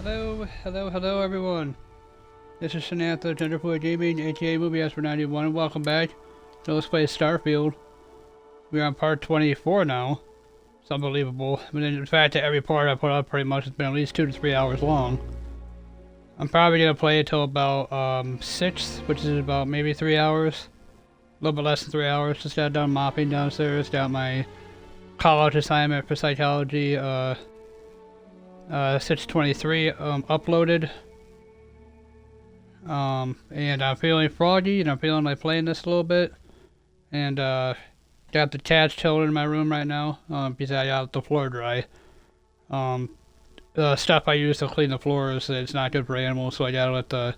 Hello everyone. This is Samantha, GenderFluidGaming, aka Movie for 91, and welcome back to Let's Play Starfield. We're on part 24 now. It's unbelievable. I mean, in fact, every part I put up pretty much has been at least 2 to 3 hours long. I'm probably going to play it till about 6, which is about maybe 3 hours. A little bit less than 3 hours. Just got done mopping downstairs, got my college assignment for psychology, 623 uploaded. And I'm feeling froggy, and I'm feeling like playing this a little bit. And got the cats chilling in my room right now, because I got the floor dry. The stuff I use to clean the floors, it's not good for animals, so I gotta let the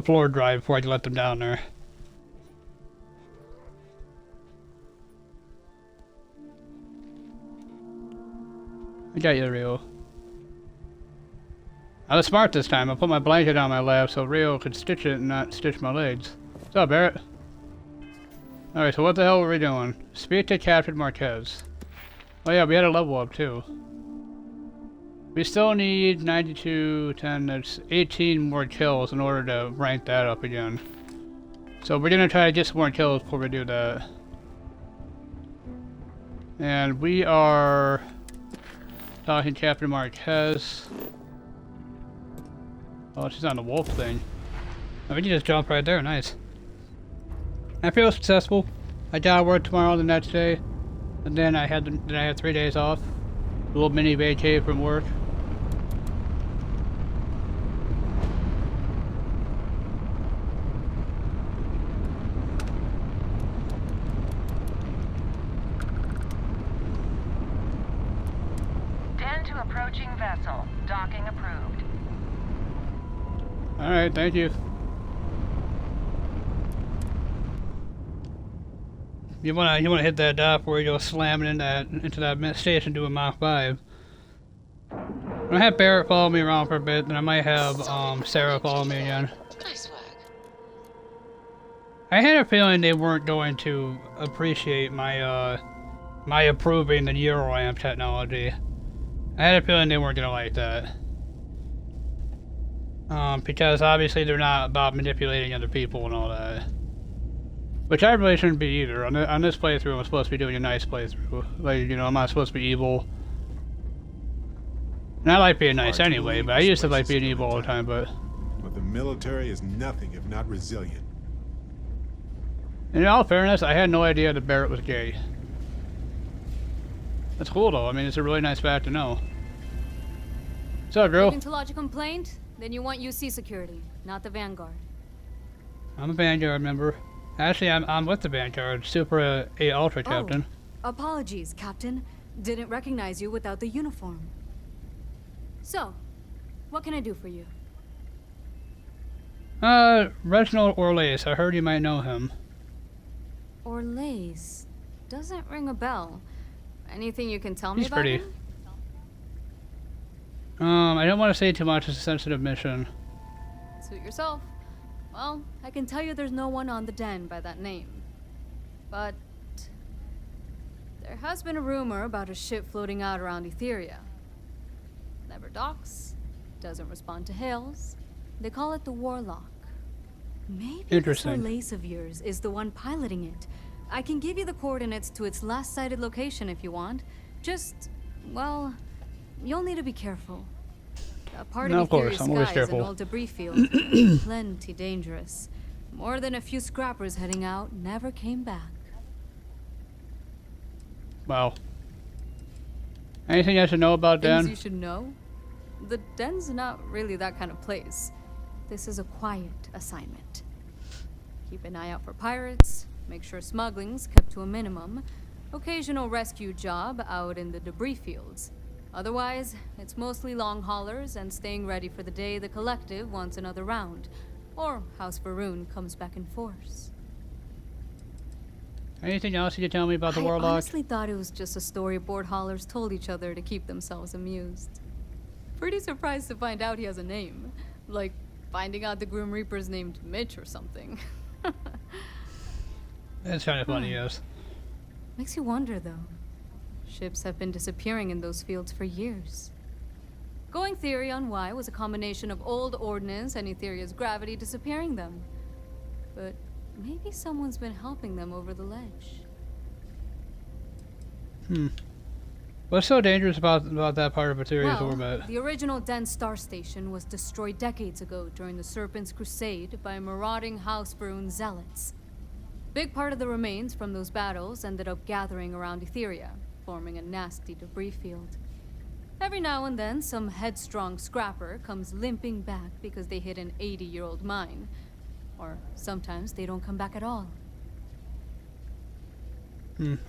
floor dry before I can let them down there. I got you, Rio. I was smart this time. I put my blanket on my lap so Rio could stitch it and not stitch my legs. What's up, Barrett? Alright, so what the hell were we doing? Speak to Captain Marquez. Oh yeah, we had a level up too. We still need 92, 10, that's 18 more kills in order to rank that up again. So we're gonna try to get some more kills before we do that. And we are talking to Captain Marquez. Oh, she's on the wolf thing. Oh, we can just jump right there, nice. I feel successful. I gotta work tomorrow the next day. And then I had 3 days off. A little mini vacay from work. Den to approaching vessel. Docking approved. Alright, thank you. You wanna hit that dock where you go slamming into that station doing Mach 5. I'm gonna have Barrett follow me around for a bit, then I might have Sarah follow me again. Nice work. I had a feeling they weren't going to appreciate my my approving the Euroamp technology. I had a feeling they weren't gonna like that. Because obviously they're not about manipulating other people and all that. Which I really shouldn't be either. On this playthrough, I'm supposed to be doing a nice playthrough. Like, you know, I'm not supposed to be evil. And I like being nice anyway, but I used to like being evil all the time, but the military is nothing if not resilient. in all fairness, I had no idea that Barrett was gay. That's cool though, I mean, it's a really nice fact to know. What's up, girl? Looking to lodge a complaint? Then you want UC security, not the Vanguard. I'm a Vanguard member. Actually, I'm with the Vanguard, Super A Ultra Captain. Oh, apologies, Captain. Didn't recognize you without the uniform. So, what can I do for you? Reginald Orlace. I heard you might know him. Orlace. Doesn't ring a bell. Anything you can tell me He's about pretty. him? I don't want to say too much. It's a sensitive mission. Suit yourself. Well, I can tell you there's no one on the den by that name. But there has been a rumor about a ship floating out around Etheria. Never docks, doesn't respond to hails. They call it the Warlock. Maybe this Orlace of yours is the one piloting it. I can give you the coordinates to its last sighted location if you want. Just, well, you'll need to be careful. A part of Etheria's sky is an old debris field. Plenty dangerous. More than a few scrappers heading out never came back. Wow. Anything I should know about Den? Things you should know? The den's not really that kind of place. This is a quiet assignment. Keep an eye out for pirates, make sure smuggling's kept to a minimum, occasional rescue job out in the debris fields. Otherwise, it's mostly long haulers and staying ready for the day the collective wants another round, or House Varun comes back in force. Anything else you can tell me about the I Warlock? honestly thought it was just a storyboard haulers told each other to keep themselves amused. Pretty surprised to find out he has a name. Like, finding out the Grim Reaper's named Mitch or something. That's kind of funny, yes. Makes you wonder, though. Ships have been disappearing in those fields for years. Going theory on why was a combination of old ordnance and Etheria's gravity disappearing them. But maybe someone's been helping them over the ledge. What's so dangerous about that part of Etherea's Well, orbit? the original Den Star Station was destroyed decades ago during the Serpent's Crusade by marauding House-Brune zealots. Big part of the remains from those battles ended up gathering around Etheria, forming a nasty debris field. Every now and then, some headstrong scrapper comes limping back because they hit an 80-year-old mine. Or sometimes they don't come back at all.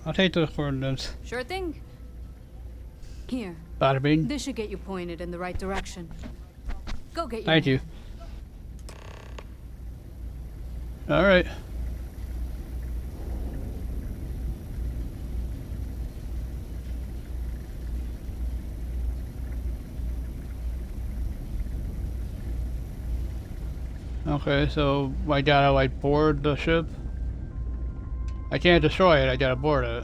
I'll take those coordinates. Sure thing. Here, Bada bing. this should get you pointed in the right direction. Go get your Thank you. man. Alright. Okay, so I gotta like board the ship? I can't destroy it, I gotta board it.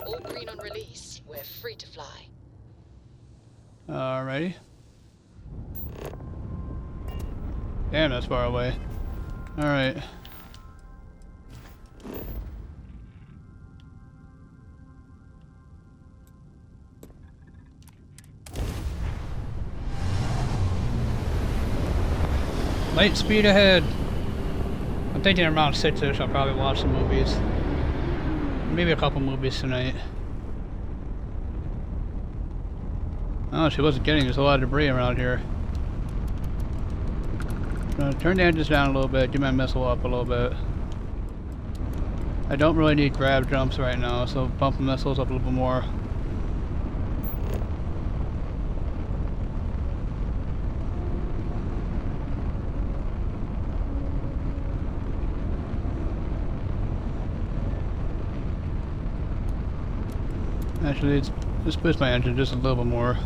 All green on release. We're free to fly. Alrighty. Damn, that's far away. Alright. Light speed ahead. I'm thinking around 6-ish, I'll probably watch some movies. Maybe a couple movies tonight. Oh, she wasn't kidding, there's a lot of debris around here. Turn the engines down a little bit, get my missile up a little bit. I don't really need grab jumps right now, so bump the missiles up a little bit more. Actually, let's boost my engine just a little bit more.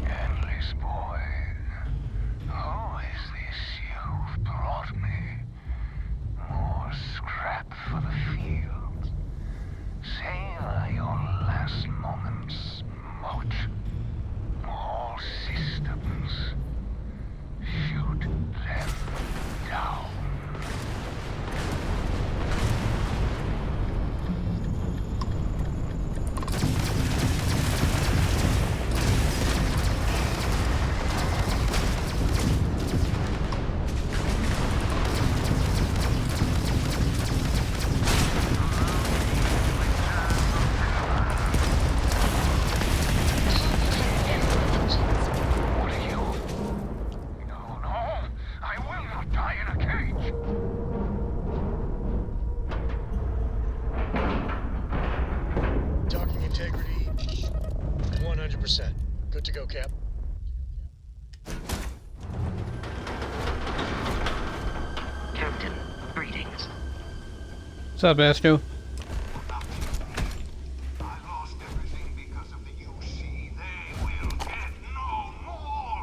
Endless boy, who is this you've brought me? More scrap for the field. Savor your last moments, moat. All systems. Shoot them down. What are you? No, no. I will not die in a cage. Docking integrity, 100%. Good to go, Cap. Captain, greetings. What's up, Astro? I lost everything because of the UC. They will get no more.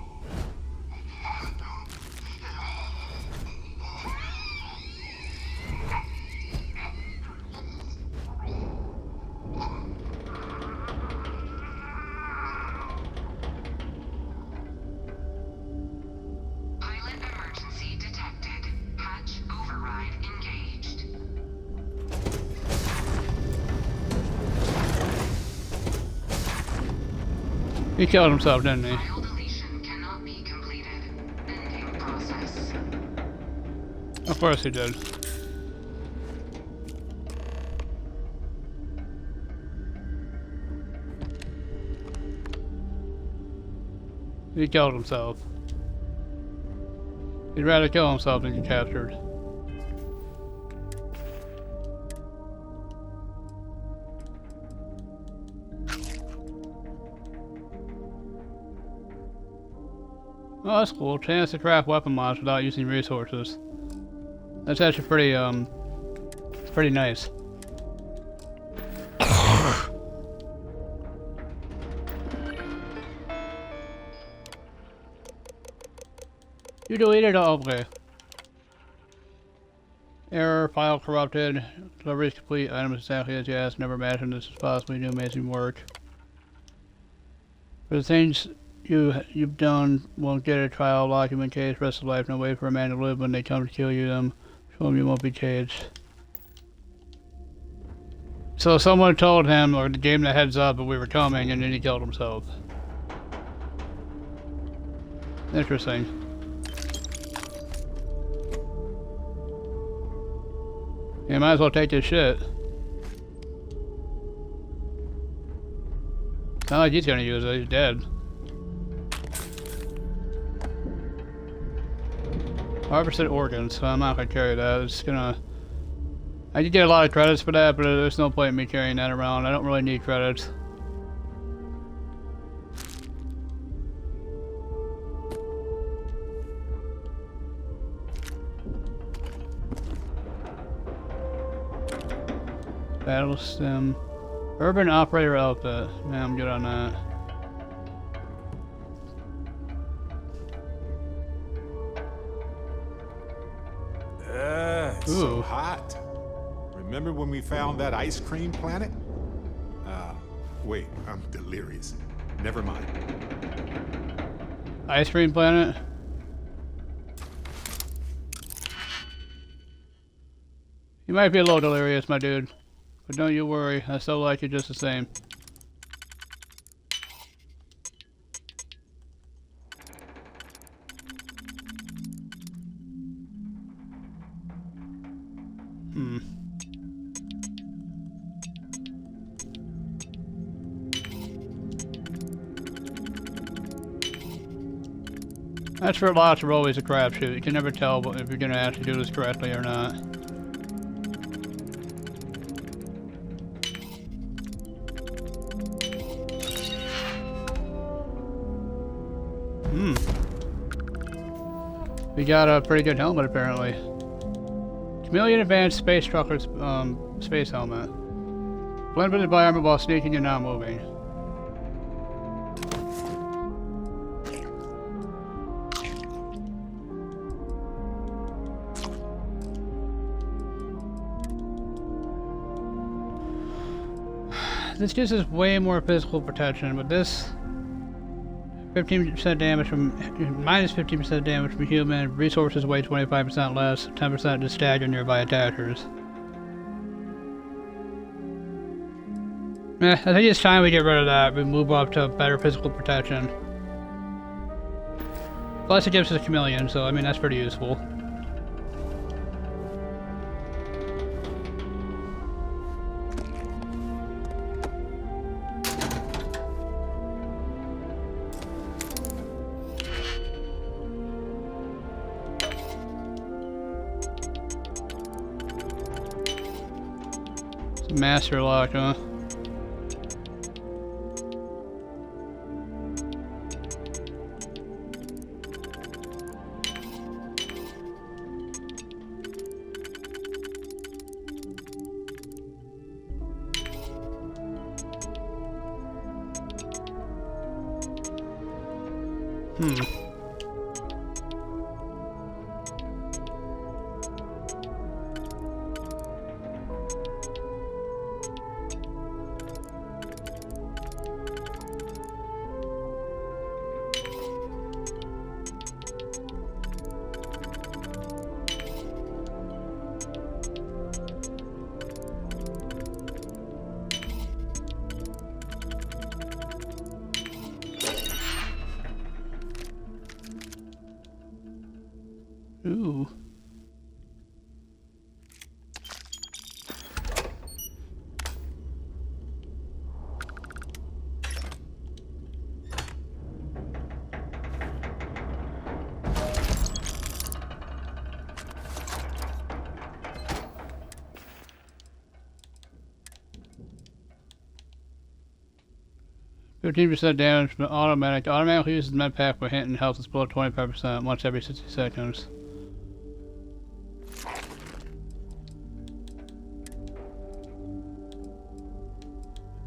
Pilot emergency detected. Hatch override engaged. He killed himself, didn't he? File deletion cannot be completed. Ending process. Of course he did. He killed himself. He'd rather kill himself than get captured. Oh, that's cool. Chance to craft weapon mods without using resources. That's actually pretty, it's pretty nice. You deleted it? Okay. Error, file corrupted, delivery is complete, items exactly as you asked, never imagined this is possible, you do amazing work. For the things you've done, won't get a trial document case, rest of life, no way for a man to live when they come to kill you, them, show them you won't be caged. So someone told him, or gave him the heads up that we were coming, and then he killed himself. Interesting. You might as well take this shit. Not like he's gonna use it, he's dead. 100% organs, so I'm not gonna carry that. It's gonna... I did get a lot of credits for that, but there's no point in me carrying that around. I don't really need credits. Battle stem. Urban operator outfit. Yeah, I'm good on that. It's so hot. Remember when we found that ice cream planet? Wait, I'm delirious. Never mind. Ice cream planet? You might be a little delirious, my dude. But don't you worry, I still like you just the same. That's for lots are always a crapshoot. You can never tell if you're gonna actually do this correctly or not. We got a pretty good helmet apparently. Chameleon Advanced Space Trucker's space helmet. Blend with the environment while sneaking and not moving. This gives us way more physical protection, but this 15% damage from minus 15% damage from human, resources weigh 25% less, 10% to stagger nearby attackers. I think it's time we get rid of that. We move up to better physical protection. Plus it gives us a chameleon, so I mean that's pretty useful. Master lock, huh? Ooh. %15 damage from automatic. Automatically uses med pack when hit and health is below 25% once every 60 seconds.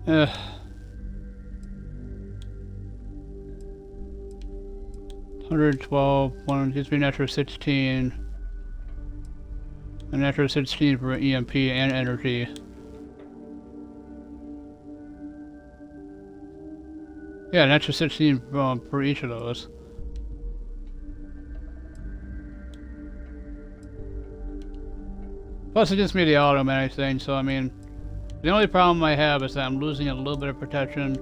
Ugh. 112, one gives me an extra 16. An extra 16 for EMP and energy. Yeah, an extra 16 per each of those. Plus it gives me the automatic thing, so I mean, the only problem I have is that I'm losing a little bit of protection,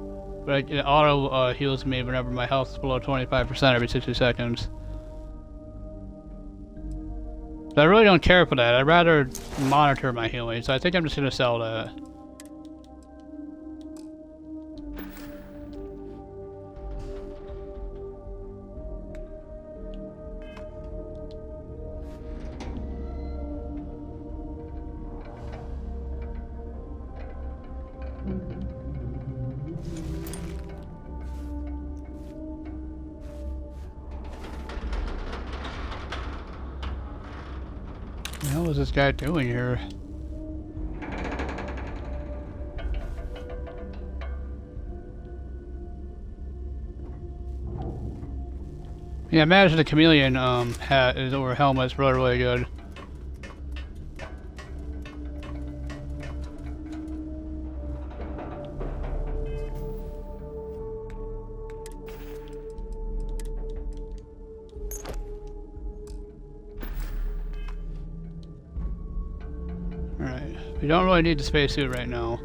but it auto heals me whenever my health is below 25% every 60 seconds. But I really don't care for that. I'd rather monitor my healing, so I think I'm just gonna sell that. What the hell is this guy doing here? Yeah, imagine the chameleon hat is over helmet's really, really good. Alright, we don't really need the spacesuit right now.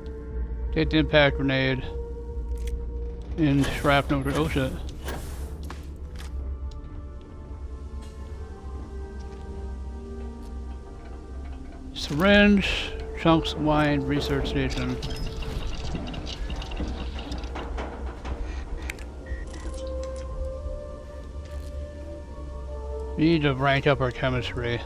Take the impact grenade and shrapnel. Oh shit. Syringe, chunks, wine, research station. We need to rank up our chemistry.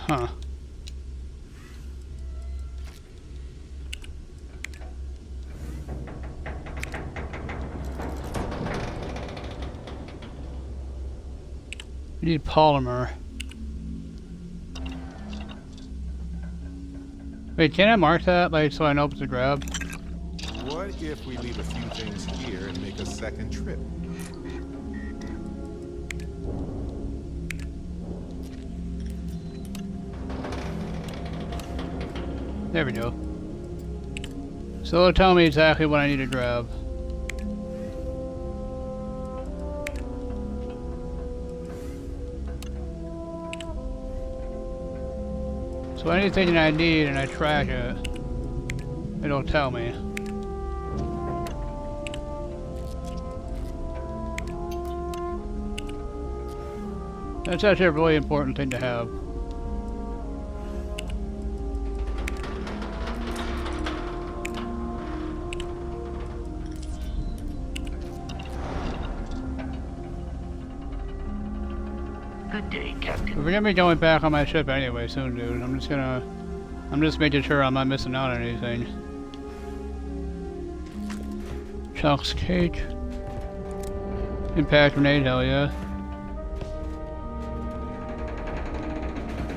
Huh. We need polymer. Wait, can I mark that, like, so I know what to grab? What if we leave a few things here and make a second trip? There we go. So it'll tell me exactly what I need to grab. So anything that I need and I track it, it'll tell me. That's actually a really important thing to have. Good day, Captain. We're gonna be going back on my ship anyway soon, dude. I'm just making sure I'm not missing out on anything. Chuck's cake. Impact grenade, hell yeah.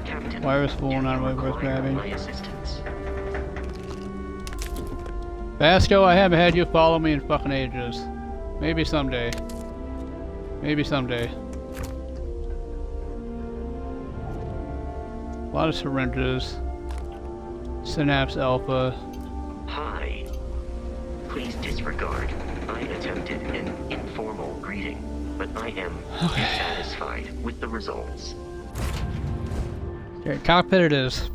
Captain, Virus full, do not you really worth require grabbing. my assistance? Vasco, I haven't had you follow me in fucking ages. Maybe someday. Maybe someday. A lot of syringes. Synapse Alpha. Hi. Please disregard. I attempted an informal greeting, but I am dissatisfied with the results. Okay, cockpit it is.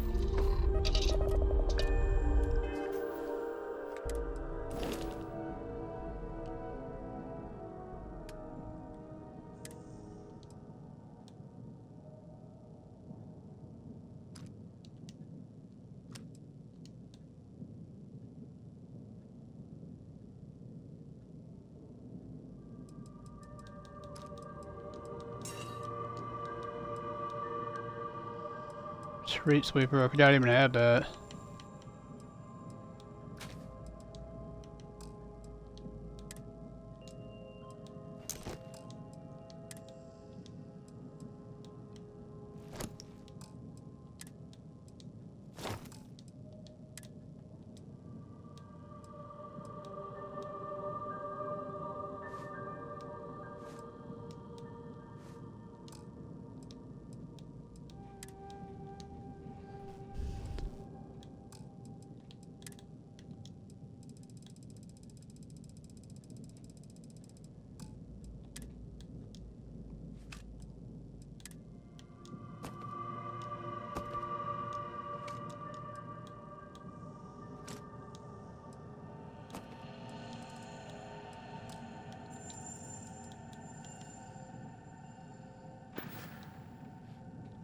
Street sweeper, I forgot I even had that.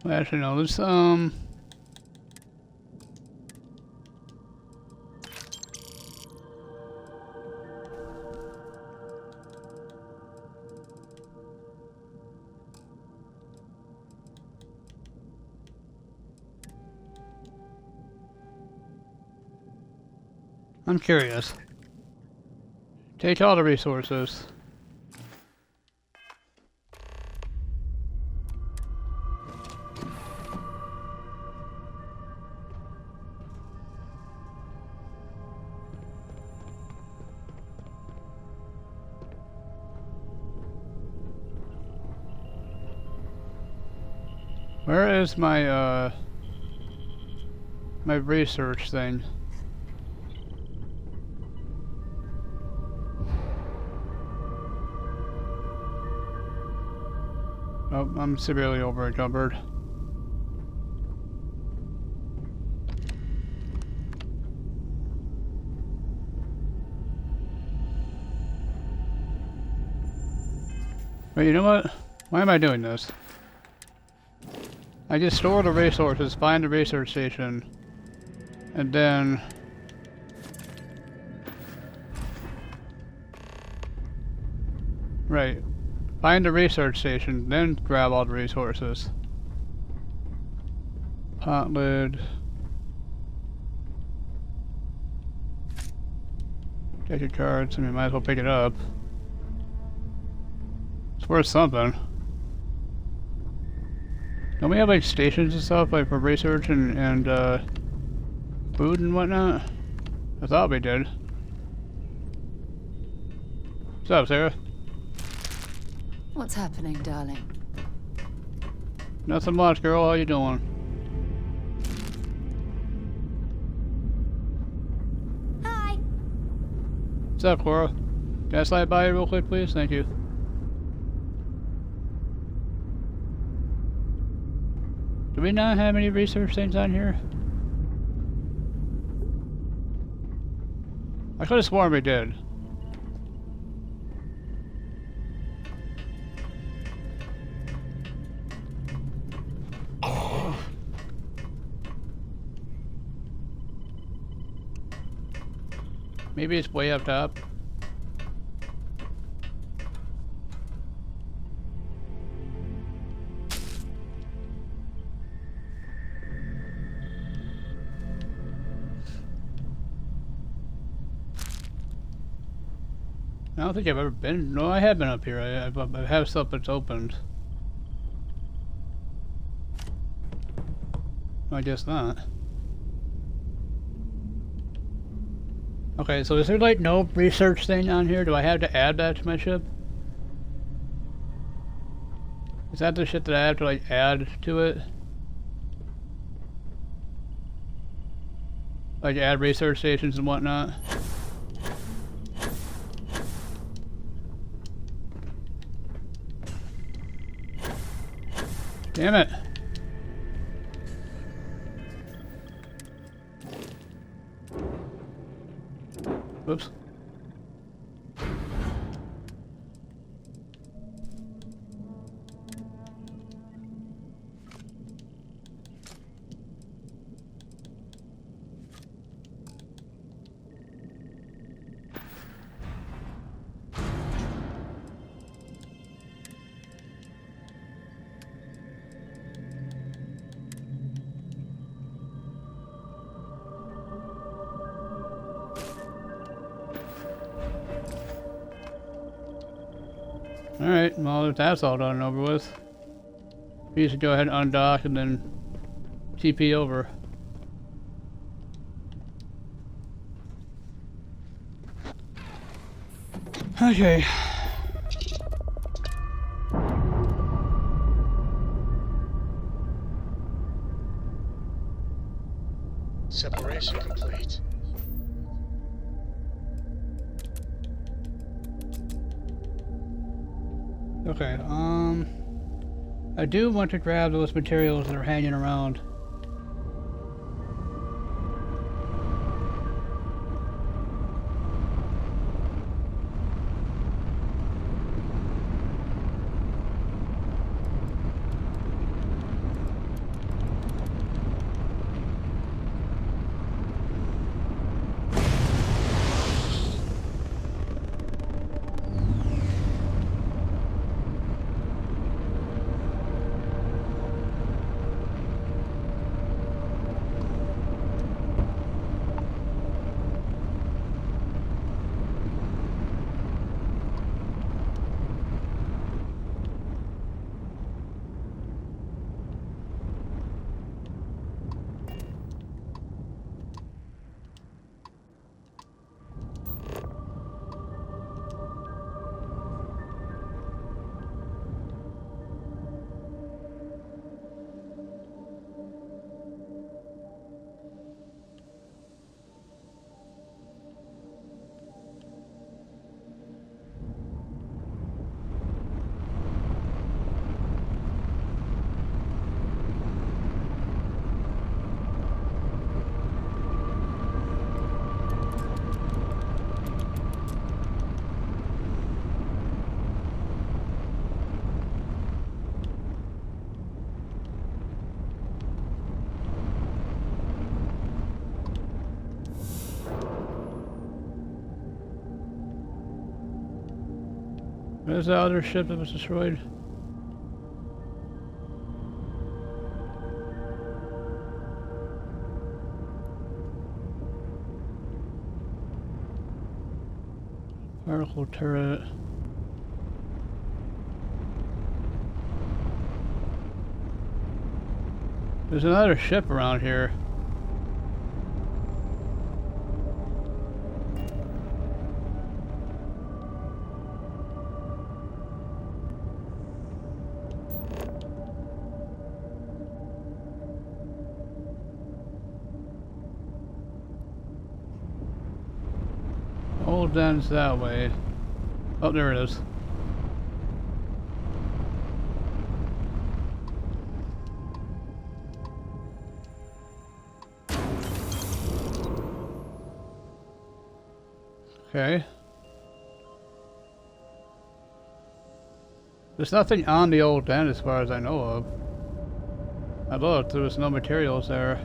Well, actually, no, let's, I'm curious. Take all the resources. Where is my, my research thing? Oh, I'm severely over-encumbered. Wait, you know what? Why am I doing this? I just store the resources, find the research station, and then... Right. Find the research station, then grab all the resources. Pot lid. Take your cards, I mean, might as well pick it up. It's worth something. Don't we have like stations and stuff like for research and food and whatnot? I thought we did. What's up, Sarah? What's happening, darling? Nothing much, girl. How you doing? Hi. What's up, Cora? Can I slide by you real quick, please? Thank you. Do we not have any research things on here? I could have sworn we did. Maybe it's way up top. I don't think I've ever been. No, I have been up here. I have stuff that's opened. I guess not. Okay, so is there like no research thing on here? Do I have to add that to my ship? Is that the shit that I have to like add to it? Like add research stations and whatnot? Damn it. Whoops. Alright, well if that's all done and over with, we should go ahead and undock and then TP over. Okay. Separation complete. Okay, I do want to grab those materials that are hanging around. Where's the other ship that was destroyed? Particle turret. There's another ship around here. Old den's that way. Oh, there it is. Okay. There's nothing on the old den as far as I know of. I looked, there was no materials there.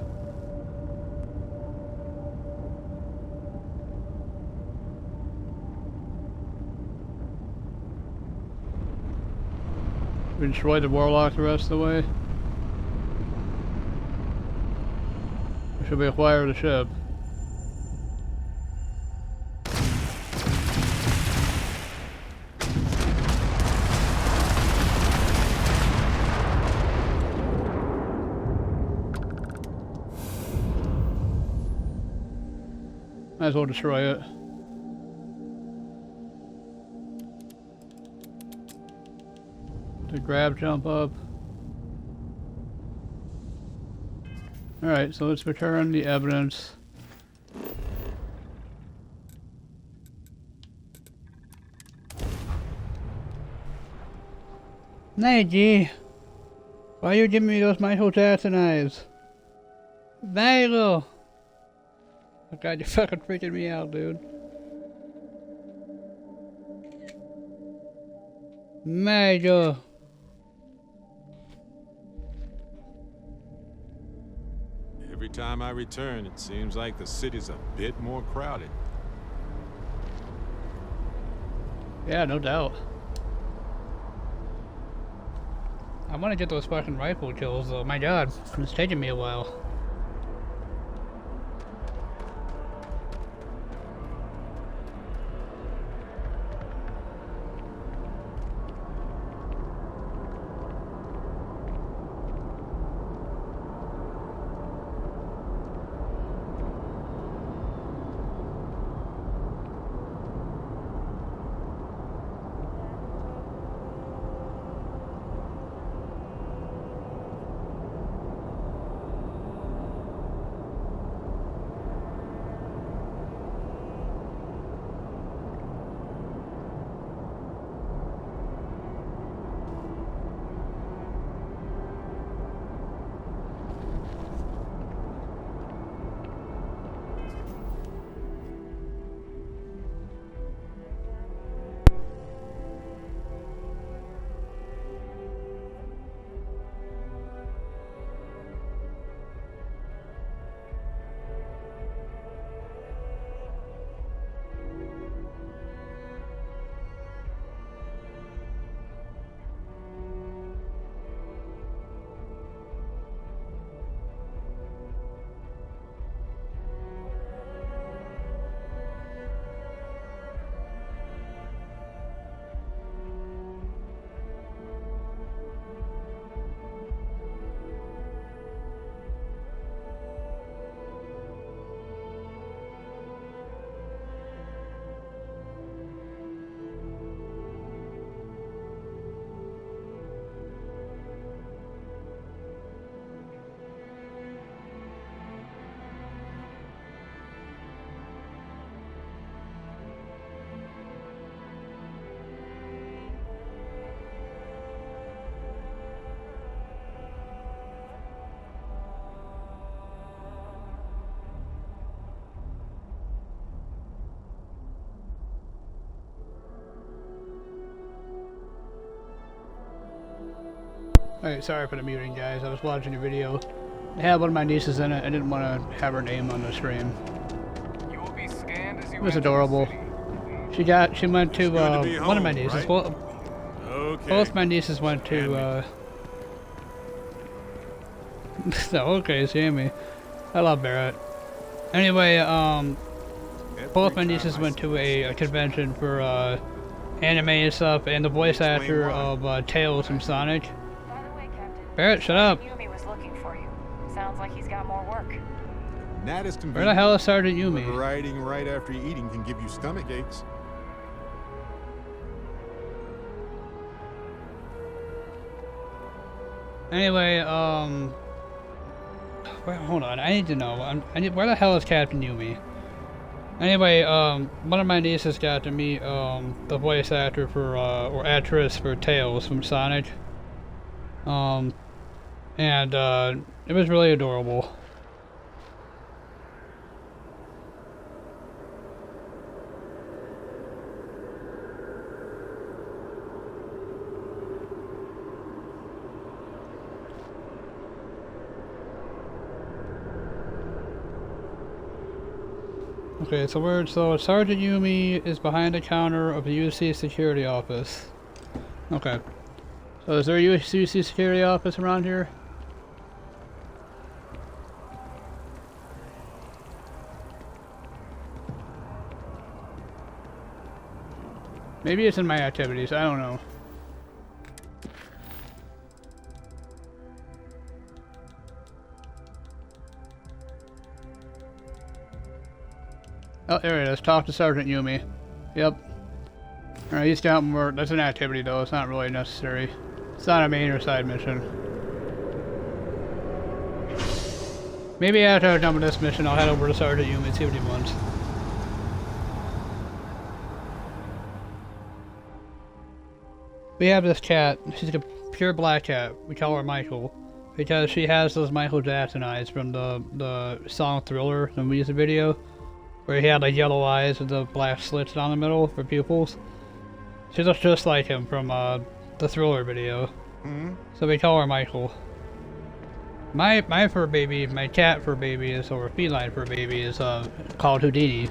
We destroy the warlock the rest of the way. We should be acquiring the ship. Might as well destroy it. The grab jump up. Alright, so let's return the evidence. Hey, G. Why you giving me those Michael Jackson eyes? Bagel! Oh god, you're fucking freaking me out, dude. Major. Every time I return, it seems like the city's a bit more crowded. Yeah, no doubt. I want to get those fucking rifle kills though. My god, it's taking me a while. Alright, sorry for the muting, guys. I was watching a video. It had one of my nieces in it. I didn't want to have her name on the stream. You will be scanned as you It was enter the adorable. city. She went to, good to be one of my home, nieces. right? Okay. Both my nieces went to, no, okay, Sammy. I love Barrett. Anyway, both my nieces went to a convention for, anime and stuff, and the voice actor of, Tails from Sonic. By the way, Captain, Barrett, shut up! Yumi was looking for you. Sounds like he's got more work. That is convenient. Where the hell is Sergeant But Yumi? riding right after eating can give you stomach aches. Anyway, wait, hold on, I need to know. Where the hell is Captain Yumi? Anyway, one of my nieces got to meet, the voice actor for, or actress for Tails from Sonic. And, it was really adorable. Okay, so Sergeant Yumi is behind the counter of the UC security office. Okay. So is there a UC security office around here? Maybe it's in my activities, I don't know. Oh, there it is. Talk to Sergeant Yumi. Yep. Alright, he's down more. That's an activity though, it's not really necessary. It's not a main or side mission. Maybe after I'm done with this mission, I'll head over to Sergeant Yumi and see what he wants. We have this cat. She's a pure black cat. We call her Michael. Because she has those Michael Jackson eyes from the song Thriller, the music video. Where he had like yellow eyes with the black slits down the middle for pupils. She looks just like him from the Thriller video. So we call her Michael. My fur baby, my cat fur baby is, or feline fur baby is called Houdini.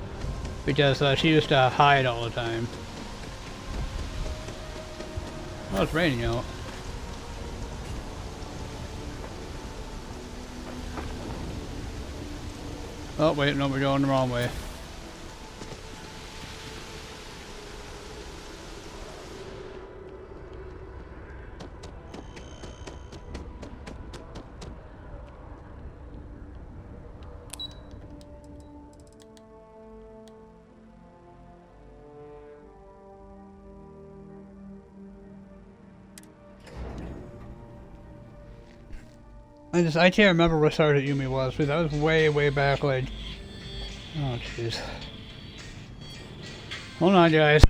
Because she used to hide all the time. Oh, it's raining out. Oh wait, no, we're going the wrong way. I can't remember where Sergeant Yumi was, because that was way back, like... Oh, jeez. Hold on, guys.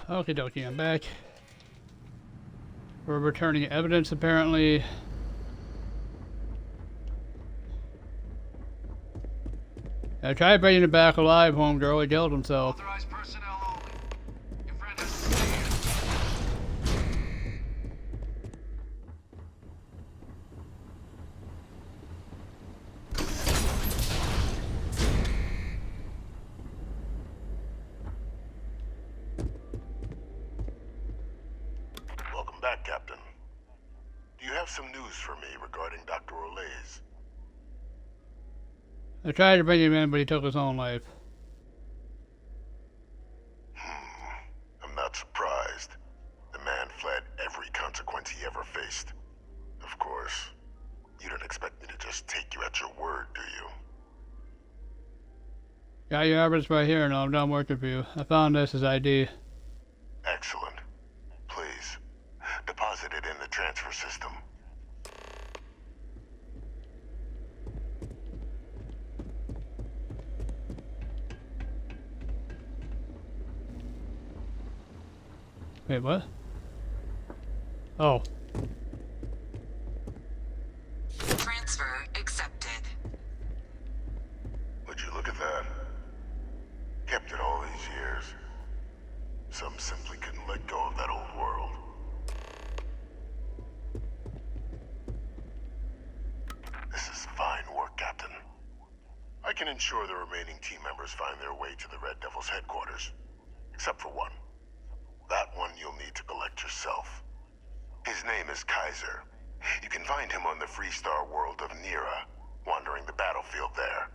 Okie dokie, I'm back. We're returning evidence apparently. I tried bringing it back alive, homegirl. He killed himself. Authorized personnel only. Your friend has to stay here. Welcome back, Captain. Do you have some news for me regarding Dr. Olays? I tried to bring him in, but he took his own life. I'm not surprised. The man fled every consequence he ever faced. Of course, you don't expect me to just take you at your word, do you? Got your evidence right here, and I'm done working for you. I found this as ID. Excellent. Please, deposit it in the transfer system. Wait, what? Oh. Transfer accepted. Would you look at that? Kept it all these years. Some simply couldn't let go of that old world. This is fine work, Captain. I can ensure the remaining team members find their way to the Red Devil's headquarters. Except for one. That one you'll need to collect yourself. His name is Kaiser. You can find him on the Freestar world of Nira, wandering the battlefield there.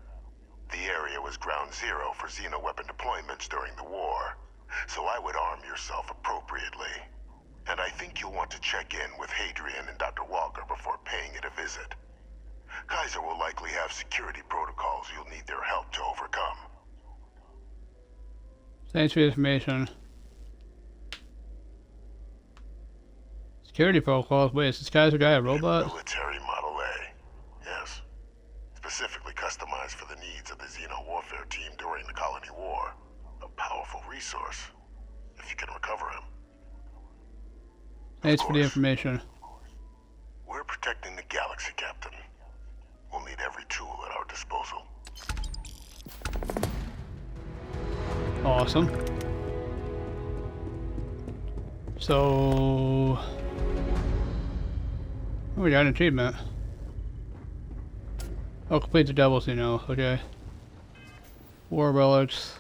The area was ground zero for xeno-weapon deployments during the war, so I would arm yourself appropriately. And I think you'll want to check in with Hadrian and Dr. Walker before paying it a visit. Kaiser will likely have security protocols you'll need their help to overcome. Thanks for the information. Security protocols? Wait, is this Kaiser guy a robot? Military Model A. Yes. Specifically customized for the needs of the Xeno warfare team during the Colony War. A powerful resource, if you can recover him. Thanks for the information. We're protecting the galaxy, Captain. We'll need every tool at our disposal. Awesome. So... oh, we got an achievement. Oh, complete the doubles, you know. Okay. War relics.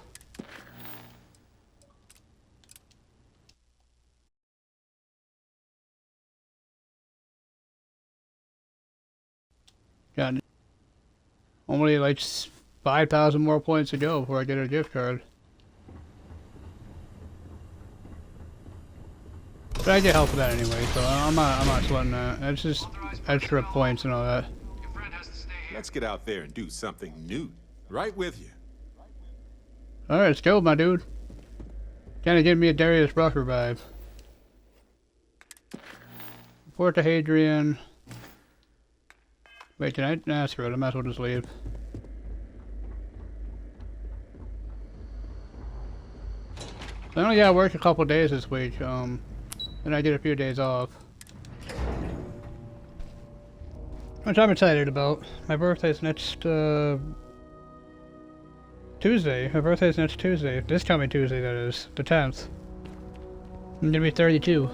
Got only like 5,000 more points to go before I get a gift card. But I get help with that anyway, so I'm not sweating that. That's just extra points and all that. Your friend has to stay here. Let's get out there and do something new. Right with you. Alright, let's go, my dude. Kinda give me a Darius Rush revive. Report to Hadrian. Wait, can I? Nah, screw it. I might as well just leave. I only gotta work a couple days this week, and I get a few days off. Which I'm excited about. My birthday's next, Tuesday. My birthday's next Tuesday. This coming Tuesday, that is. The 10th. I'm gonna be 32.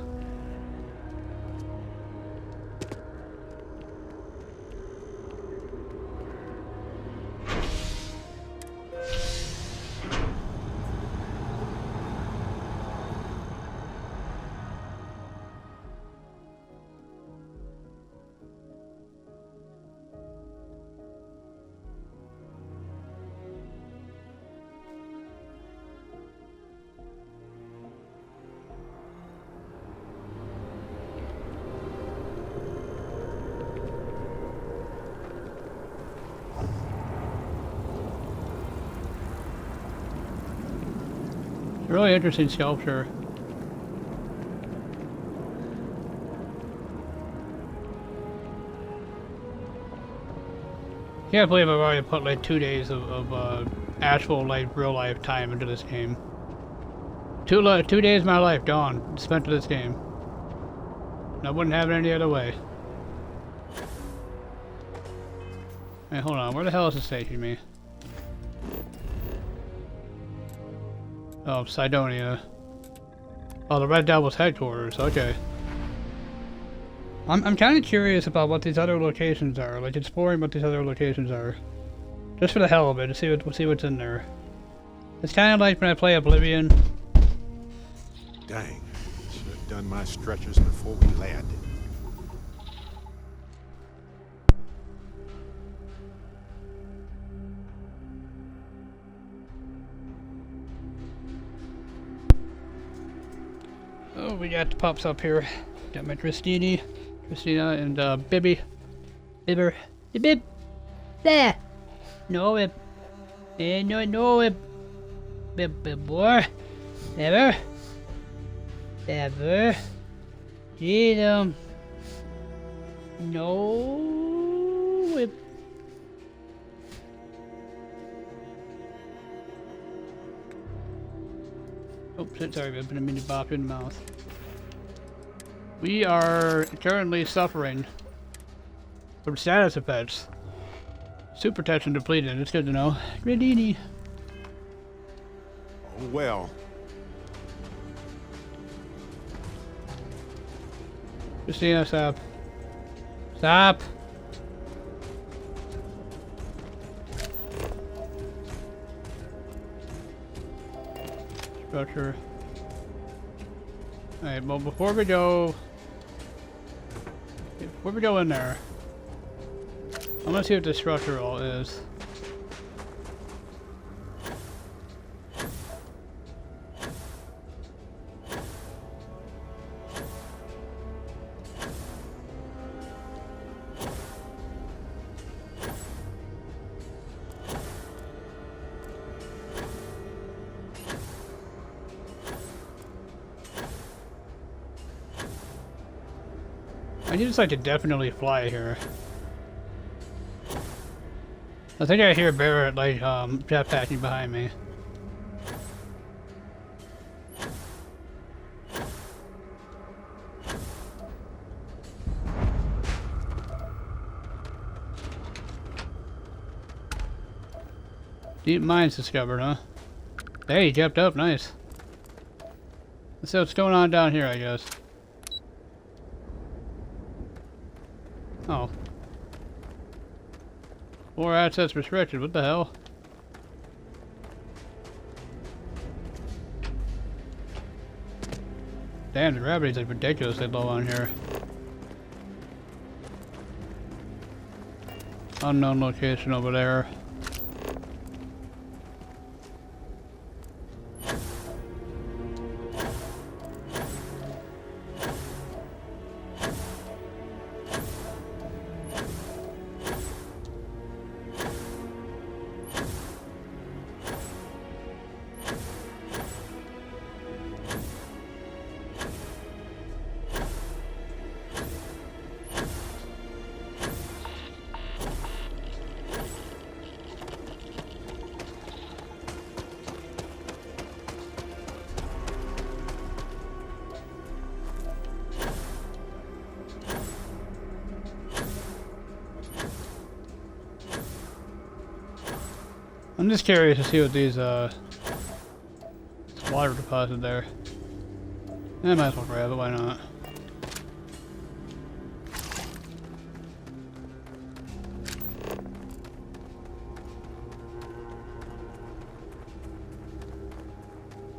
Really interesting sculpture. Can't believe I've already put like 2 days of actual like real life time into this game. 2 2 days of my life gone, spent to this game. And I wouldn't have it any other way. Hey, hold on. Where the hell is this taking me? Oh, Cydonia. Oh, the Red Devil's headquarters. Okay. I'm kind of curious about what these other locations are. Like, exploring what these other locations are. Just for the hell of it, to see what's in there. It's kind of like when I play Oblivion. Dang. Should have done my stretchers before we landed. Oh, we got the pups up here. Got my Christina, and Bibby. Bibber. Bib. There. No, Bib. No, Bib. Bib, boy. Never. Never. Get him. No, Bib. Oh, sorry, Bib. Been a minute bop in the mouth. We are currently suffering from status effects. Super protection depleted. It's good to know. Gradini. Oh well. Christina, stop. Stop. Structure. Alright, well, before we go in there, I'm gonna see what the structure all is. I just like to definitely fly here. I think I hear Barrett like jetpacking behind me. Deep mines discovered, huh? Hey, he jumped up, nice. Let's see what's going on down here, I guess. Oh. 4 assets restricted, what the hell? Damn, the gravity's like ridiculously low on here. Unknown location over there. I'm just curious to see what these this water deposit there. I might as well grab it, why not?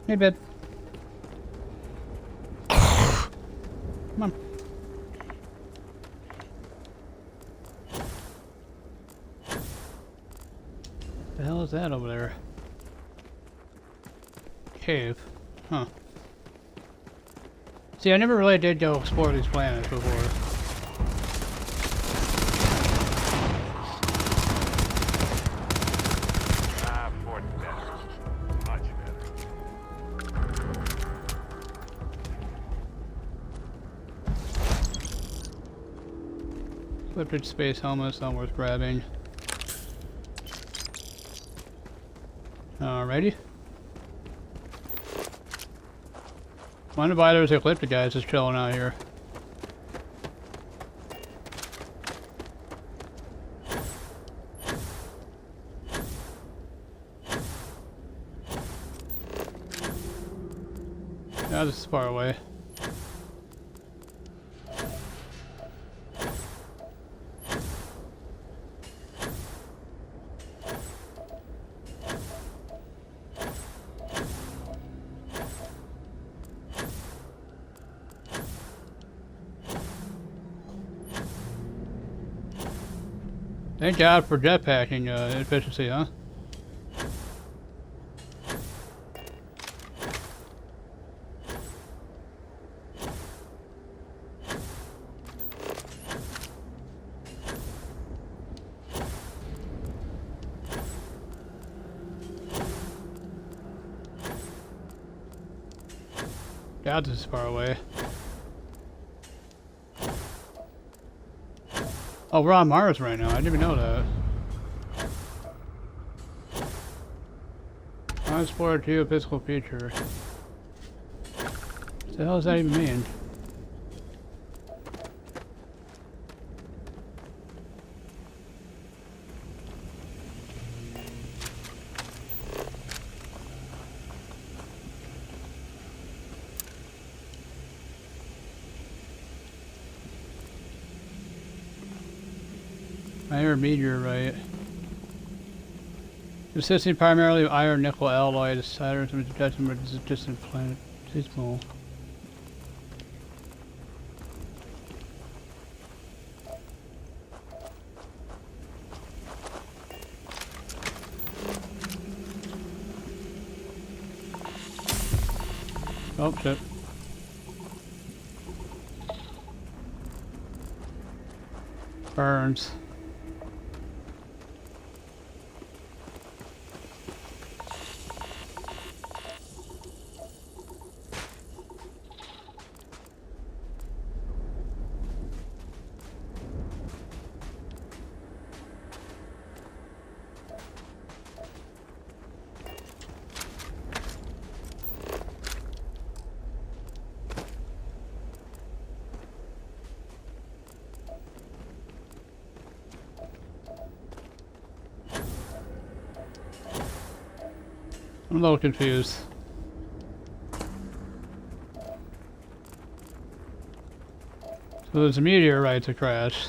Hey, babe. Come on. What the hell is that over there? Cave. Huh. See, I never really did go explore these planets before. Equipped space helmets, not worth grabbing. Alrighty. Wonder why there's Ecliptic guys just chilling out here. Yeah, this is far away. Thank God for jetpacking efficiency, huh? God, this is far away. Oh, we're on Mars right now. I didn't even know that. Unexplored geophysical feature. What the hell does that even mean? Iron meteorite. Consisting primarily of iron nickel alloy, the Saturn is a distant planet. Seasonal. Oh shit. Burns. I'm a little confused. So there's a meteorite to crash.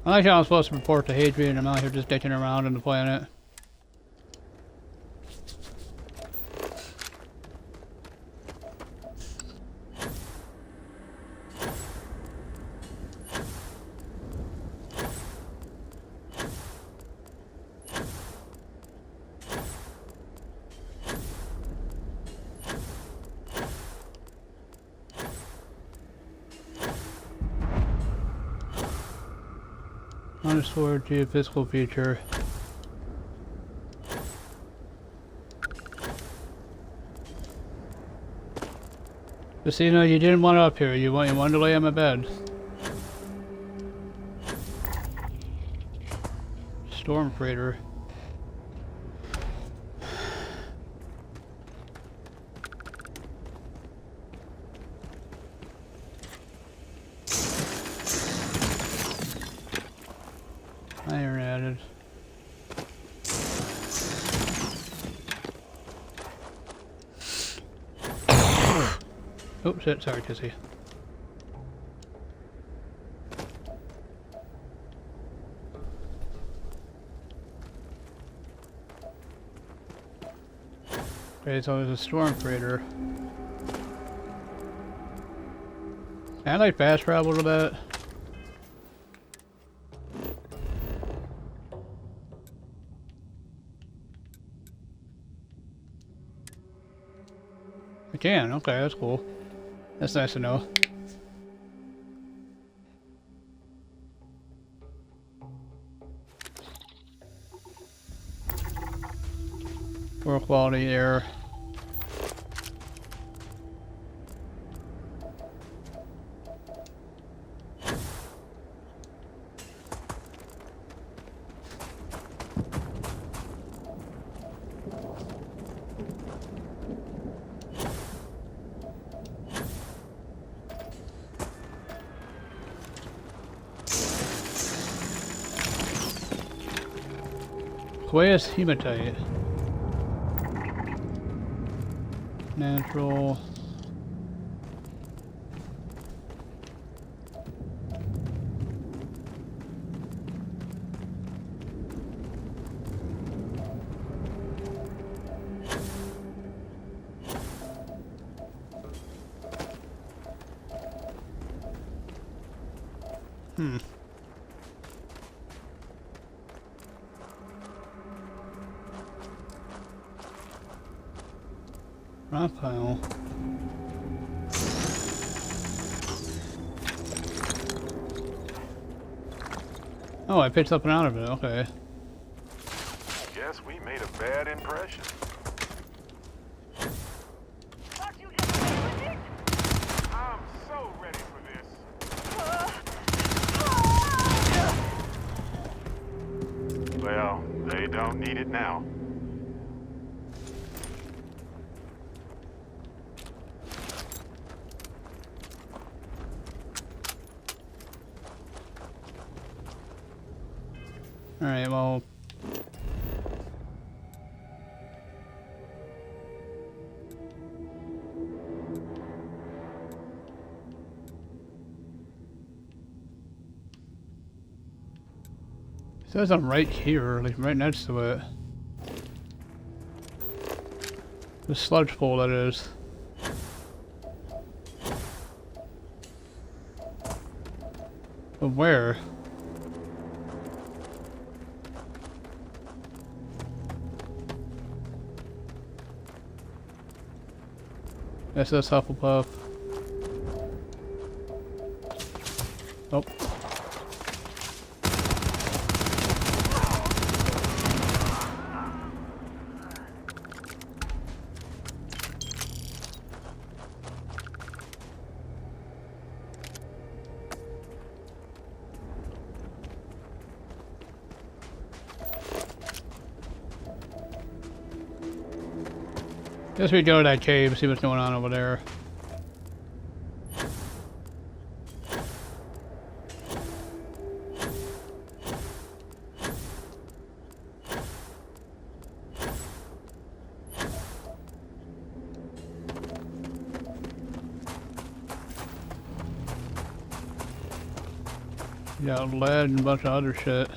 I like how I'm supposed to report to Hadrian and I'm out here just dicking around on the planet. Unexplored geophysical feature. Just so you know, you didn't want up here. You wanted to lay on my bed. Storm freighter. Iron added. Oh shit, sorry Kissy. Okay, so there's a storm crater. Can I like fast travel to that? I can, okay, that's cool. That's nice to know. Poor quality air. Aqueous hematite. Natural. Rock pile. Oh, I picked something out of it, okay. Guess we made a bad impression. I'm so ready for this. Well, they don't need it now. Alright, well... It says I'm right here, like right next to it. The sludge pool, that is. But where? SS Hufflepuff. Oh. Guess we go to that cave, see what's going on over there. Got lead and a bunch of other shit.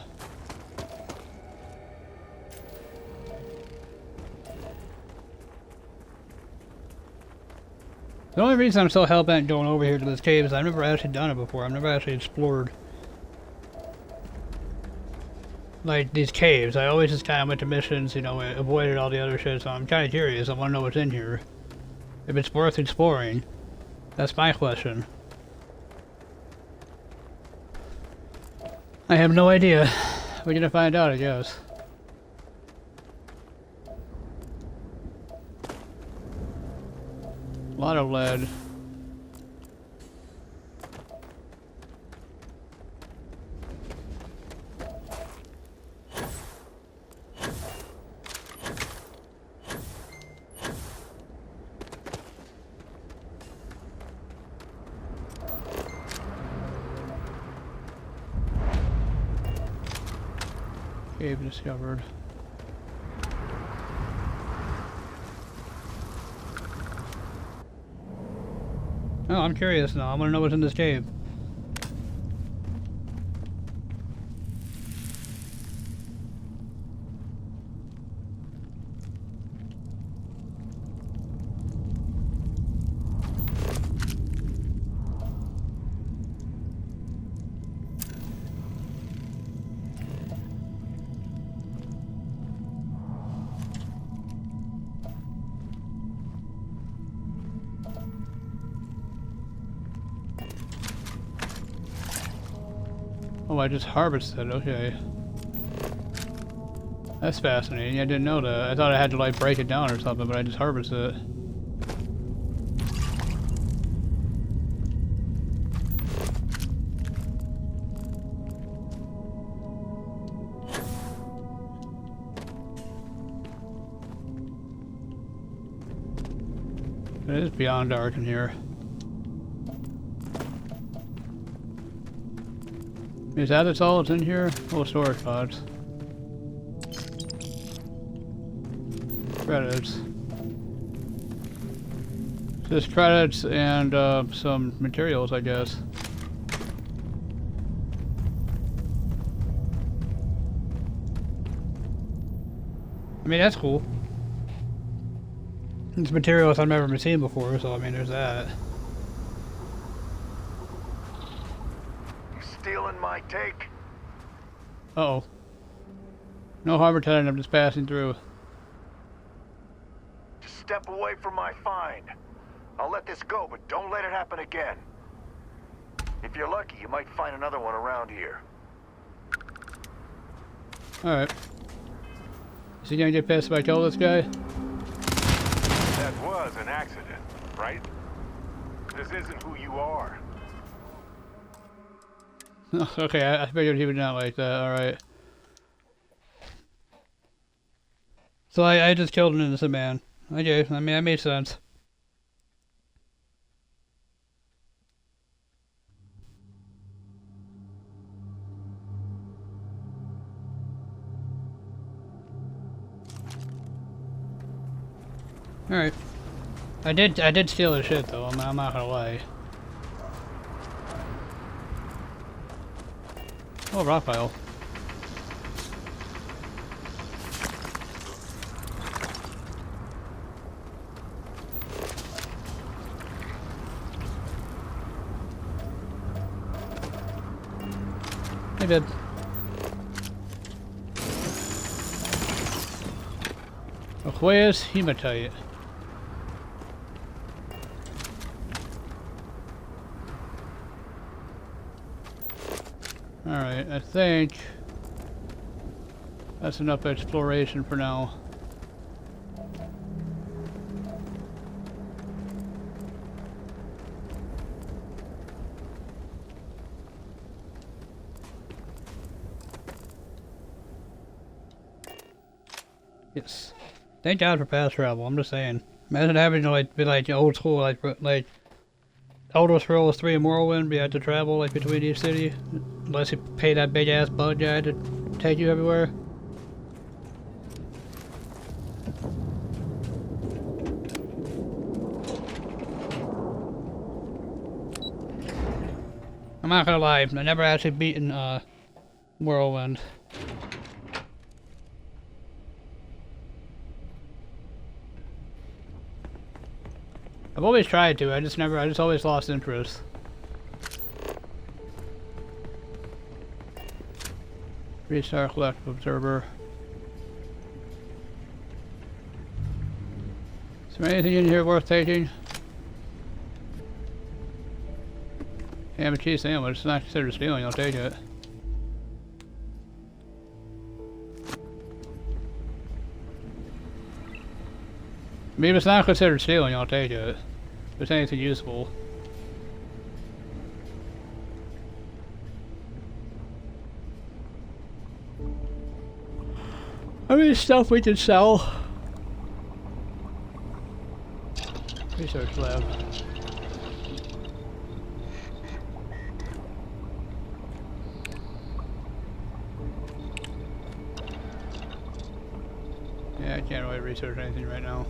The only reason I'm so hell-bent going over here to this cave is I've never actually done it before. I've never actually explored like these caves. I always just kind of went to missions, you know, avoided all the other shit, so I'm kind of curious. I want to know what's in here. If it's worth exploring. That's my question. I have no idea. We're gonna find out, I guess. A lot of lead. Cave discovered. Oh, I'm curious now. I want to know what's in this cave. Oh, I just harvested, okay. That's fascinating, I didn't know that. I thought I had to like break it down or something, but I just harvested it. It is beyond dark in here. Is that's all that's in here? Oh, storage pods. Credits. Just credits and some materials, I guess. I mean, that's cool. It's materials I've never seen before, so I mean, there's that. Stealing my take? Uh-oh. No harm intended, I'm just passing through. Just step away from my find. I'll let this go, but don't let it happen again. If you're lucky, you might find another one around here. Alright. Is he gonna get pissed if I kill this guy? That was an accident, right? This isn't who you are. Okay, I figured he would not like that, alright. So I just killed an innocent man. Okay, I mean, that made sense. Alright. I did steal his shit though, I'm not gonna lie. Oh, rock pile. I did. Where's hematite? Alright, I think that's enough exploration for now. Yes. Thank God for fast travel, I'm just saying. Imagine having to like be like old school, like Elder Scrolls 3 and Morrowind, but you had to travel like between each city. Unless you pay that big ass bug guy to take you everywhere. I'm not gonna lie, I never actually beaten Morrowind. I've always tried to, I just always lost interest. Restart collective observer. Is there anything in here worth taking? Ham and cheese sandwich, it's not considered stealing, I'll take it. I mean, if it's not considered stealing, I'll take it. If it's anything useful. How many stuff we can sell? Research lab. Yeah, I can't really research anything right now.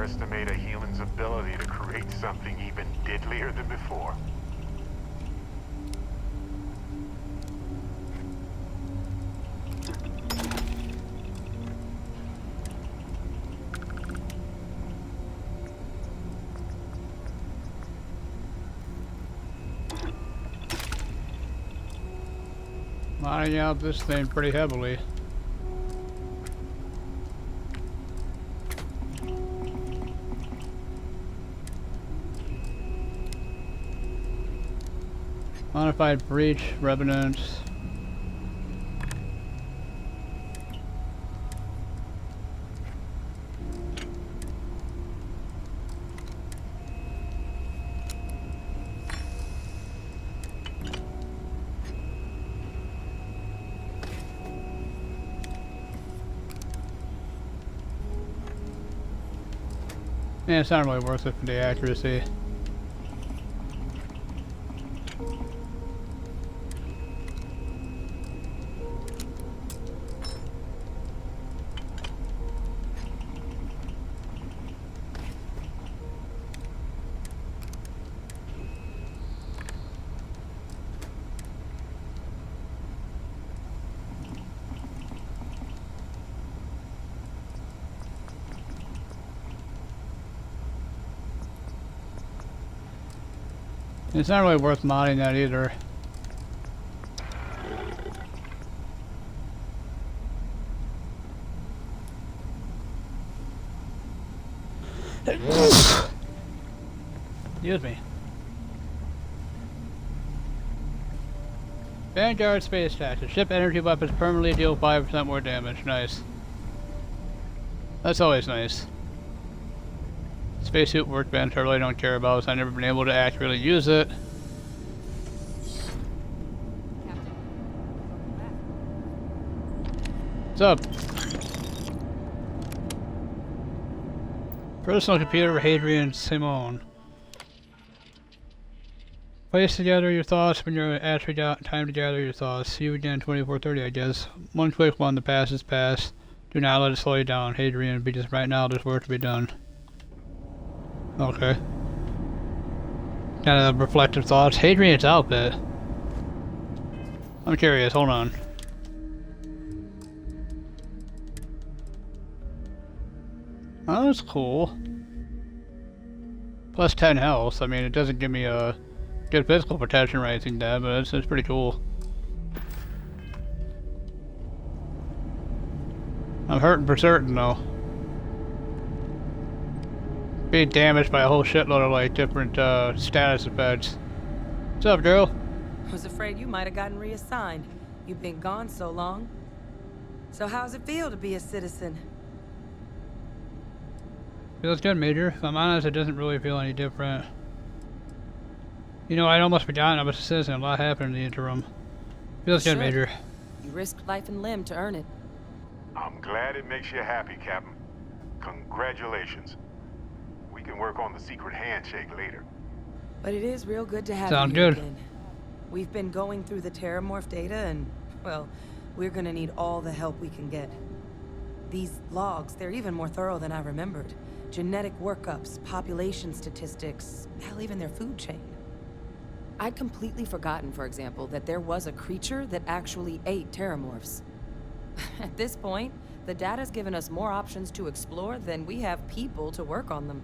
underestimate a human's ability to create something even deadlier than before. Lining out this thing pretty heavily. Modified breach, revenants. Yeah, it's not really worth it for the accuracy. It's not really worth modding that either. Excuse me. Vanguard space taxes. Ship energy weapons permanently deal 5% more damage. Nice. That's always nice. Spacesuit workbench I really don't care about, so I've never been able to accurately use it. What's up? Personal computer for Hadrian Simone. Place together your thoughts when you're actually time to gather your thoughts. See you again 24:30, I guess. One quick one, the past is past. Do not let it slow you down, Hadrian, because right now there's work to be done. Okay. Kind of reflective thoughts. Hadrian's outfit. I'm curious, hold on. Oh, that's cool. Plus 10 health. I mean, it doesn't give me a good physical protection or anything there, but it's pretty cool. I'm hurting for certain, though. Being damaged by a whole shitload of like different status effects. What's up, girl? I was afraid you might have gotten reassigned. You've been gone so long. So how's it feel to be a citizen? Feels good, Major. If I'm honest, it doesn't really feel any different. You know, I'd almost forgotten I was a citizen. A lot happened in the interim. Feels good, Major. You risked life and limb to earn it. I'm glad it makes you happy, Captain. Congratulations. We can work on the secret handshake later. But it is real good to have Sound you here good. again. We've been going through the Terramorph data and, well, we're gonna need all the help we can get. These logs, they're even more thorough than I remembered. Genetic workups, population statistics, hell, even their food chain. I'd completely forgotten, for example, that there was a creature that actually ate Terramorphs. At this point, the data's given us more options to explore than we have people to work on them.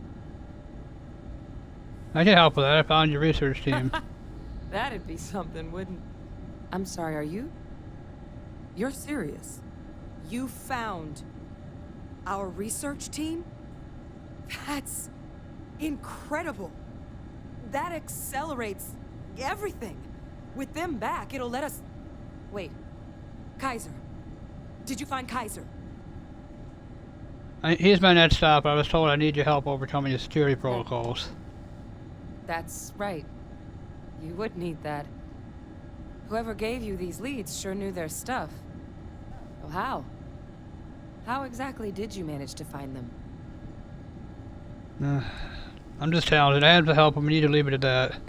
I can help with that. I found your research team. That'd be something, wouldn't... I'm sorry, are you? You're serious? You found our research team? That's incredible. That accelerates everything. With them back, it'll let us... Wait. Kaiser. Did you find Kaiser? He's my next stop. I was told I need your help overcoming the security protocols. That's right. You would need that. Whoever gave you these leads sure knew their stuff. Well, how? How exactly did you manage to find them? I'm just talented. I have to help him. We need to leave it at that.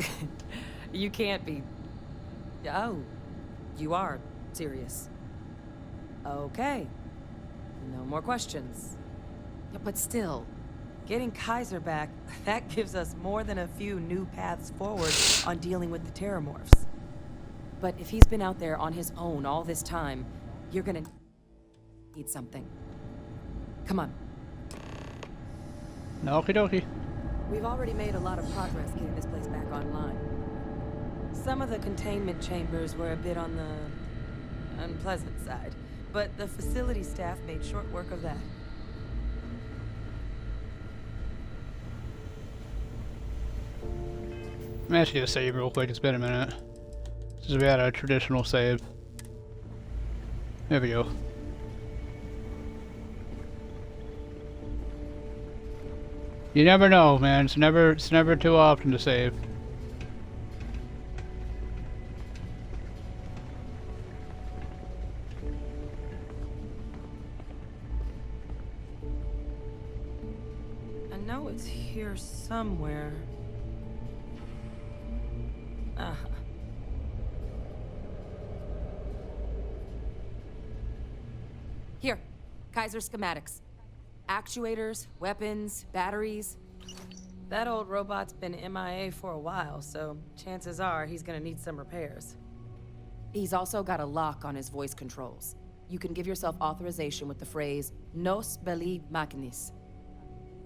You can't be... Oh, you are serious. Okay. No more questions. But still, Getting Kaiser back, that gives us more than a few new paths forward on dealing with the Terramorphs. But if he's been out there on his own all this time, you're gonna need something. Come on. Okie dokie. We've already made a lot of progress getting this place back online. Some of the containment chambers were a bit on the unpleasant side, but the facility staff made short work of that. I'm actually gonna save real quick, it's been a minute. Since we had a traditional save. There we go. You never know, man. It's never too often to save. I know it's here somewhere. Here, Kaiser schematics. Actuators, weapons, batteries. That old robot's been MIA for a while, so chances are he's gonna need some repairs. He's also got a lock on his voice controls. You can give yourself authorization with the phrase, Nos belli machinis.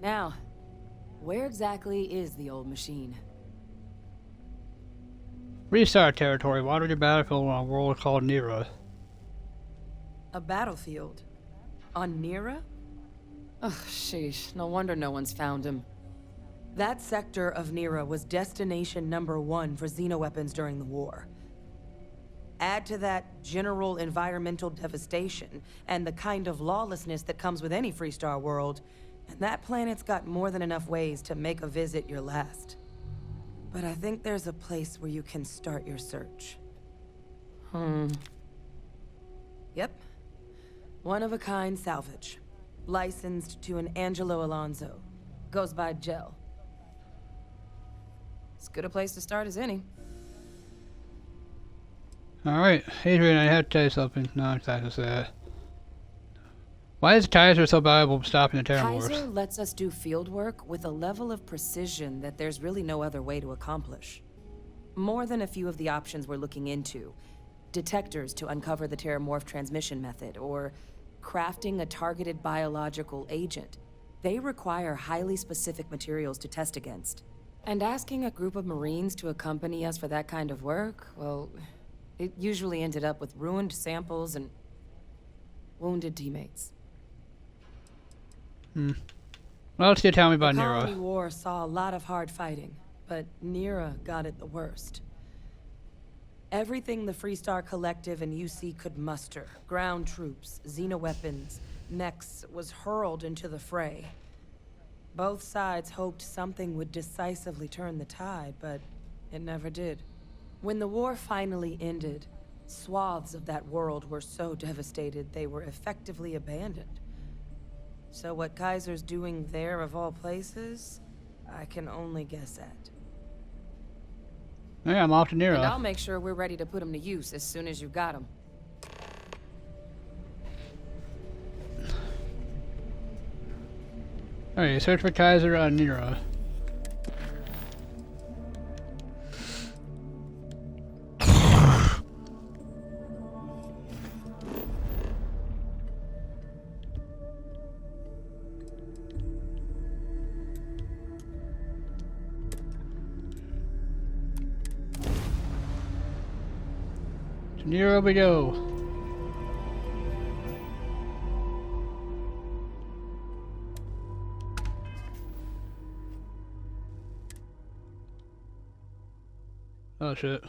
Now, where exactly is the old machine? Restart territory. Water your battlefield on a world called Nira. A battlefield? On Nira? Ugh, sheesh. No wonder no one's found him. That sector of Nira was destination #1 for xenoweapons during the war. Add to that general environmental devastation and the kind of lawlessness that comes with any Freestar world, and that planet's got more than enough ways to make a visit your last. But I think there's a place where you can start your search. Yep. One-of-a-kind salvage. Licensed to an Angelo Alonso. Goes by Gel. As good a place to start as any. Alright, Adrian, I had to tell you something. No, I'm not gonna say that. Why is Kaiser so valuable for stopping the Terramorphs? Kaiser lets us do field work with a level of precision that there's really no other way to accomplish. More than a few of the options we're looking into. Detectors to uncover the Terramorph transmission method, or crafting a targeted biological agent. They require highly specific materials to test against. And asking a group of Marines to accompany us for that kind of work, well, it usually ended up with ruined samples and wounded teammates. Well, let's tell me about The Nira. Colony War saw a lot of hard fighting, but Nira got it the worst. Everything the Freestar Collective and UC could muster, ground troops, xenoweapons, mechs, was hurled into the fray. Both sides hoped something would decisively turn the tide, but it never did. When the war finally ended, swaths of that world were so devastated they were effectively abandoned. So what Kaiser's doing there of all places, I can only guess at. Yeah, I'm off to Nira. And I'll make sure we're ready to put him to use as soon as you got him. Alright, search for Kaiser on Nira. Nira we go. Oh shit.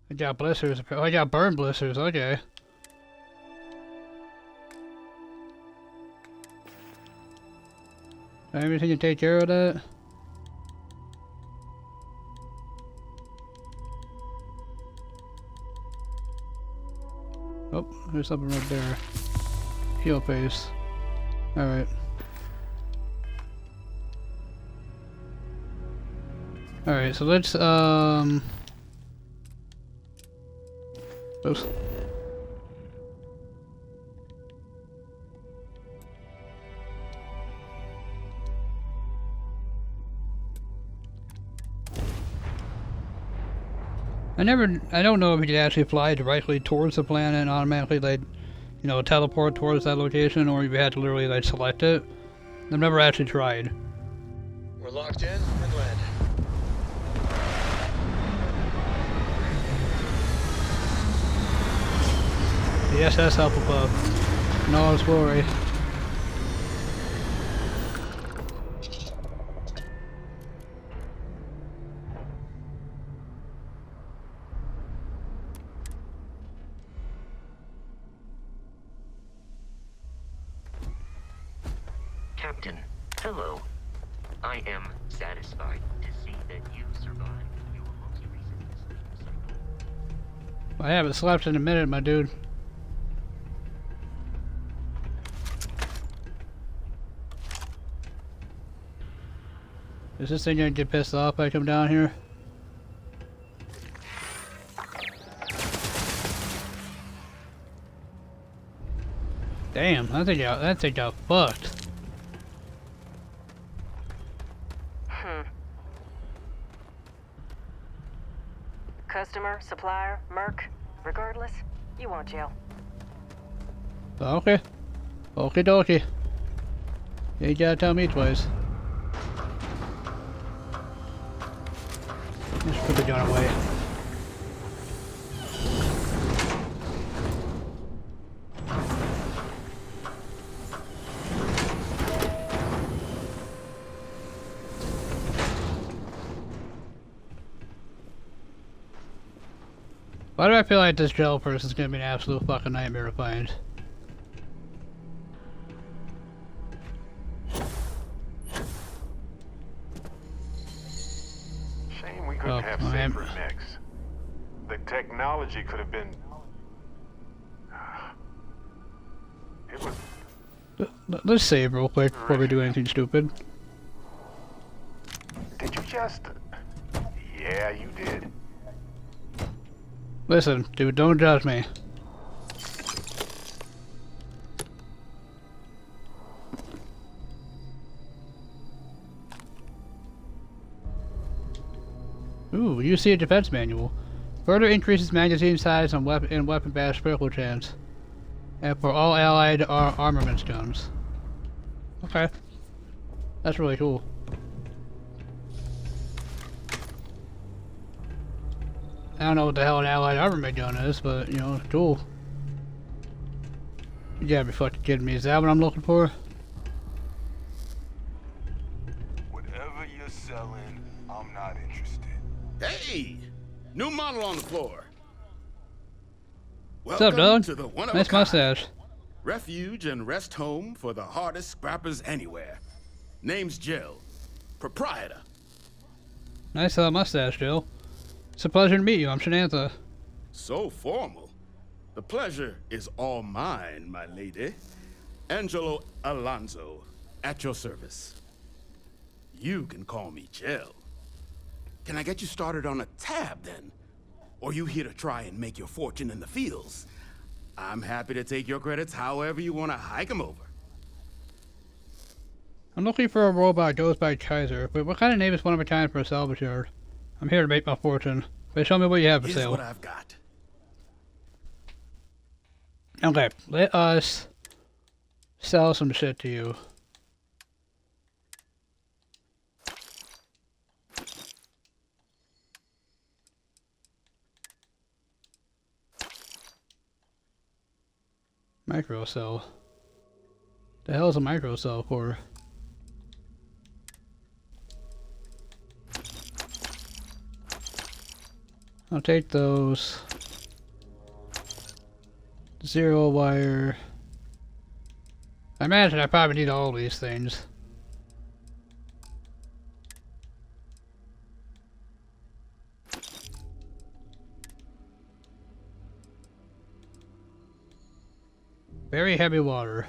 I got blisters. Oh, I got burn blisters, okay. Everything to take care of that? Oh, there's something right there. Heal face. Alright. Alright, so let's, oops. I don't know if you could actually fly directly towards the planet and automatically, like, you know, teleport towards that location, or if you had to literally, like, select it. I've never actually tried. We're locked in and land. The SS Hufflepuff. No, it's glory. Captain, hello. I am satisfied to see that you survived your most recent sleep cycle. I haven't slept in a minute, my dude. Is this thing gonna get pissed off if I come down here? Damn, that thing got fucked. Customer, supplier, merc, regardless, you want jail. Okay. Okie dokie. You ain't gotta tell me twice. Just put the gun away. Why do I feel like this gel person's gonna be an absolute fucking nightmare to find? Shame we couldn't have safer mix. The technology could have been... It was... Let's save real quick before we do anything stupid. Did you just... Yeah, you did. Listen, dude, don't judge me. Ooh, you see a defense manual. Further increases magazine size and weapon bash critical chance. And for all allied armament stones. Okay. That's really cool. I don't know what the hell an allied armament gun is, but, you know, it's cool. You gotta be fucking kidding me. Is that what I'm looking for? Whatever you're selling, I'm not interested. Hey! New model on the floor. What's up, dog? To the one of Nice mustache. Refuge and rest home for the hardest scrappers anywhere. Name's Jill. Proprietor. Nice mustache, Jill. It's a pleasure to meet you. I'm Shanantha. So formal. The pleasure is all mine, my lady. Angelo Alonso, at your service. You can call me Jill. Can I get you started on a tab, then? Or you here to try and make your fortune in the fields? I'm happy to take your credits however you want to hike them over. I'm looking for a robot goes by Kaiser, but what kind of name is one of a kind for a salvage yard? I'm here to make my fortune. But show me what you have for Here's sale. what I've got. Okay, let us sell some shit to you. Microcell. The hell is a microcell for? I'll take those. Zero wire. I imagine I probably need all these things. Very heavy water.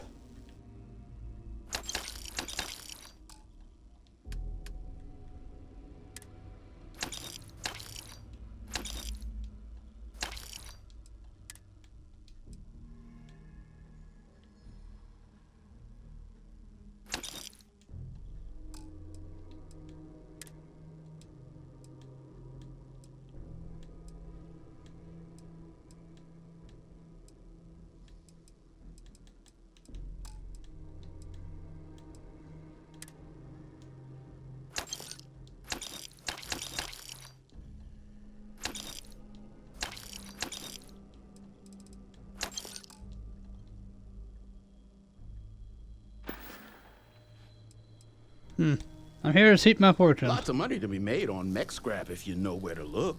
I'm here to seek my fortune. Lots of money to be made on mech scrap if you know where to look.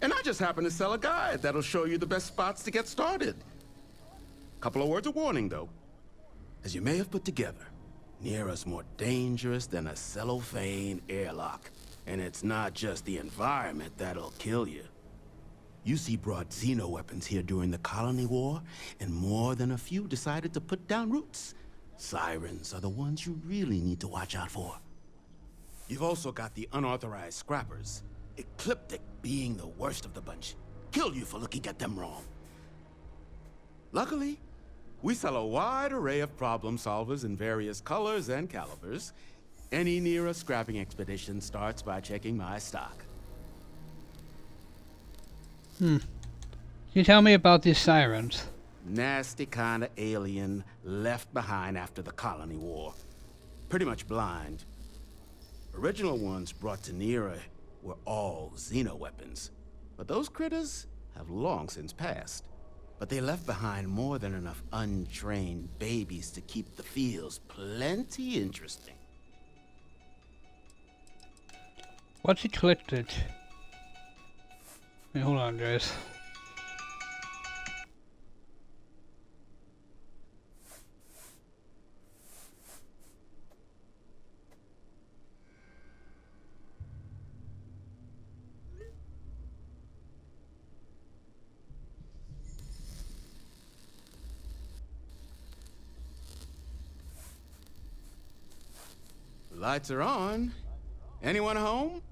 And I just happen to sell a guide that'll show you the best spots to get started. Couple of words of warning, though. As you may have put together, Nira's more dangerous than a cellophane airlock. And it's not just the environment that'll kill you. UC brought xeno weapons here during the Colony War, and more than a few decided to put down roots. Sirens are the ones you really need to watch out for. You've also got the unauthorized scrappers, Ecliptic being the worst of the bunch. Kill you for looking at them wrong. Luckily, we sell a wide array of problem solvers in various colors and calibers. Any Nira scrapping expedition starts by checking my stock. Can you tell me about these sirens? Nasty kind of alien left behind after the Colony War. Pretty much blind. Original ones brought to Nira were all xeno weapons. But those critters have long since passed. But they left behind more than enough untrained babies to keep the fields plenty interesting. What's Ecliptic? Wait, hold on, guys. Lights are on. Anyone home?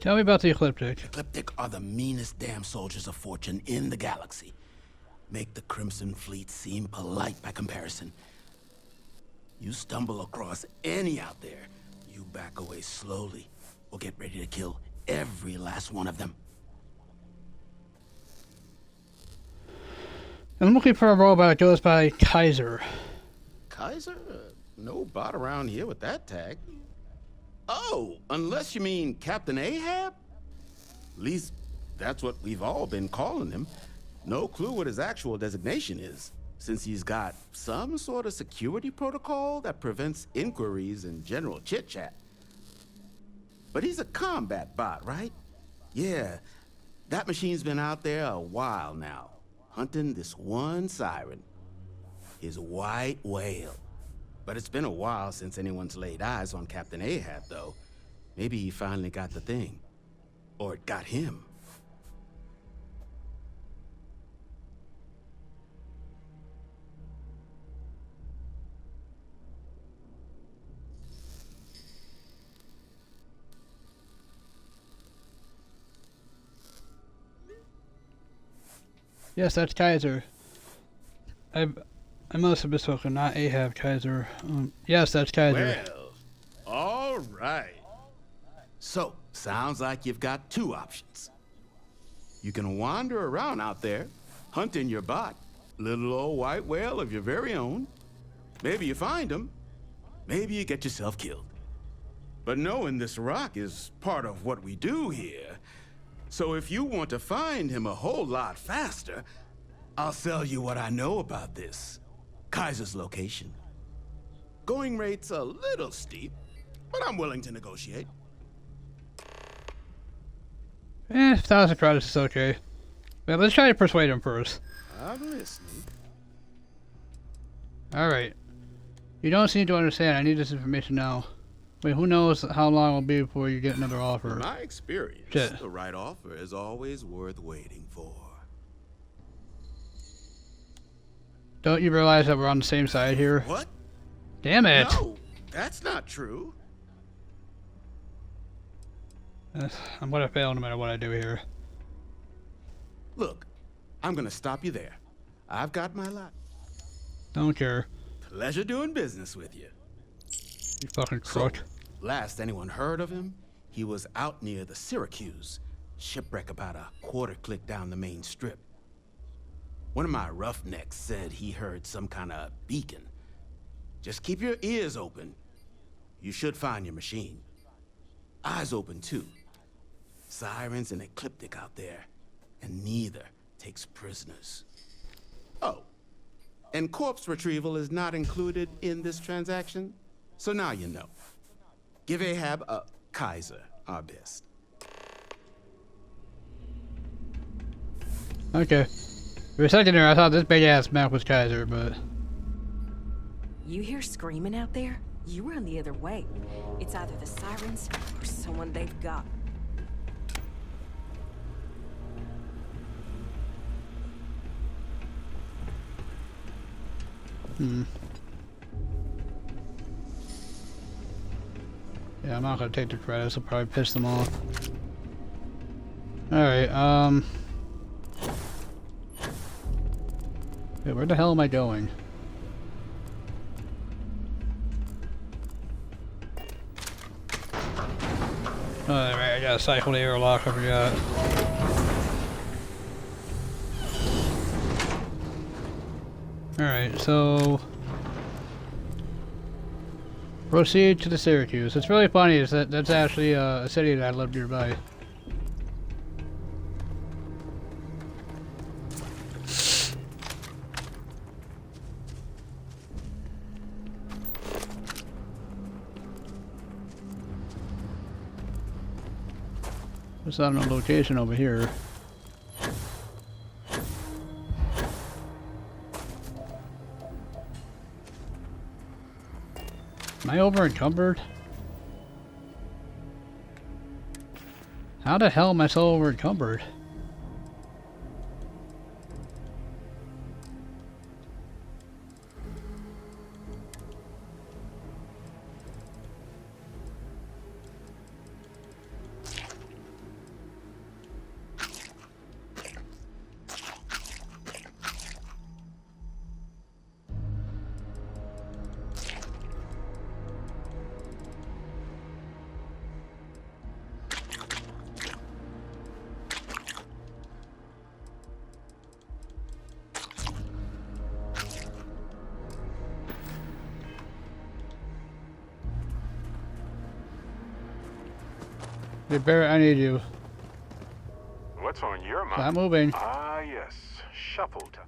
Tell me about the Ecliptic. Ecliptic are the meanest damn soldiers of fortune in the galaxy. Make the Crimson Fleet seem polite by comparison. You stumble across any out there, you back away slowly, or get ready to kill every last one of them. I'm looking for a robot that goes by Kaiser. Kaiser? No bot around here with that tag. Oh, unless you mean Captain Ahab? At least, that's what we've all been calling him. No clue what his actual designation is, since he's got some sort of security protocol that prevents inquiries and general chit-chat. But he's a combat bot, right? Yeah, that machine's been out there a while now, hunting this one siren, his white whale. But it's been a while since anyone's laid eyes on Captain Ahab, though. Maybe he finally got the thing. Or it got him. Yes, that's Kaiser. I must have misspoken, not Ahab, Kaiser. Yes, that's Kaiser. Well, all right. So, sounds like you've got two options. You can wander around out there, hunting your bot, little old white whale of your very own. Maybe you find him, maybe you get yourself killed. But knowing this rock is part of what we do here. So if you want to find him a whole lot faster, I'll sell you what I know about this. Kaiser's location. Going rate's a little steep, but I'm willing to negotiate. 1,000 credits is okay. But let's try to persuade him first. I'm listening. Alright. You don't seem to understand. I need this information now. Wait, who knows how long it will be before you get another offer? In my experience, Shit. the right offer is always worth waiting for. Don't you realize that we're on the same side here? What? Damn it! No, that's not true. I'm gonna fail no matter what I do here. Look, I'm gonna stop you there. I've got my lot. Don't care. Pleasure doing business with you. You fucking crook. So, last anyone heard of him, he was out near the Syracuse, shipwreck about a quarter click down the main strip. One of my roughnecks said he heard some kind of beacon. Just keep your ears open. You should find your machine. Eyes open, too. Sirens and ecliptic out there, and neither takes prisoners. Oh, and corpse retrieval is not included in this transaction, so now you know. Give Ahab a Kaiser our best. Okay. For a second there, I thought this big ass map was Kaiser, but. You hear screaming out there? You run the other way. It's either the sirens or someone they've got. Yeah, I'm not gonna take the credits. I'll probably piss them off. Alright, Wait, where the hell am I going? Oh, right, I gotta cycle the airlock, I forgot. Alright, so... proceed to the Syracuse. It's really funny is that that's actually a city that I live nearby. It's not a location over here. Am I over encumbered? How the hell am I so over encumbered? Hey Barrett, I need you. What's on your mind? Stop moving. Ah, yes. Shuffle time.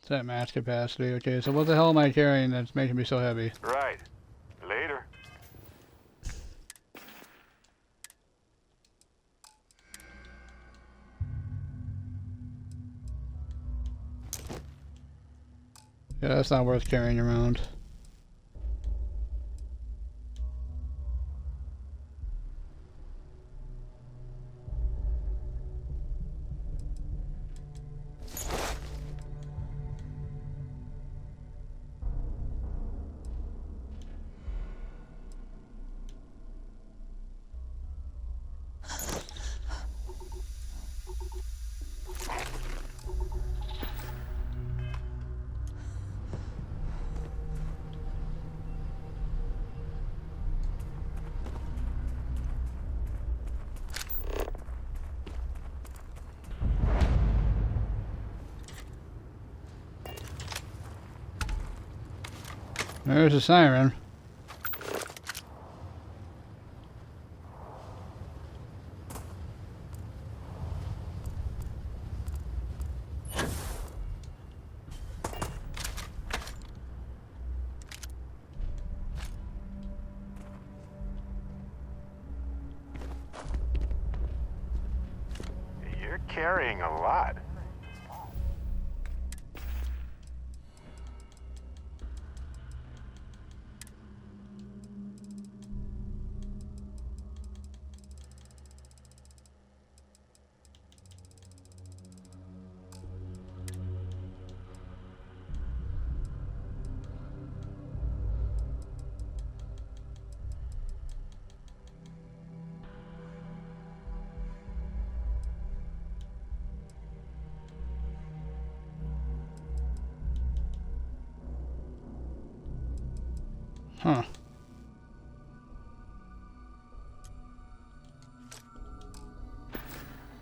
It's at max capacity. Okay, so what the hell am I carrying that's making me so heavy? Right. Later. Yeah, that's not worth carrying around. There's a siren. You're carrying a lot. Huh.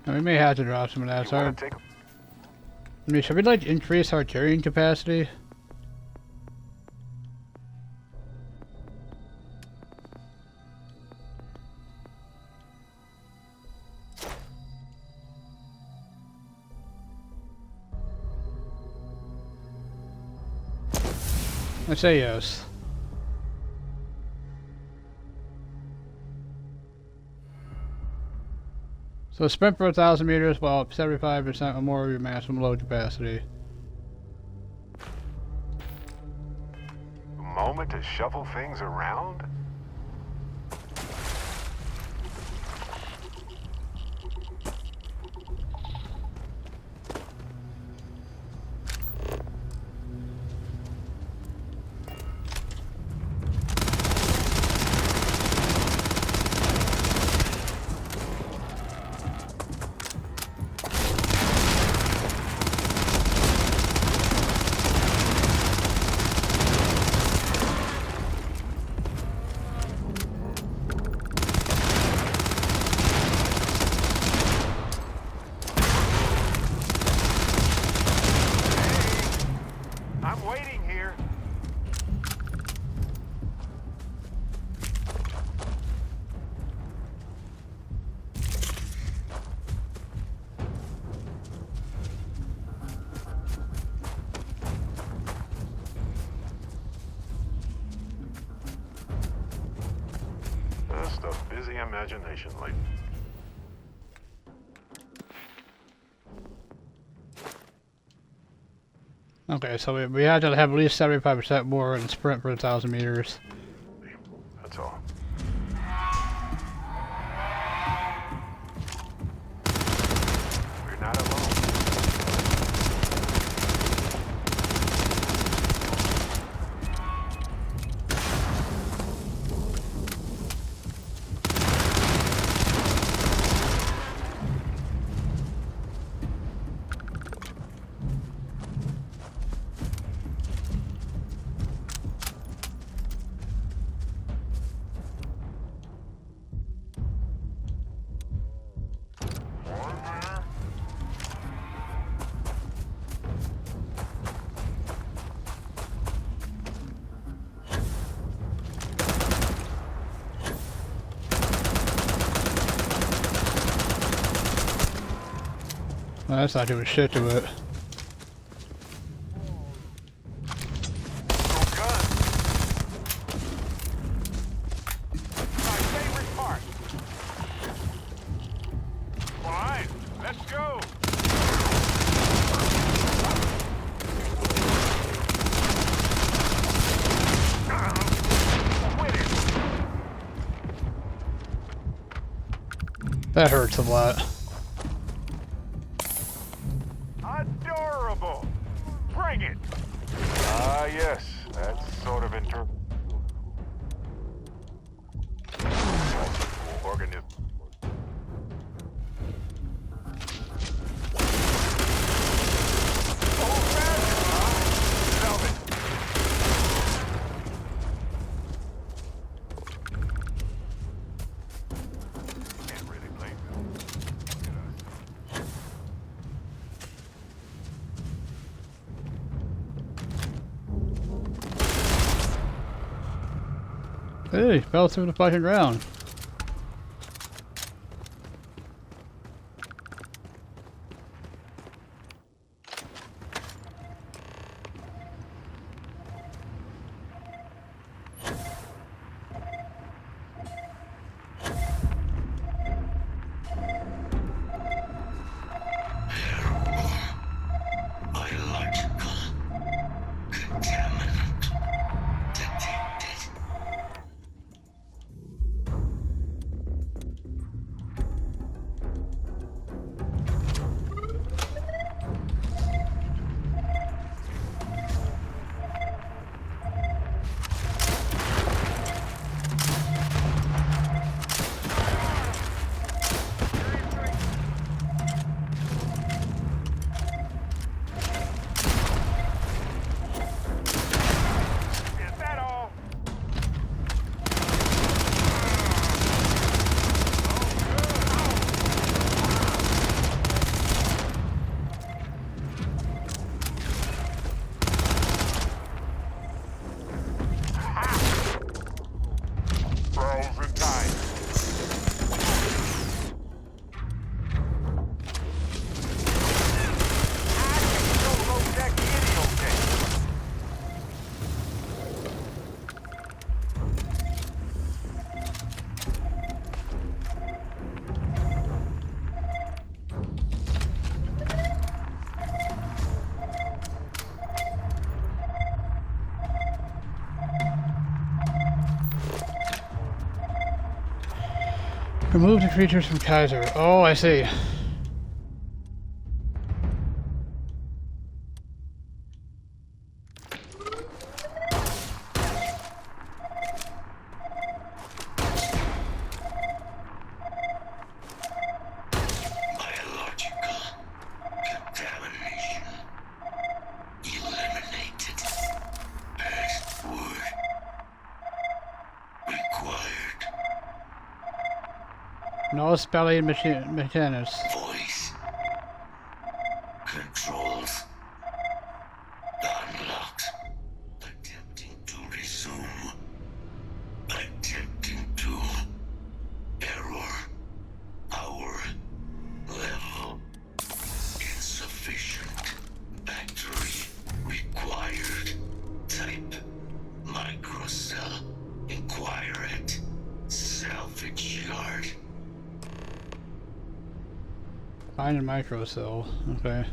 We may have to drop some of that. So I mean, should we like increase our carrying capacity? I say yes. So sprint for 1,000 meters while 75% or more of your maximum load capacity. Moment to shuffle things around? I'm waiting here. Just a busy imagination lately. Okay, so we had to have at least 75% more in sprint for 1,000 meters. That's all. We're not alone. Well, that's not doing shit to it. That hurts a lot. Adorable! Bring it! Ah, yes. That's sort of internal. Organism. Hey, fell through the fucking ground. Remove the creatures from Kaiser. Oh, I see. No spelling mechanics. Voice controls unlocked. Attempting to resume. Attempting to error. Power level insufficient. Battery required. Type microcell. Inquire at salvage yard. Find a microcell. Okay.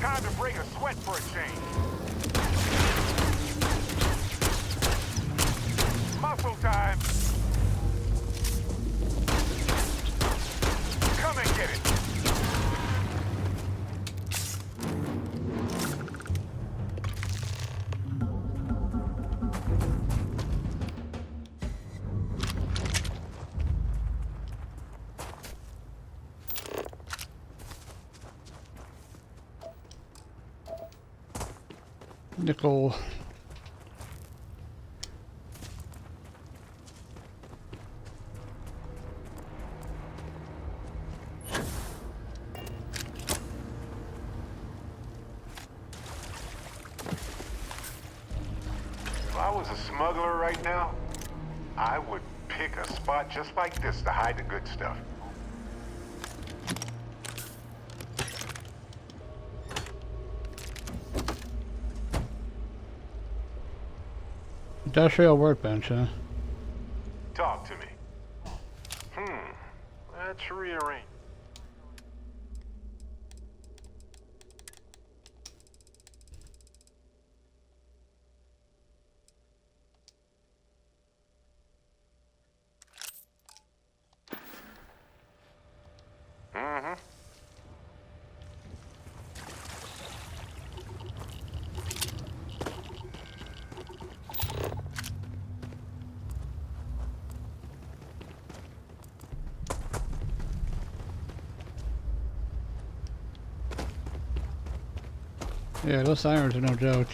Time to break a sweat for a change. Muscle time. Come and get it. Nickel. If I was a smuggler right now, I would pick a spot just like this to hide the good stuff. Industrial workbench, huh? Talk to me. Let's rearrange. Yeah, those sirens are no joke.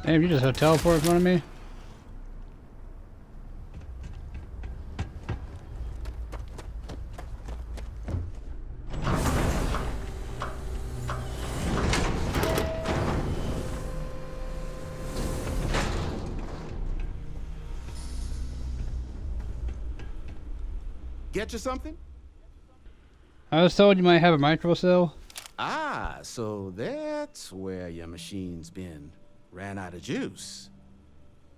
Damn, you just have teleport in front of me? Get you something? I was told you might have a microcell. Ah, so that's where your machine's been. Ran out of juice.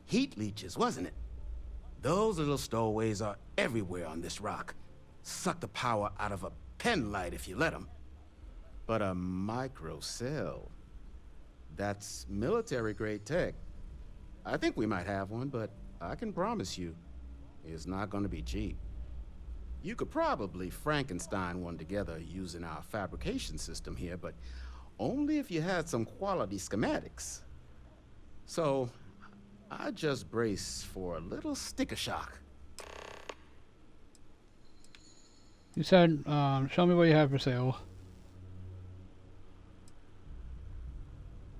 Heat leeches, wasn't it? Those little stowaways are everywhere on this rock. Suck the power out of a pen light if you let them. But a microcell, that's military-grade tech. I think we might have one, but I can promise you, it's not going to be cheap. You could probably Frankenstein one together using our fabrication system here, but only if you had some quality schematics. So, I just brace for a little sticker shock. You said, show me what you have for sale.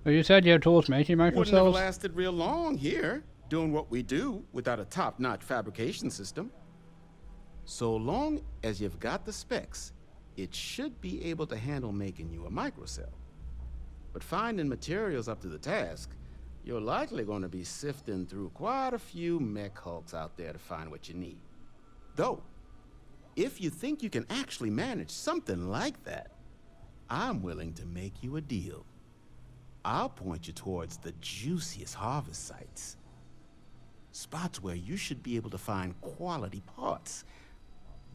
Well, you said you have tools making microcells? Wouldn't have lasted real long here, doing what we do without a top-notch fabrication system. So long as you've got the specs, it should be able to handle making you a microcell. But finding materials up to the task, you're likely going to be sifting through quite a few mech hulks out there to find what you need. Though, if you think you can actually manage something like that, I'm willing to make you a deal. I'll point you towards the juiciest harvest sites. Spots where you should be able to find quality parts.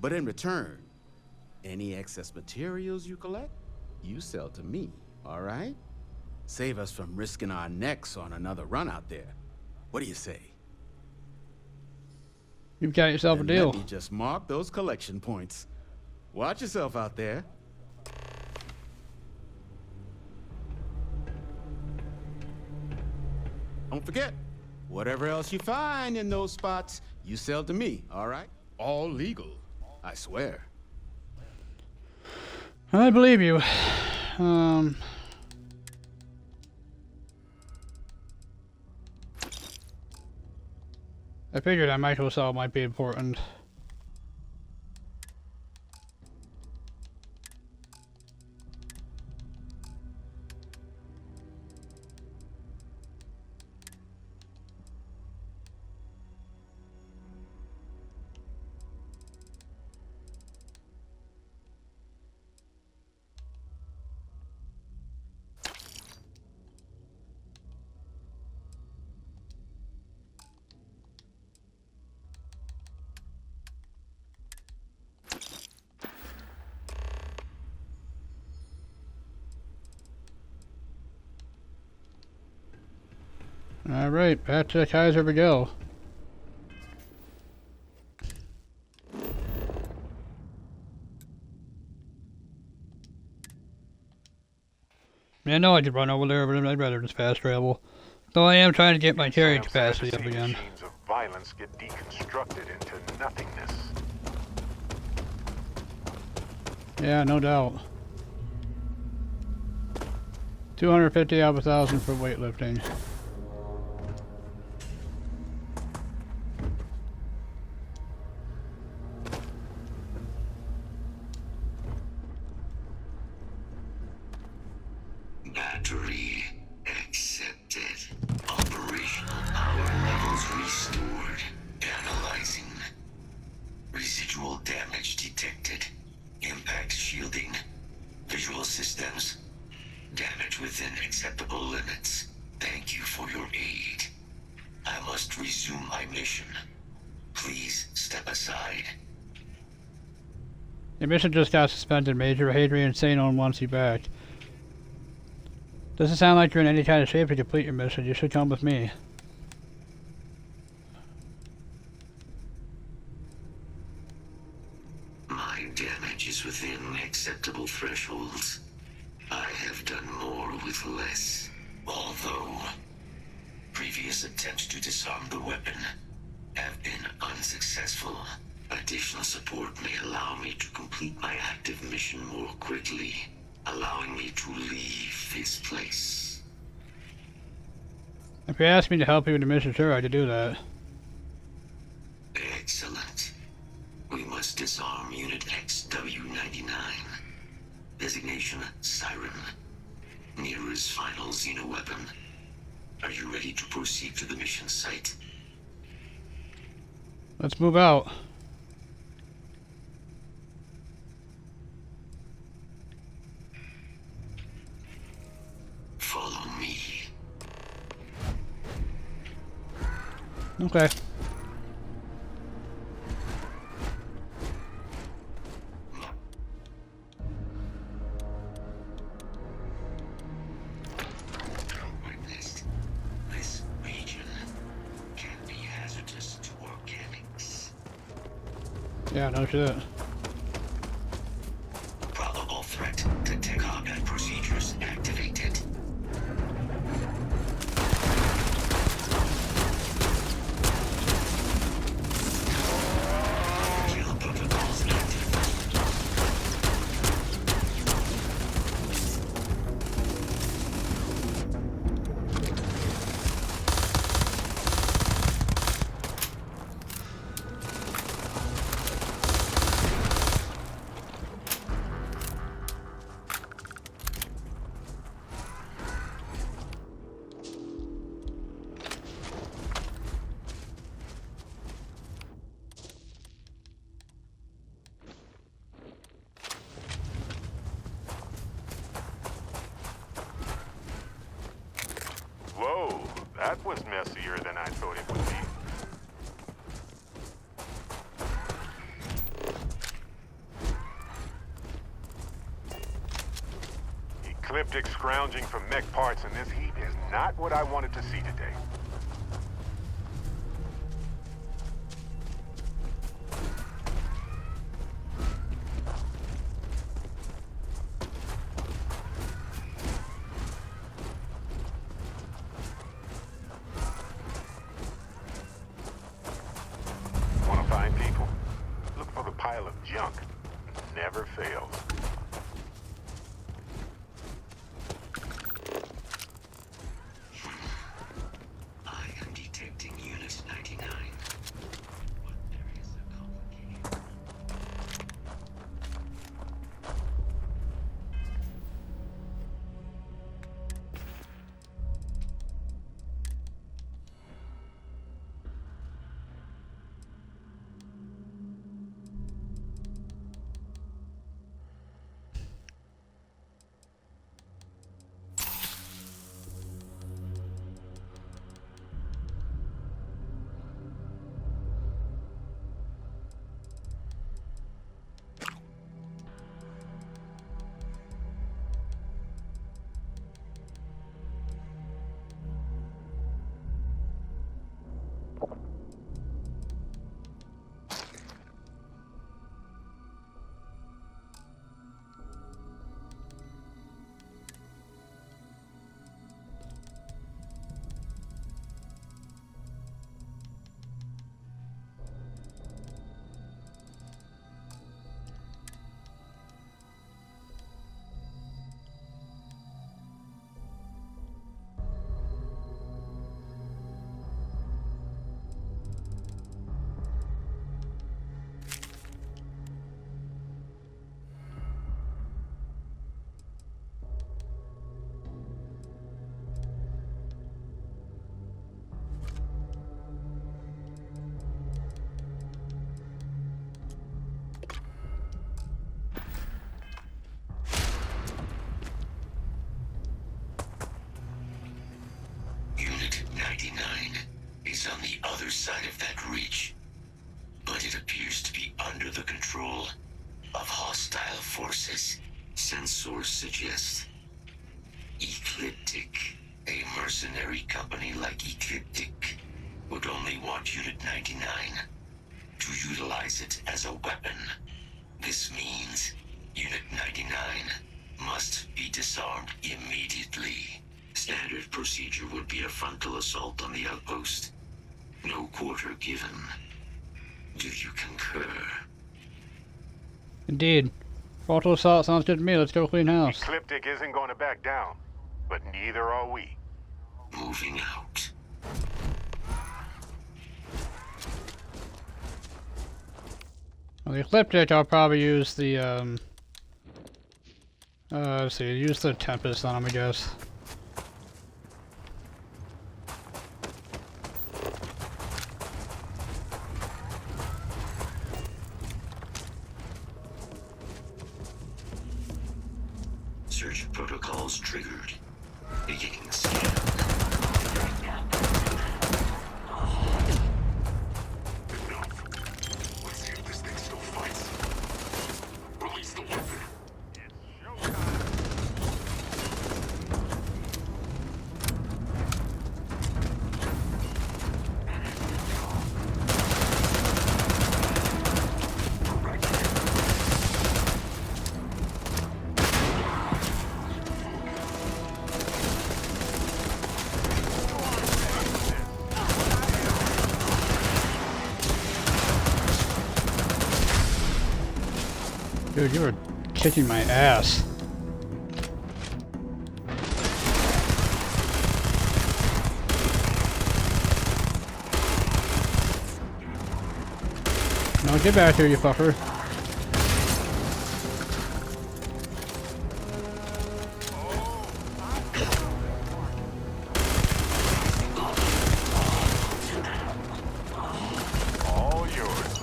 But in return, any excess materials you collect, you sell to me, all right? Save us from risking our necks on another run out there. What do you say? You've got yourself a deal. Let me just mark those collection points. Watch yourself out there. Don't forget, whatever else you find in those spots, you sell to me, all right? All legal, I swear. I believe you. I figured that microcell might be important. Alright, back to the Kaiser we go. I know I could run over there, but I'd rather just fast travel. Though I am trying to get my carrying capacity up again. Machines of violence get deconstructed into nothingness. Yeah, no doubt. 250 out of 1,000 for weightlifting. Battery accepted. Operational power levels restored. Analyzing. Residual damage detected. Impact shielding. Visual systems. Damage within acceptable limits. Thank you for your aid. I must resume my mission. Please step aside. Your mission just got suspended. Major Hadrian Sanon wants you back. Doesn't sound like you're in any kind of shape to complete your mission. You should come with me. My damage is within acceptable thresholds. I have done more with less. Although previous attempts to disarm the weapon have been unsuccessful. Additional support may allow me to complete my active mission more quickly, allowing me to leave this place. If you ask me to help you with the mission, sure, I could do that. Excellent. We must disarm Unit XW-99. Designation Siren. Nearest final xenoweapon. Are you ready to proceed to the mission site? Let's move out. Follow me. Okay. This region can be hazardous to organics. Yeah, no shit. Probable threat to combat procedures activated. Kill protocols active. messier than I thought it would be. Ecliptic scrounging for mech parts in this heat is not what I wanted to see today. Want to find people? Look for the pile of junk. Never fails. I am detecting Unit 99. But there is a complication. Unit 99 is on the other side of that reach, but it appears to be under the control of hostile forces. Sensors suggest Ecliptic, a mercenary company like Ecliptic, would only want Unit 99 to utilize it as a weapon. This means Unit 99 must be disarmed immediately. Standard procedure would be a frontal assault on the outpost. No quarter given. Do you concur? Indeed. Frontal assault sounds good to me. Let's go clean house. Ecliptic isn't going to back down, but neither are we. Moving out. On the Ecliptic, I'll probably use the, let's see, use the Tempest on him, I guess. Search protocols triggered. Beginning scan. Let's see if this thing still fights. Release the weapon. Dude, you were kicking my ass. No, get back here, you fucker. All yours.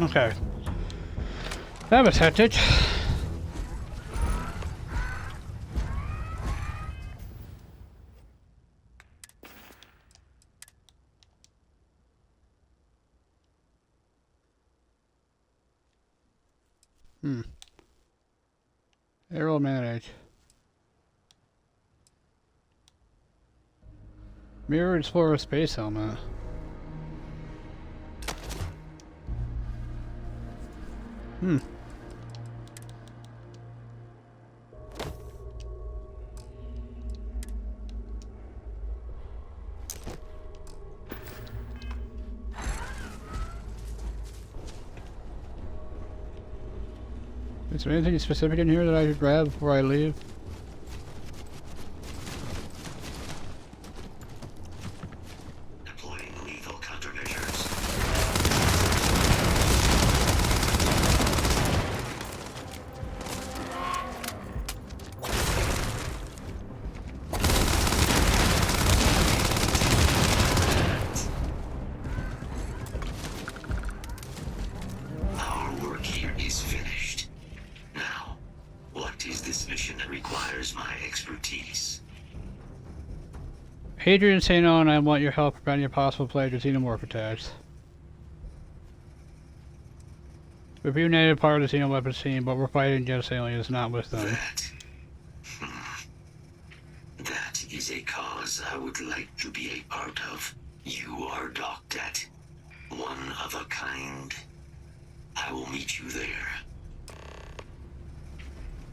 Okay. That was hectic. Aero manage. Mirror Explorer space helmet. Is there anything specific in here that I should grab before I leave? Deploying lethal countermeasures. Our work here is finished. Now, what is this mission that requires my expertise? Adrian Sano and I want your help preventing a possible plague of xenomorph attacks. We've reunited part of the xenoweapons team, but we're fighting against aliens, not with them. That is a cause I would like to be a part of. You are docked at one of a kind. I will meet you there.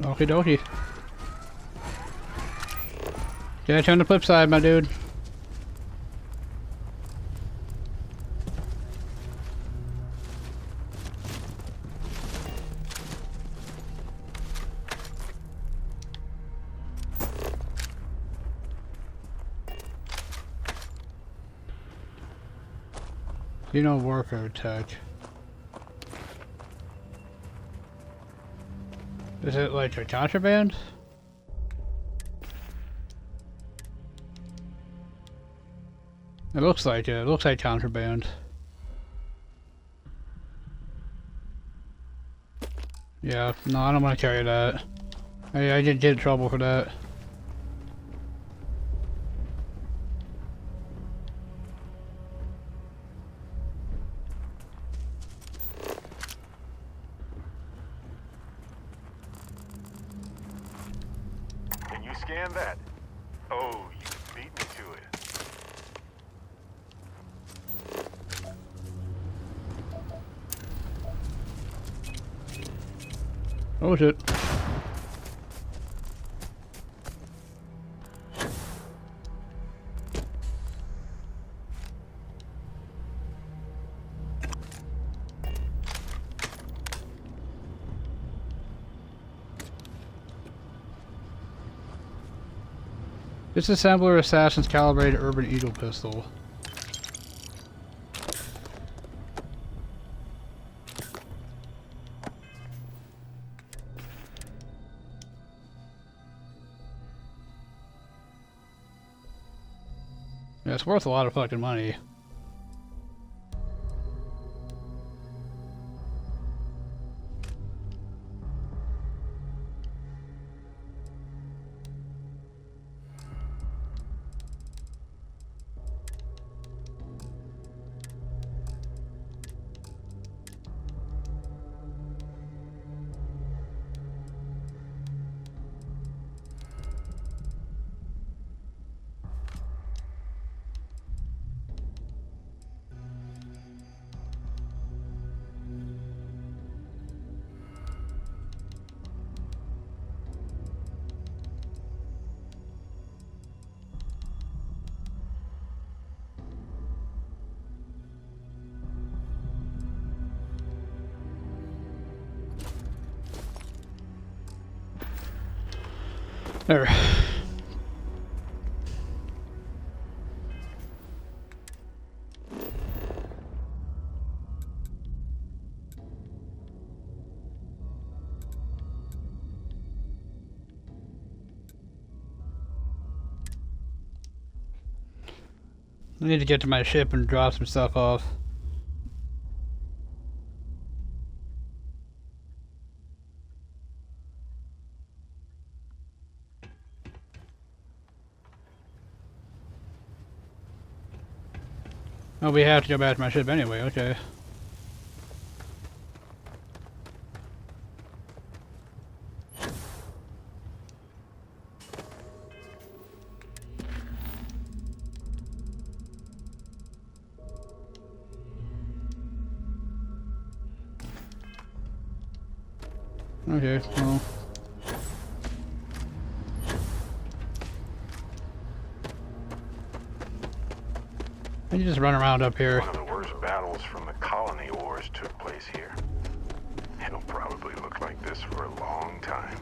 Okie dokie. Catch you on the flip side, my dude. Warfare tech. Is it like a contraband? It looks like it. It looks like contraband. Yeah, no, I don't want to carry that. I didn't get in trouble for that. Can you scan that? Oh, you beat me to it. Oh shit. Disassembler Assassin's Calibrated Urban Eagle Pistol. Yeah, it's worth a lot of fucking money. There. I need to get to my ship and drop some stuff off. Oh, we have to go back to my ship anyway, okay. Okay, well. I can just run around up here. One of the worst battles from the colony wars took place here. It'll probably look like this for a long time.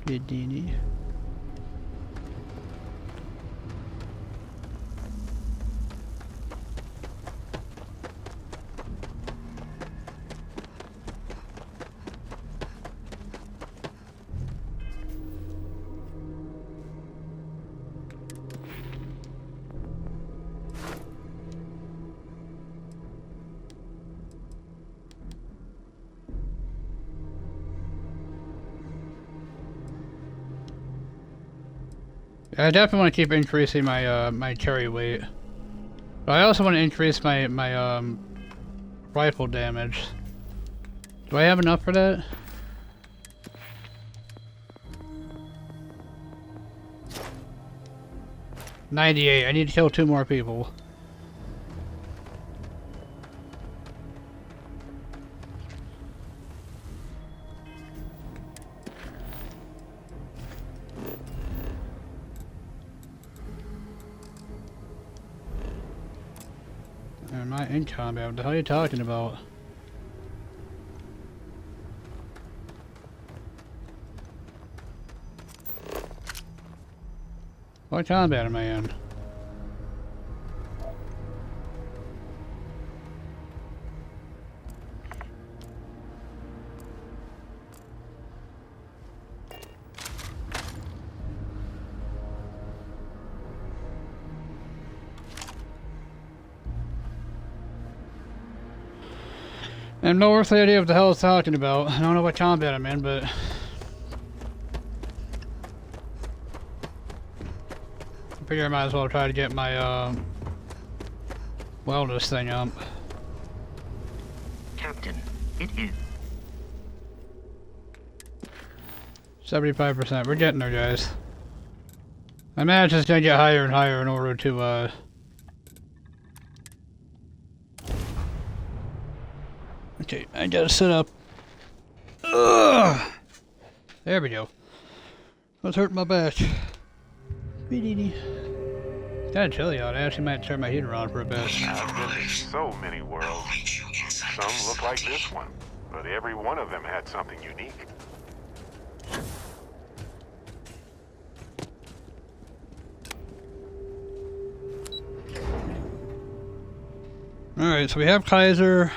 Houdini. I definitely want to keep increasing my my carry weight, but I also want to increase my rifle damage. Do I have enough for that? $98. I need to kill 2 more people. Am I in combat? What the hell are you talking about? What combat am I in? I have no earthly idea what the hell it's talking about. I don't know what combat I'm in, but... I figure I might as well try to get my, wellness thing up. Captain, it is... 75%. We're getting there, guys. My match is gonna get higher and higher in order to, Okay, I gotta sit up. Ugh. There we go. That's hurting my back. Kinda chilly out. I actually might turn my heater on for a bit. I've been in so many worlds. Some look like this one, but every one of them had something unique. Alright, so we have Kaiser.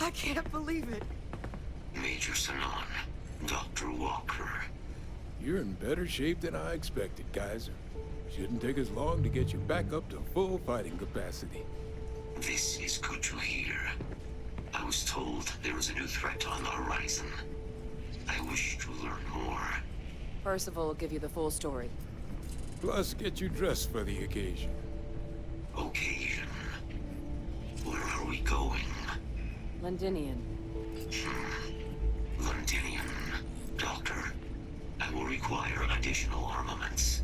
I can't believe it. Major Sanon, Dr. Walker. You're in better shape than I expected, Kaiser. Shouldn't take us long to get you back up to full fighting capacity. This is good to hear. I was told there was a new threat on the horizon. I wish to learn more. Percival will give you the full story. Plus, get you dressed for the occasion. Occasion? Where are we going? Londinian. Londinian. Doctor, I will require additional armaments.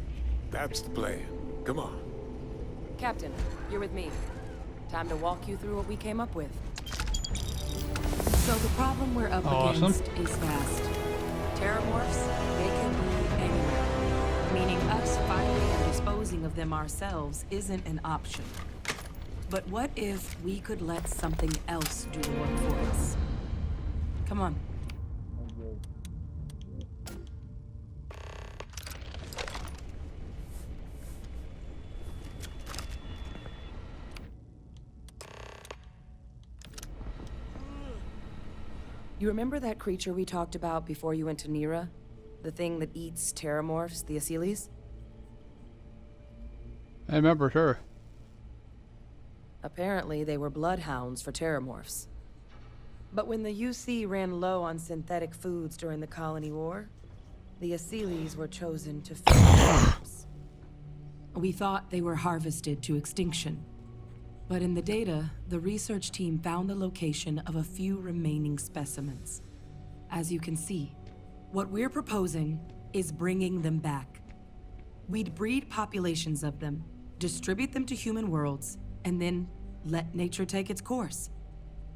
That's the plan. Come on. Captain, you're with me. Time to walk you through what we came up with. So the problem we're up against is vast. Terramorphs, they can be anywhere. Meaning us finding and disposing of them ourselves isn't an option. But what if we could let something else do the work for us? Come on. You remember that creature we talked about before you went to Nira? The thing that eats terramorphs, the Asylees? I remember, sure. Apparently, they were bloodhounds for terramorphs. But when the UC ran low on synthetic foods during the Colony War, the Asylees were chosen to feed terramorphs. We thought they were harvested to extinction. But in the data, the research team found the location of a few remaining specimens. As you can see, what we're proposing is bringing them back. We'd breed populations of them, distribute them to human worlds, and then let nature take its course,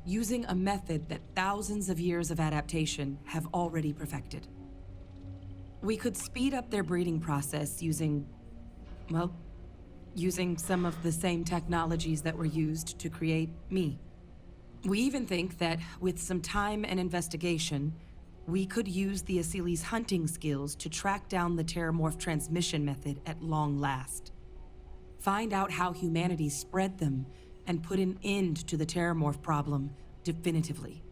using a method that thousands of years of adaptation have already perfected. We could speed up their breeding process using some of the same technologies that were used to create me. We even think that with some time and investigation, we could use the Asylees' hunting skills to track down the terramorph transmission method at long last. Find out how humanity spread them and put an end to the terramorph problem definitively.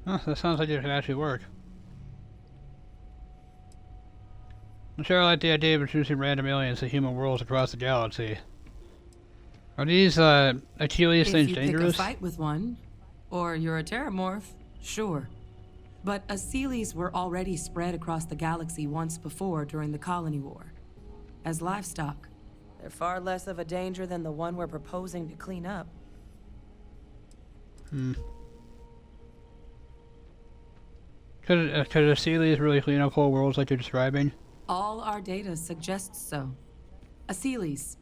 Huh, that sounds like it could actually work. I'm sure I like the idea of introducing random aliens to human worlds across the galaxy. Are these, Achilles things dangerous? If you pick a fight with one, or you're a terramorph, sure. But Asylees were already spread across the galaxy once before during the Colony War. As livestock. They're far less of a danger than the one we're proposing to clean up. Could Asylees really clean up whole worlds like you're describing? All our data suggests so. Asylees,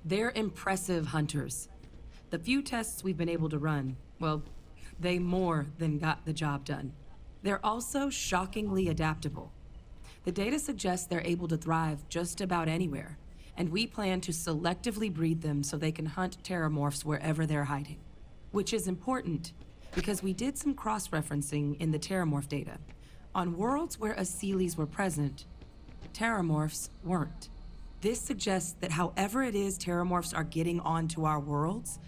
they're impressive hunters. The few tests we've been able to run, well, they more than got the job done. They're also shockingly adaptable. The data suggests they're able to thrive just about anywhere, and we plan to selectively breed them so they can hunt terramorphs wherever they're hiding. Which is important, because we did some cross-referencing in the terramorph data. On worlds where Asylees were present, terramorphs weren't. This suggests that however it is terramorphs are getting onto our worlds,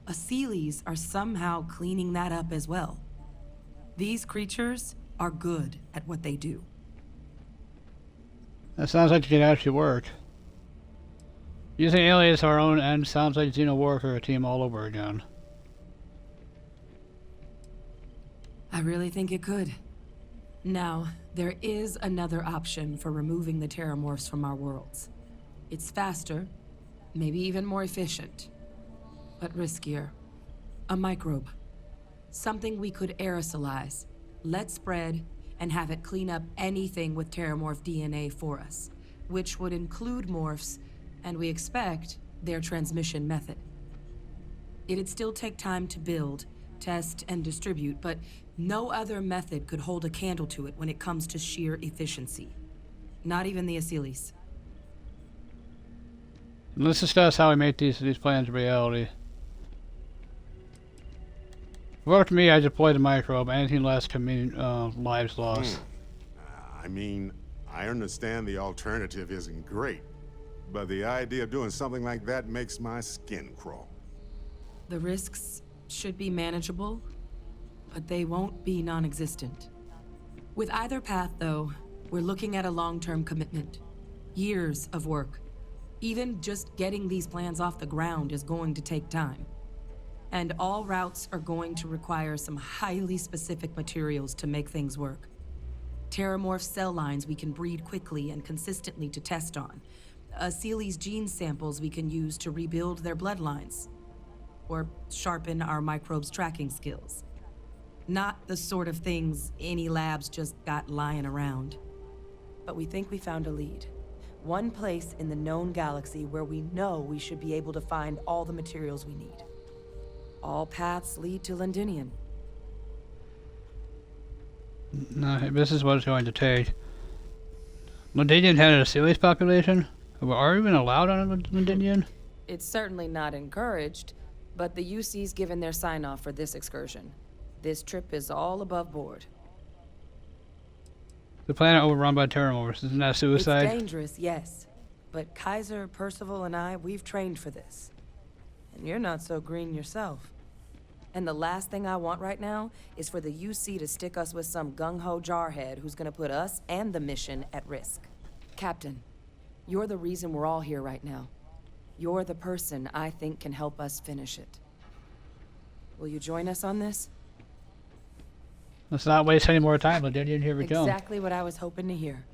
Asylees are somehow cleaning that up as well. These creatures are good at what they do. That sounds like it could actually work. Using aliens to our own end sounds like Xeno Warfare team all over again. I really think it could. Now, there is another option for removing the terramorphs from our worlds. It's faster, maybe even more efficient, but riskier. A microbe. Something we could aerosolize, let spread, and have it clean up anything with terramorph DNA for us, which would include morphs, and we expect their transmission method. It'd still take time to build, test, and distribute, but no other method could hold a candle to it when it comes to sheer efficiency. Not even the Asylees. Let's discuss how we make these plans a reality. Work for me, I deploy the microbe. Anything less can mean lives lost. I mean, I understand the alternative isn't great, but the idea of doing something like that makes my skin crawl. The risks should be manageable, but they won't be non-existent. With either path, though, we're looking at a long-term commitment. Years of work. Even just getting these plans off the ground is going to take time. And all routes are going to require some highly specific materials to make things work. Terramorph cell lines we can breed quickly and consistently to test on. Asylees gene samples we can use to rebuild their bloodlines. Or sharpen our microbes' tracking skills. Not the sort of things any labs just got lying around. But we think we found a lead. One place in the known galaxy where we know we should be able to find all the materials we need. All paths lead to Londinium. No, this is what it's going to take. Londinium had an Asylees population? Are we even allowed on Londinium? It's certainly not encouraged, but the UC's given their sign-off for this excursion. This trip is all above board. The planet overrun by terramorphs, isn't that suicide? It's dangerous, yes. But Kaiser, Percival, and I, we've trained for this. And you're not so green yourself. And the last thing I want right now is for the UC to stick us with some gung-ho jarhead who's gonna put us and the mission at risk. Captain, you're the reason we're all here right now. You're the person I think can help us finish it. Will you join us on this? Let's not waste any more time, Londinian. Here we go. Exactly what I was hoping to hear.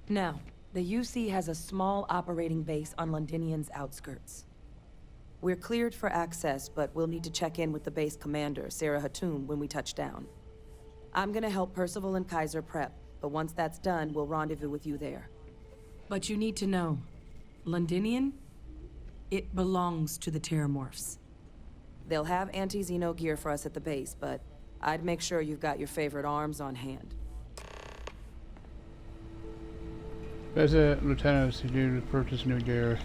Now, the UC has a small operating base on Londinian's outskirts. We're cleared for access, but we'll need to check in with the base commander, Sarah Hatoum, when we touch down. I'm gonna help Percival and Kaiser prep, but once that's done, we'll rendezvous with you there. But you need to know, Londinian, it belongs to the Terramorphs. They'll have anti-Xeno gear for us at the base, but I'd make sure you've got your favorite arms on hand. Visit Lieutenant to do to purchase new gear.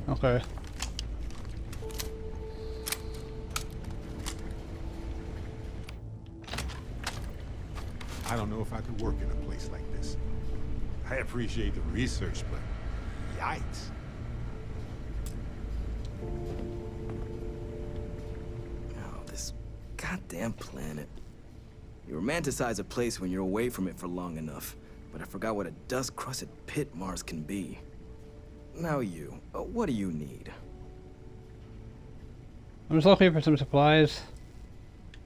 Okay. I don't know if I could work in a place like this. I appreciate the research, but yikes. Oh, this goddamn planet. You romanticize a place when you're away from it for long enough, but I forgot what a dust-crusted pit Mars can be. Now you, what do you need? I'm just looking for some supplies.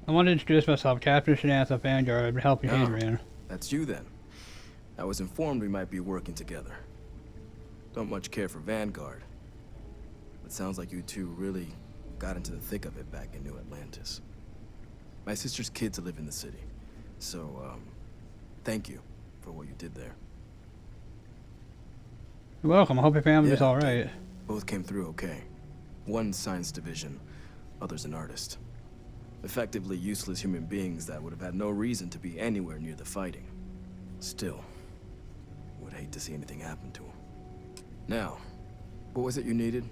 I want to introduce myself, Captain Shenanigans of Vanguard. I've been helping Adrian. That's you then. I was informed we might be working together. Don't much care for Vanguard. But sounds like you two really got into the thick of it back in New Atlantis. My sister's kids live in the city. So, thank you for what you did there. You're welcome. I hope your family's alright. Both came through okay. One science division, other's an artist. Effectively useless human beings that would have had no reason to be anywhere near the fighting. Still, would hate to see anything happen to them. Now, what was it you needed?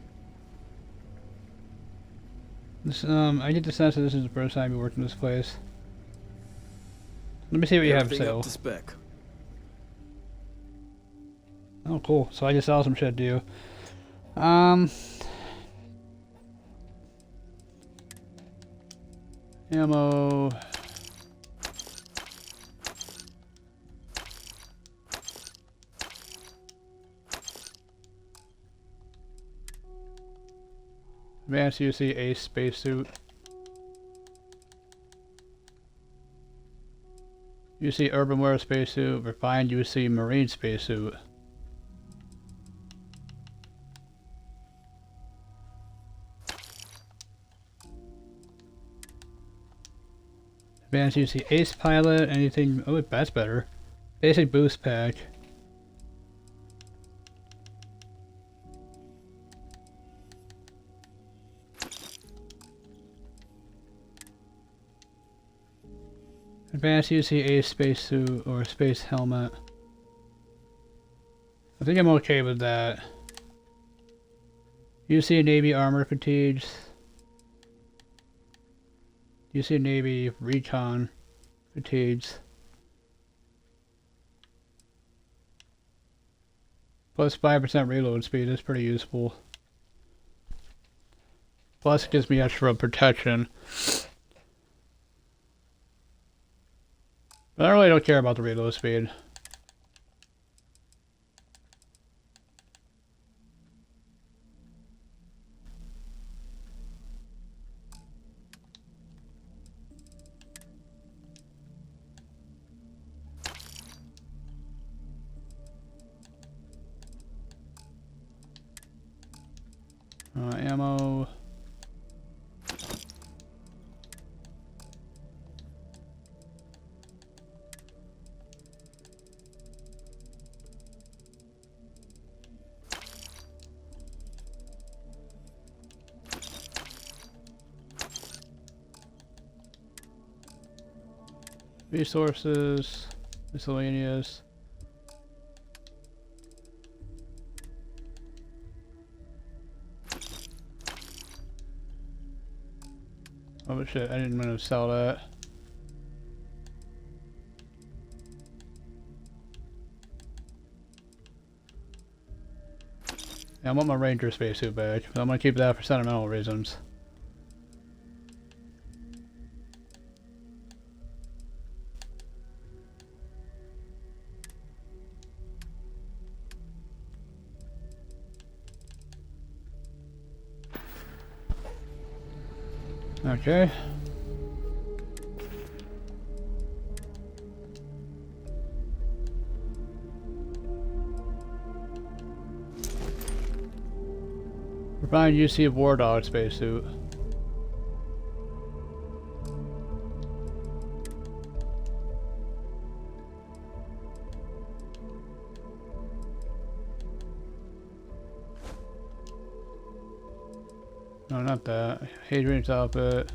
This, I get the sense that this is the first time you worked in this place. Let me see what you have for Everything sale. up to spec. Oh, cool. So I just sell some shit to you. Ammo. Advanced UC Ace spacesuit. UC Urban Wear spacesuit. Refined UC Marine spacesuit. Advanced UC Ace Pilot, anything, oh that's better. Basic Boost Pack. Advanced UC Ace Spacesuit or Space Helmet. I think I'm okay with that. UC Navy Armor Fatigues. UC Navy Recon Fatigues. Plus 5% reload speed, that's pretty useful. Plus it gives me extra protection. But I really don't care about the reload speed. Ammo. Resources, miscellaneous. Oh shit, I didn't want to sell that. Yeah, I want my Ranger spacesuit back, but I'm gonna keep that for sentimental reasons. Okay. Provide UC of War Dog spacesuit. No, not that. Hadrian's outfit.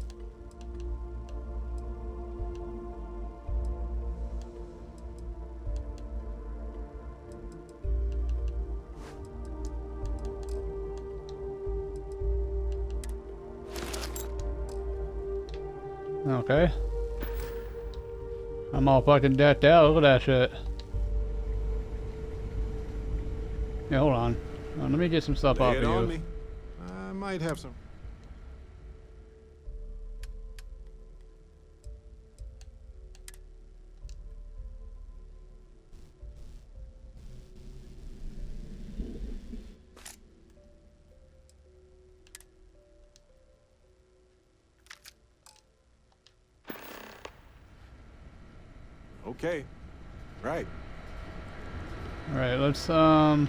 Okay. I'm all fucking decked out. Look at that shit. Yeah, hold on. Let me get some stuff off of you. Me. I might have some. Okay. Right. Alright, let's oh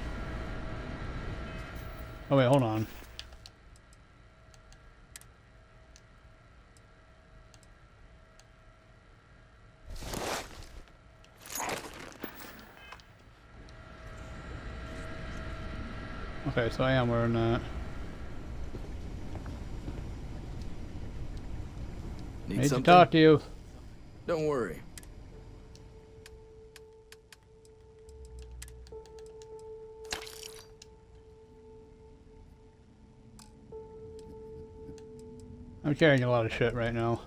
wait, hold on. Okay, so I am wearing that. Need to talk to you. Don't worry. I'm carrying a lot of shit right now.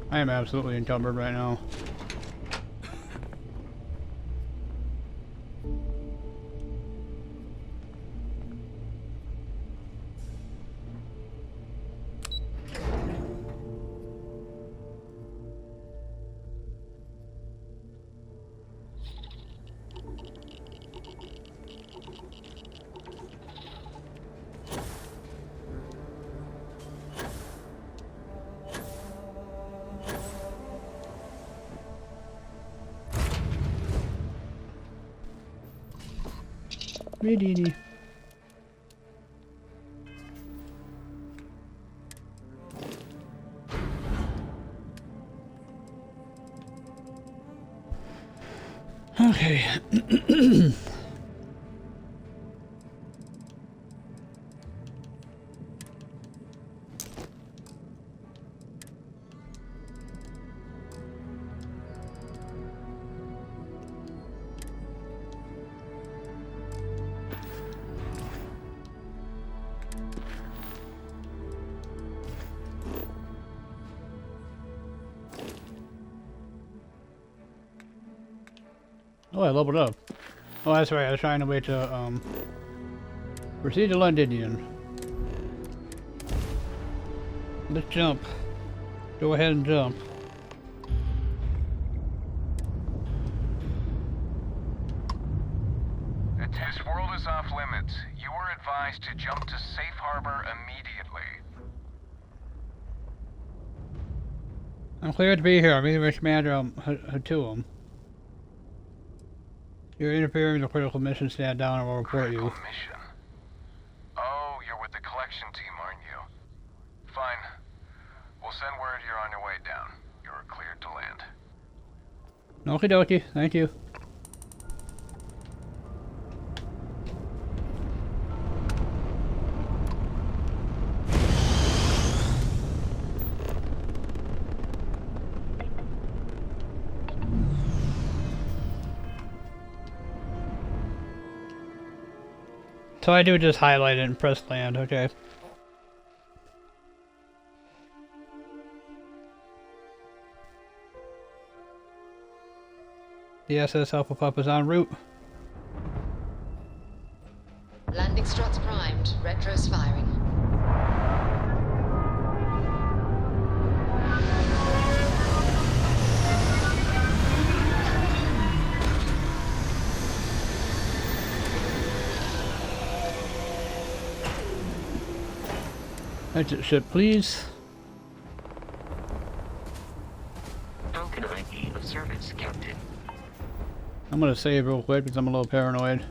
I am absolutely encumbered right now. Readini. Okay. Oh, I leveled up. Oh, that's right. I was trying to wait to, proceed to Londinian. Let's jump. Go ahead and jump. This world is off limits. You were advised to jump to safe harbor immediately. I'm cleared to be here. I'm meeting with Commander Hatuum. You're interfering with a critical mission. Stand down and we'll report you. Mission? Oh, you're with the collection team, aren't you? Fine. We'll send word you're on your way down. You're cleared to land. Okie dokie. Thank you. So I do just highlight it and press land, okay. The SS Alpha Pup is en route. Landing struts primed. Retro Exit ship, please. How can I be of service, Captain? I'm gonna save real quick because I'm a little paranoid.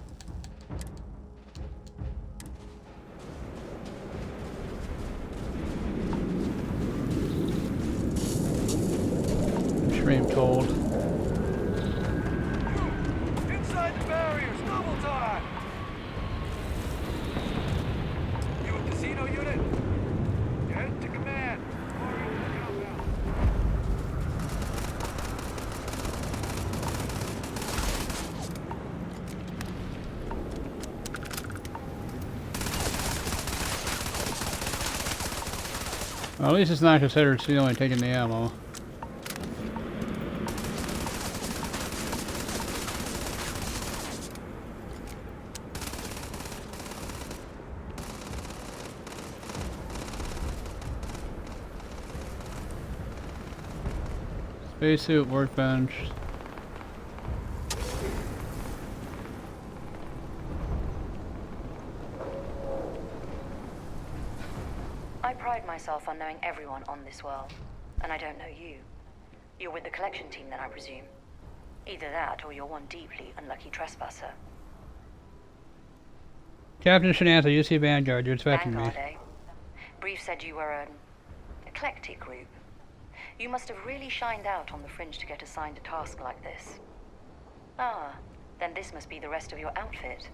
Extreme cold. Inside the barriers, double time! You a casino unit? Head to command. Well, at least it's not considered stealing and taking the ammo. Spacesuit, workbench. I pride myself on knowing everyone on this world, and I don't know you. You're with the collection team then, I presume. Either that, or you're one deeply unlucky trespasser. Captain Shenanza, UC Vanguard, you're expecting me. Vanguard, eh? Brief said you were an eclectic group. You must have really shined out on the fringe to get assigned a task like this. Ah, then this must be the rest of your outfit.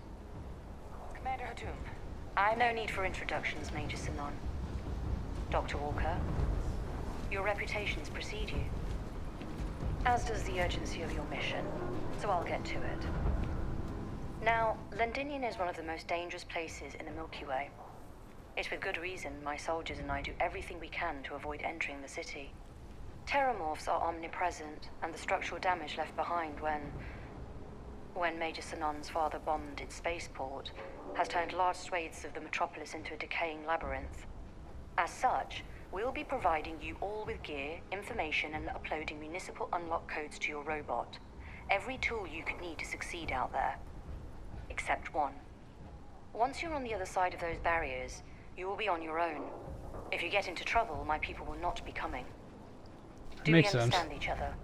Commander Hatum. No need for introductions, Major Sinon. Dr. Walker, your reputations precede you, as does the urgency of your mission, so I'll get to it. Now, Londinium is one of the most dangerous places in the Milky Way. It's with good reason my soldiers and I do everything we can to avoid entering the city. Terramorphs are omnipresent, and the structural damage left behind when Major Sinon's father bombed its spaceport has turned large swathes of the metropolis into a decaying labyrinth. As such, we'll be providing you all with gear, information, and uploading municipal unlock codes to your robot. Every tool you could need to succeed out there. Except one. Once you're on the other side of those barriers, you will be on your own. If you get into trouble, my people will not be coming. Do we understand each other?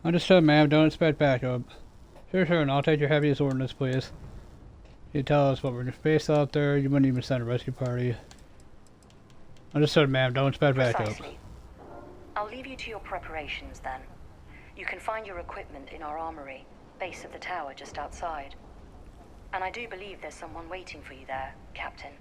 Understood, ma'am. Don't expect backup. Sure, and I'll take your heaviest ordnance, please. You tell us what we're going to face out there. You wouldn't even send a rescue party. Understood, ma'am. Don't expect backup. Precisely. I'll leave you to your preparations then. You can find your equipment in our armory, base of the tower just outside. And I do believe there's someone waiting for you there, Captain.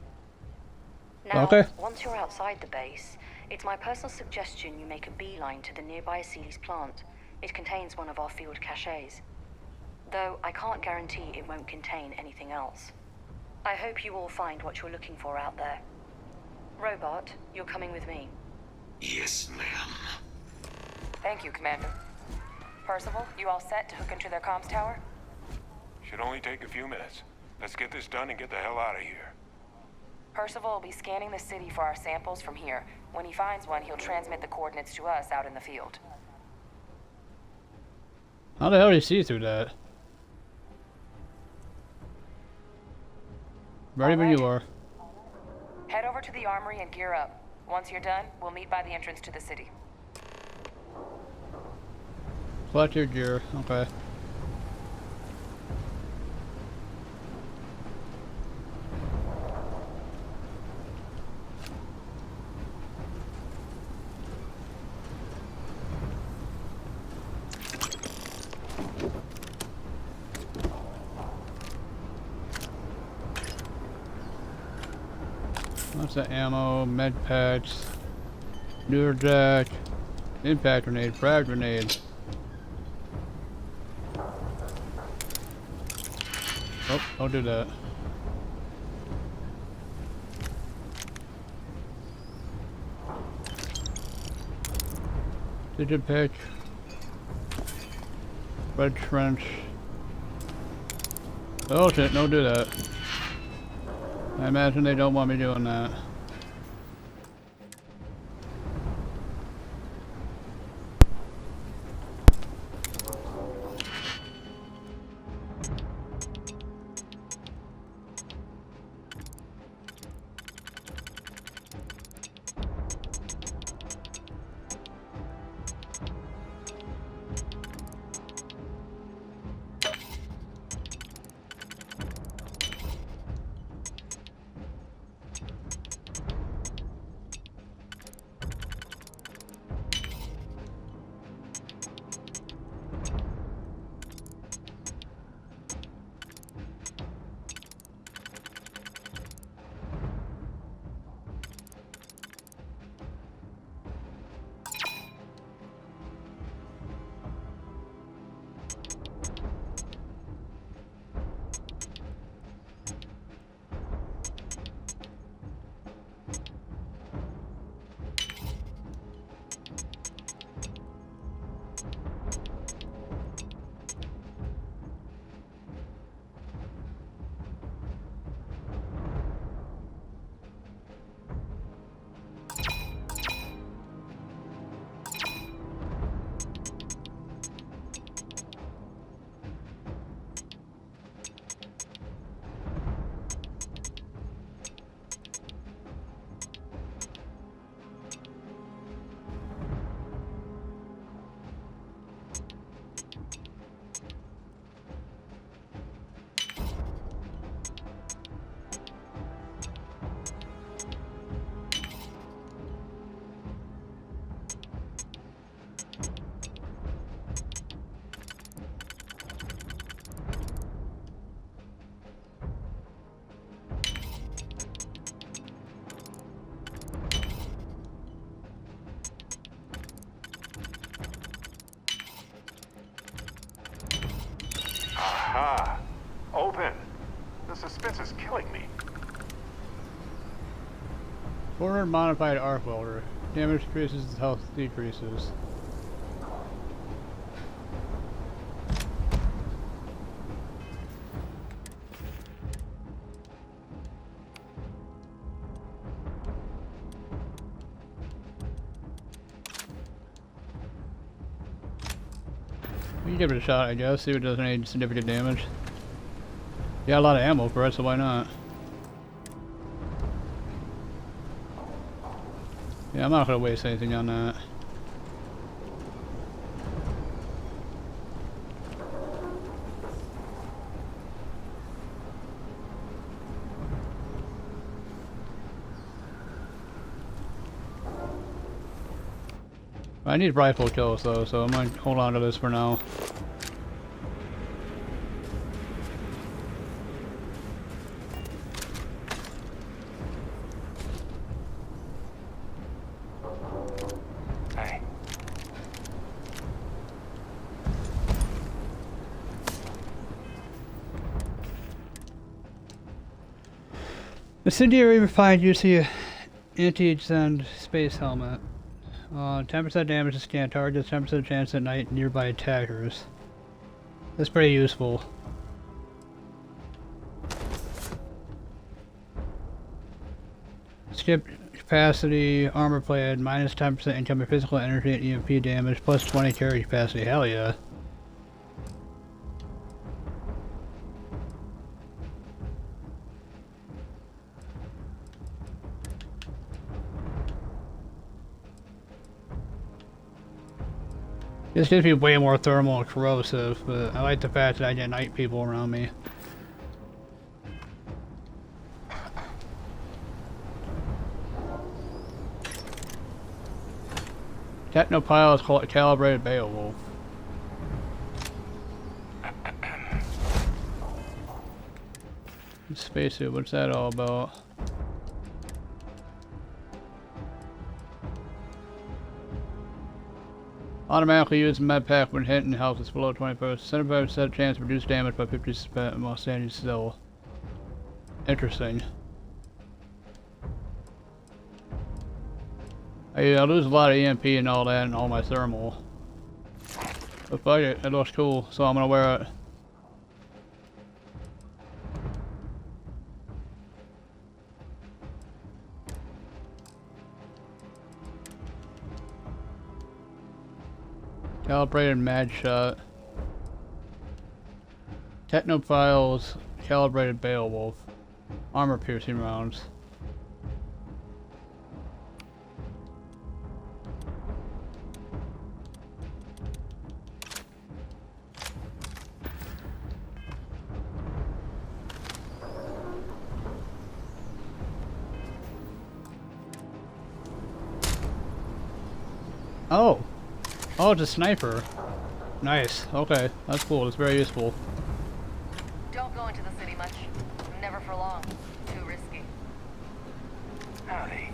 Now, once you're outside the base, it's my personal suggestion you make a beeline to the nearby Aceles plant. It contains one of our field caches. Though I can't guarantee it won't contain anything else. I hope you all find what you're looking for out there. Robot, you're coming with me. Yes, ma'am. Thank you, Commander. Percival, you all set to hook into their comms tower? Should only take a few minutes. Let's get this done and get the hell out of here. Percival will be scanning the city for our samples from here. When he finds one, he'll transmit the coordinates to us out in the field. How the hell do you see through that? Ready when you are. Head over to the armory and gear up. Once you're done, we'll meet by the entrance to the city. Select your gear. Okay. What's the ammo, med packs, newer jack, impact grenade, frag grenade. Oh, don't do that. Digipick, red trench. Oh shit, don't do that. I imagine they don't want me doing that. Forward modified arc welder. Damage increases, health decreases. We can give it a shot, I guess, see if it does any significant damage. Yeah, a lot of ammo for it, so why not? Yeah, I'm not gonna waste anything on that. I need rifle kills though, so I'm gonna hold on to this for now. Hey. Incendiary refined UC anti-extend space helmet. 10% damage to scan targets, 10% chance at night nearby attackers. That's pretty useful. Skip capacity, armor plated, minus 10% incoming physical energy and EMP damage, plus 20 carry capacity. Hell yeah. This gives me way more thermal and corrosive, but I like the fact that I get night people around me. Technopile is calibrated Beowulf. Spacesuit, what's that all about? Automatically use med pack when hit and health is below 20%. 75% chance to reduce damage by 50% while standing still. Interesting. I lose a lot of EMP and all that and all my thermal. But fuck it, it looks cool, so I'm gonna wear it. Calibrated Mad Shot. Technophiles Calibrated Beowulf. Armor piercing rounds. Oh! Oh, it's a sniper. Nice. Okay, that's cool. That's very useful. Don't go into the city much. Never for long. Too risky. Howdy.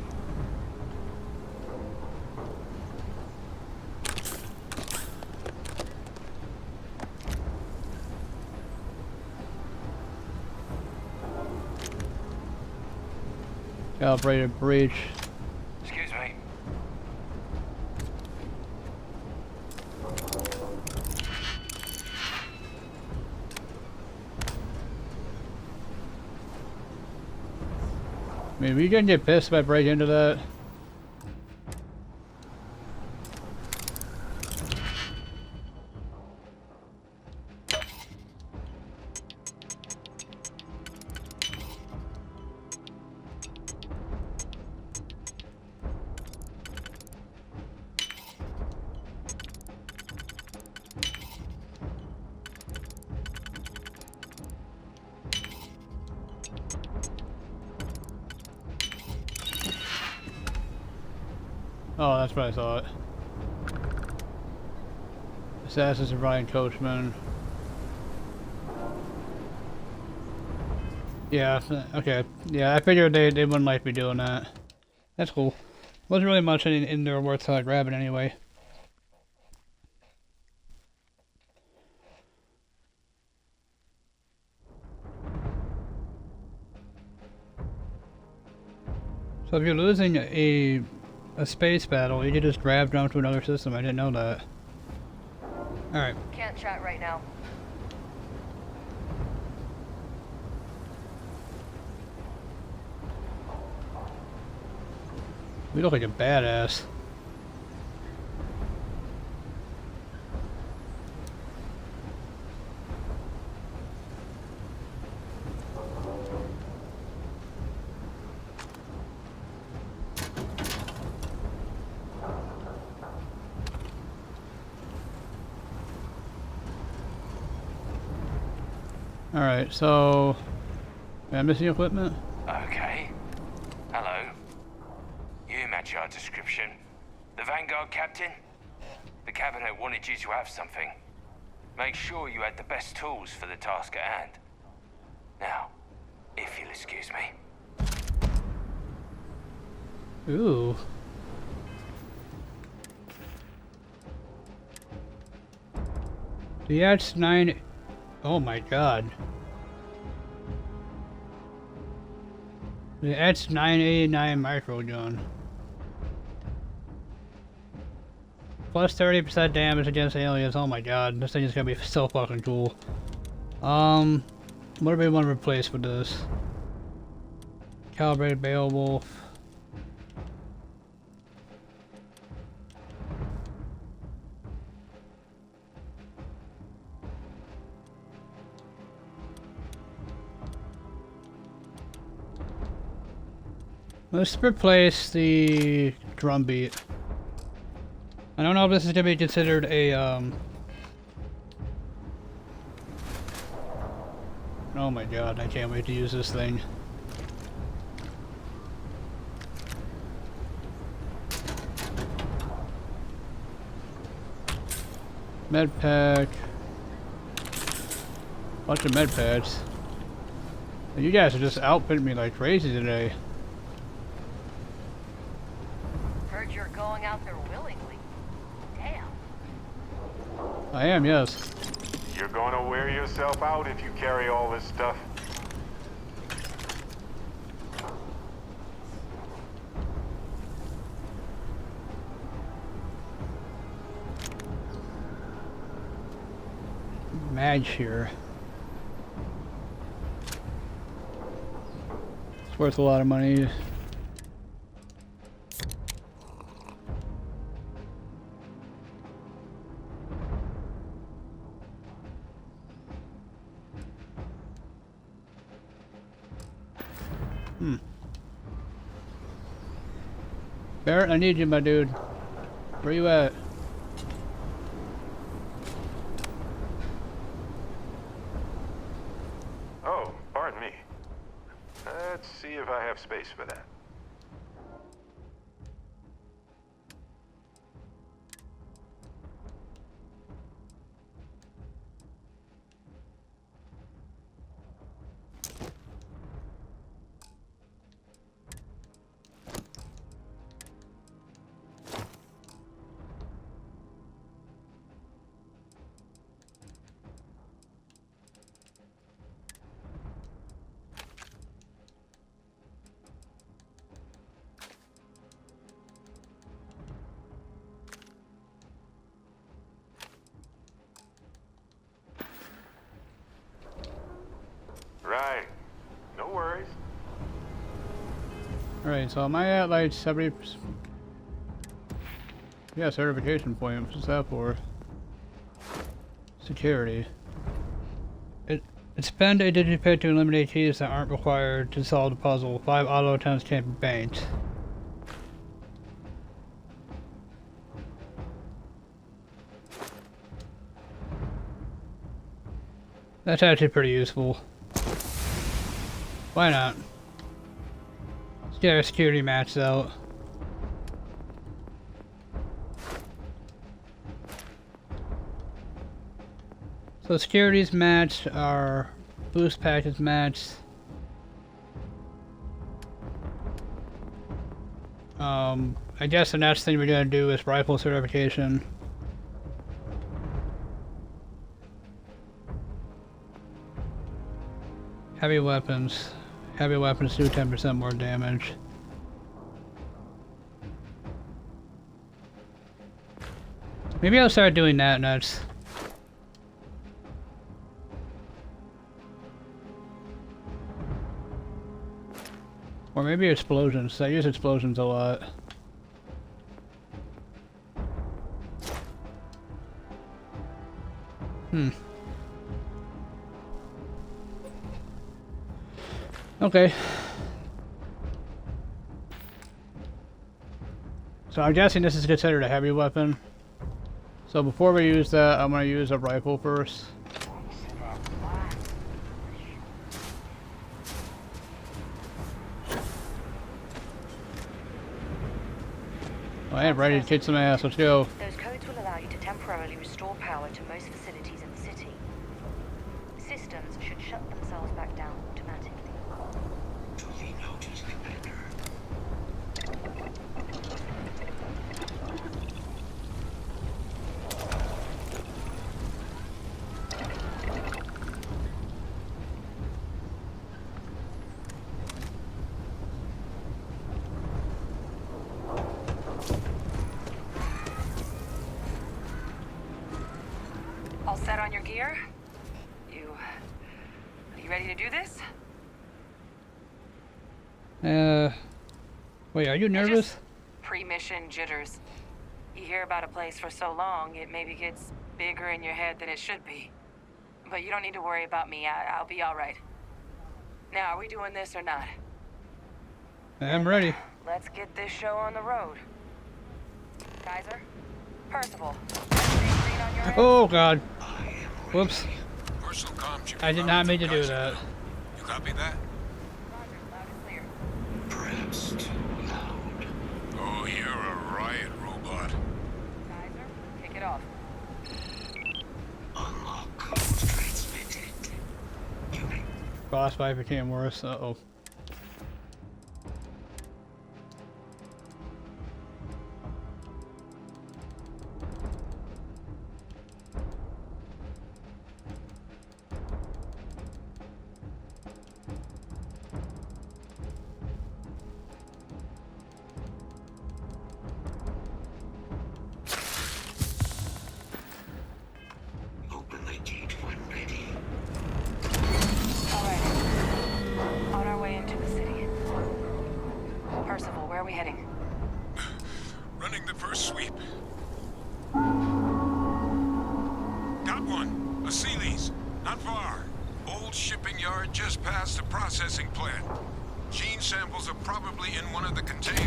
Calibrated breach. Excuse me. I mean, we gonna get pissed if I break into that. Oh, that's what I thought. Assassins and Ryan Coachman. Yeah, okay. Yeah, I figured they wouldn't like me doing that. That's cool. Wasn't really much in there worth grabbing anyway. So if you're losing a space battle, you can just grab down to another system. I didn't know that. Alright. Can't chat right now. We look like a badass. Alright, so... am I missing equipment? Okay. Hello. You match your description. The Vanguard captain? The cabinet wanted you to have something. Make sure you had the best tools for the task at hand. Now, if you'll excuse me. Ooh. The X9... oh my god. The X989 micro gun. Plus 30% damage against aliens. Oh my god, this thing is gonna be so fucking cool. What do we want to replace with this? Calibrated Beowulf. Let's replace the drumbeat. I don't know if this is gonna be considered a oh my god, I can't wait to use this thing. Med pack. Bunch of med packs. You guys are just outfitting me like crazy today. Heard you're going out there willingly. Damn. I am, yes. You're gonna wear yourself out if you carry all this stuff. Madge here. It's worth a lot of money. Barrett, I need you, my dude. Where you at? Oh, pardon me. Let's see if I have space for that. Right. No worries. Alright, so am I at like 70%? Yeah, certification point. What's that for? Security. Spend a digipad to eliminate keys that aren't required to solve the puzzle. 5 auto attempts can't be banked. That's actually pretty useful. Why not? Let's get our security matched out. So security's matched, our boost pack is matched. I guess the next thing we're gonna do is rifle certification. Heavy weapons. Heavy weapons do 10% more damage. Maybe I'll start doing that next. Or maybe explosions. I use explosions a lot. Okay. So I'm guessing this is considered a heavy weapon. So before we use that, I'm going to use a rifle first. I am ready to kick some ass. Let's go. Those codes will allow you to temporarily restore power to most facilities in the city. Systems should shut themselves back down automatically. Duly noted, Commander. All set on your gear? You ready to do this? Wait, are you nervous? Pre-mission jitters. You hear about a place for so long, it maybe gets bigger in your head than it should be. But you don't need to worry about me. I'll be all right. Now, are we doing this or not? I'm ready. Let's get this show on the road. Kaiser? Percival? Oh god. Whoops. I did not mean to do that. You copy that? Perhaps too loud. Oh, you're a riot robot. Kaiser, kick it off. Unlock code transmitted. Boss fight became worse. Uh-oh. Open the gate when ready. All right. On our way into the city. Percival, where are we heading? Running the first sweep. Got one. A Sealy's. Not far. Old shipping yard just past the processing plant. Gene samples are probably in one of the containers.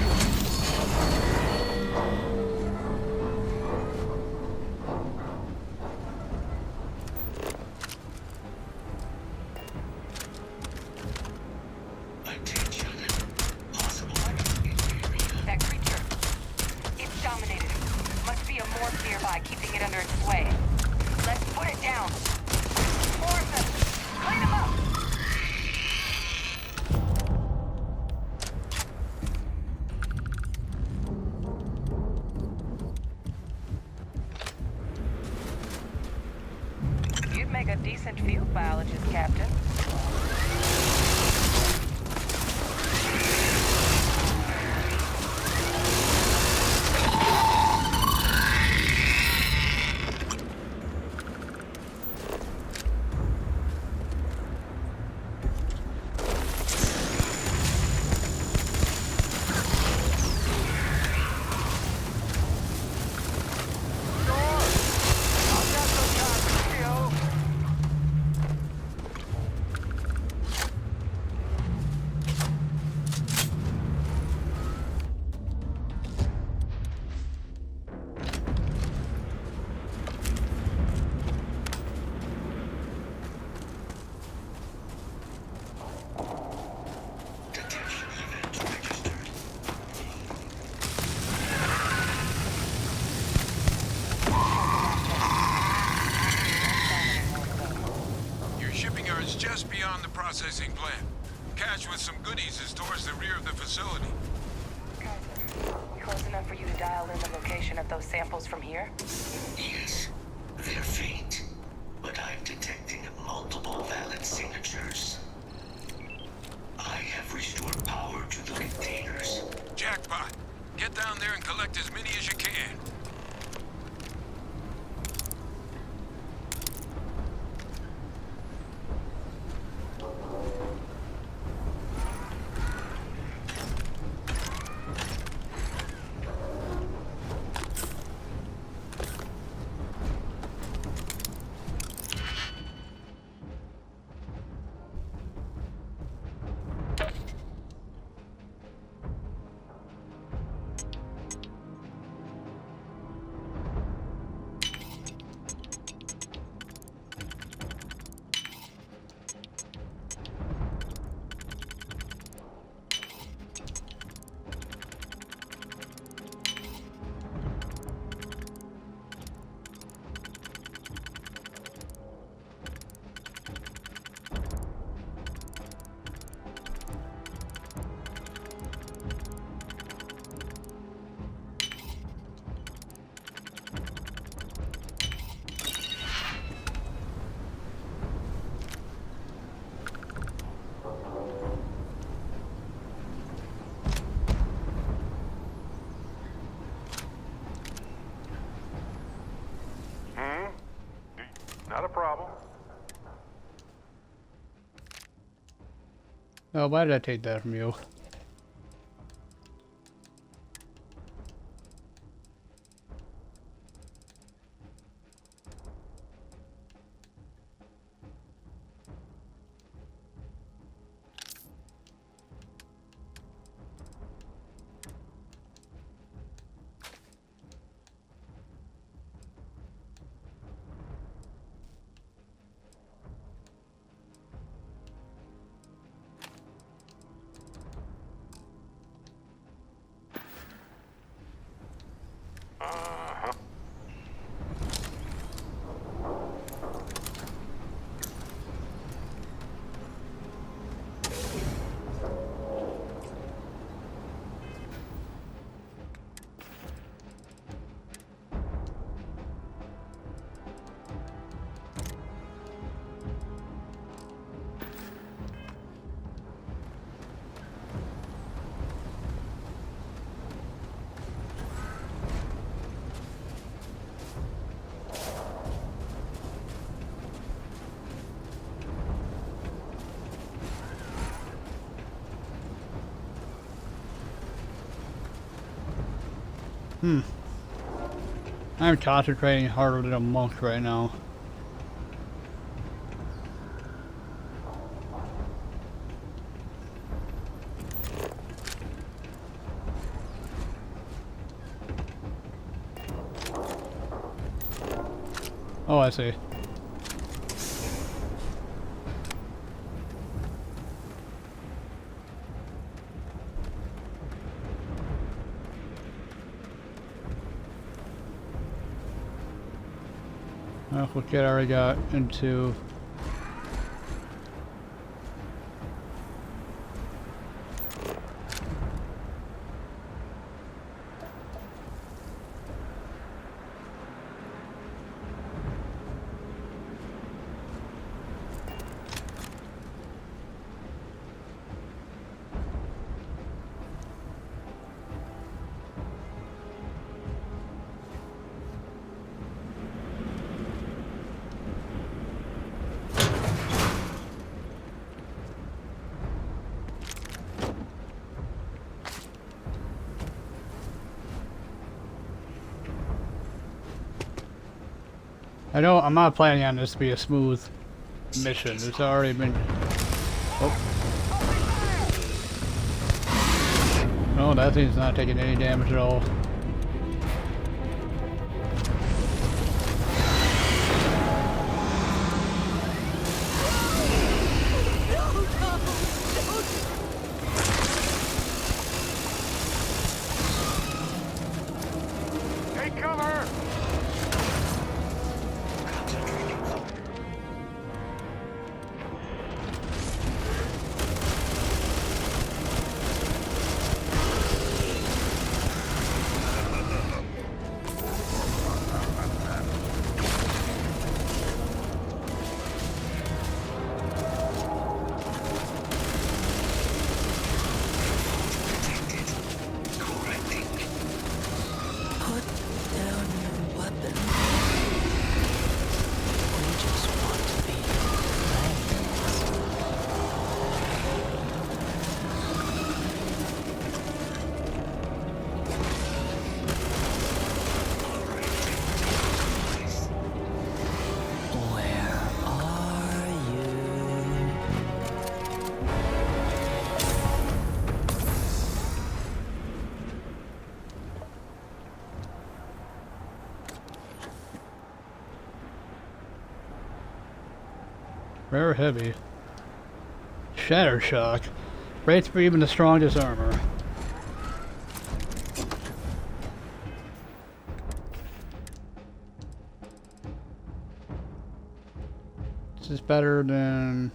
That creature. It's dominated. Must be a morph nearby, keeping it under its sway. Let's put it down. Force them. Clean them up. You'd make a decent field biologist, Captain. Just beyond the processing plant. Cache with some goodies is towards the rear of the facility. Close enough for you to dial in the location of those samples from here? Yes, they're faint, but I'm detecting multiple valid signatures. I have restored power to the containers. Jackpot! Get down there and collect as many as you can. Oh, why did I take that from you? I'm concentrating harder than a monk right now. Oh, I see. What kid I already got into. I'm not planning on this to be a smooth mission. It's already been... Oh. Oh, that thing's not taking any damage at all. Take cover! Rare heavy. Shatter shock. Rates for even the strongest armor. This is better than...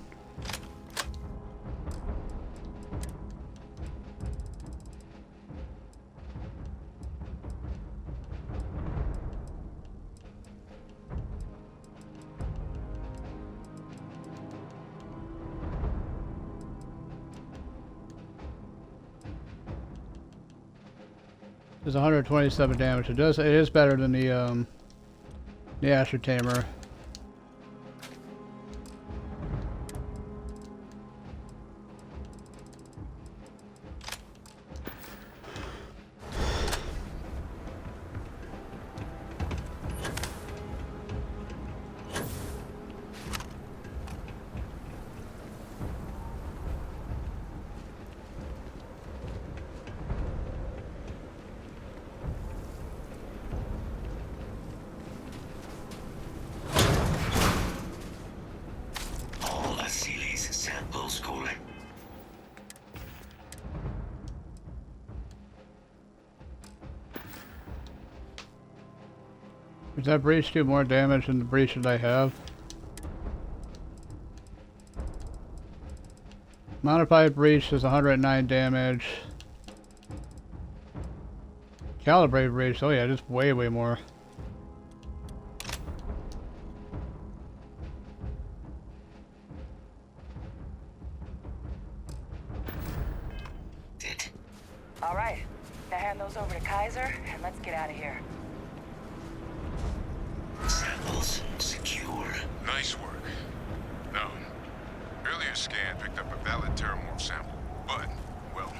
There's 127 damage. It is better than the Asher Tamer. Does that breach do more damage than the breach that I have? Modified breach does 109 damage. Calibrated breach, oh yeah, just way more. All right, now hand those over to Kaiser, and let's get out of here. Samples secure. Nice work. No. Earlier scan picked up a valid Terramorph sample, but, well,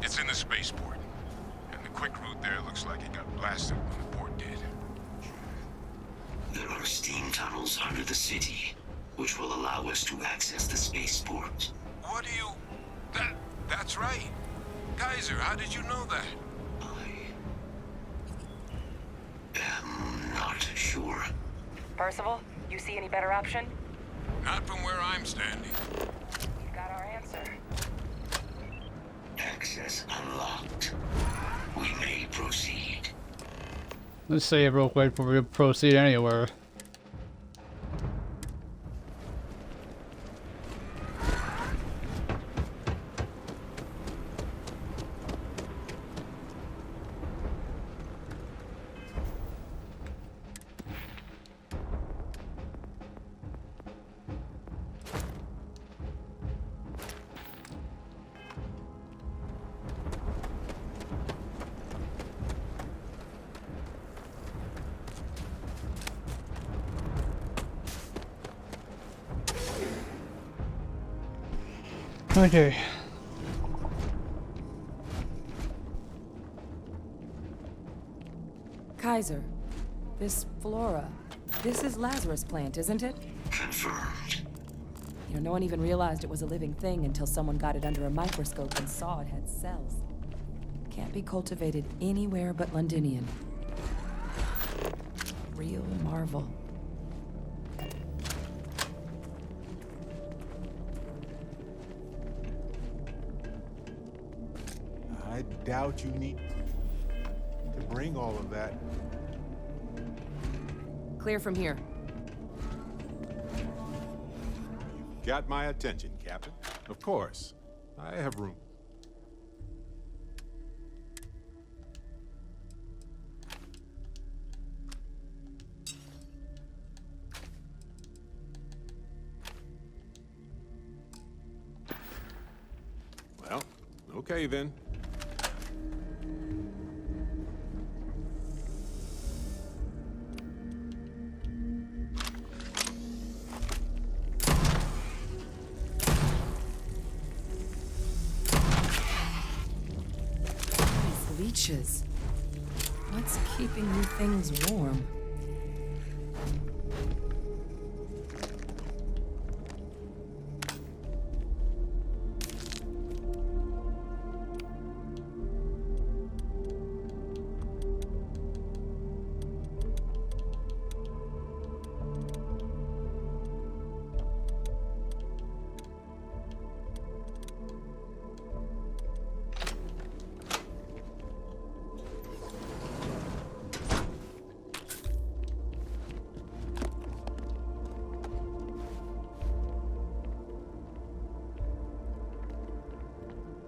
it's in the spaceport. And the quick route there looks like it got blasted when the port did. There are steam tunnels under the city, which will allow us to access the spaceport. What do you... That's right. Kaiser, how did you know that? I'm not sure. Percival, you see any better option? Not from where I'm standing. You got our answer. Access unlocked. We may proceed. Let's save real quick before we proceed anywhere. Okay. Kaiser, this flora, this is Lazarus plant, isn't it? Confirmed. You know, no one even realized it was a living thing until someone got it under a microscope and saw it had cells. Can't be cultivated anywhere but Londinian. Real marvel. I doubt you need to bring all of that. Clear from here. Got my attention, Captain. Of course. I have room. Well, okay then. Leeches. What's keeping you things warm?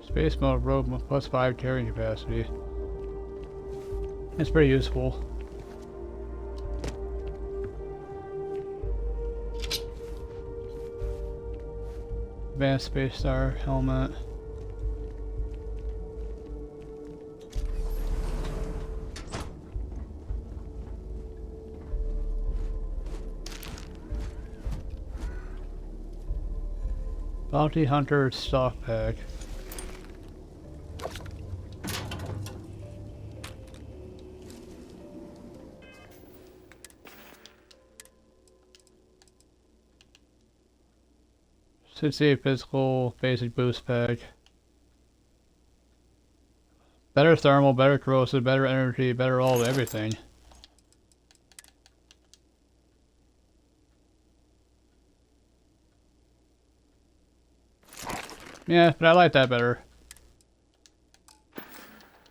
Space mode robe with +5 carrying capacity. It's pretty useful. Advanced Space Star helmet. Bounty Hunter stock pack. Should see a physical basic boost pack. Better thermal, better corrosive, better energy, better all everything. Yeah, but I like that better.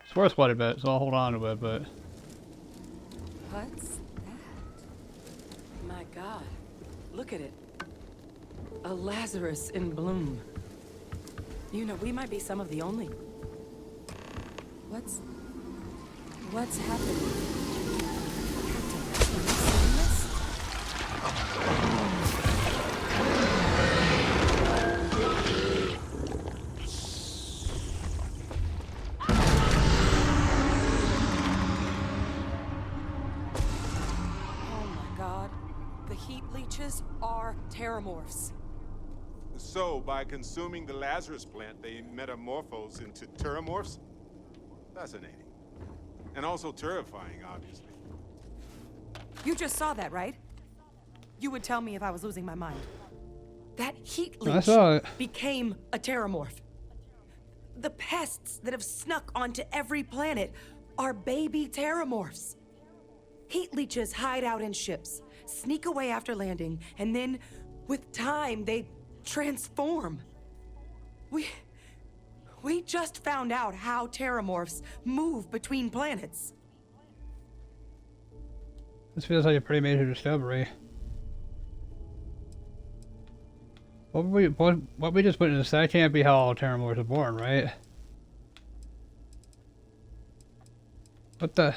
It's worth quite a bit, so I'll hold on to it, but... Huts, God. Look at it. A Lazarus in bloom. You know, we might be some of the only... What's happening? Captain, have you seen this? Oh my God. The heat leeches are terramorphs. So, by consuming the Lazarus plant, they metamorphose into terramorphs? Fascinating. And also terrifying, obviously. You just saw that, right? You would tell me if I was losing my mind. That heat I leech saw it. became a terramorph. The pests that have snuck onto every planet are baby terramorphs. Heat leeches hide out in ships, sneak away after landing, and then, with time, they transform. We just found out how terramorphs move between planets. This feels like a pretty major discovery. What we just witnessed, that can't be how all terramorphs are born, right? What the...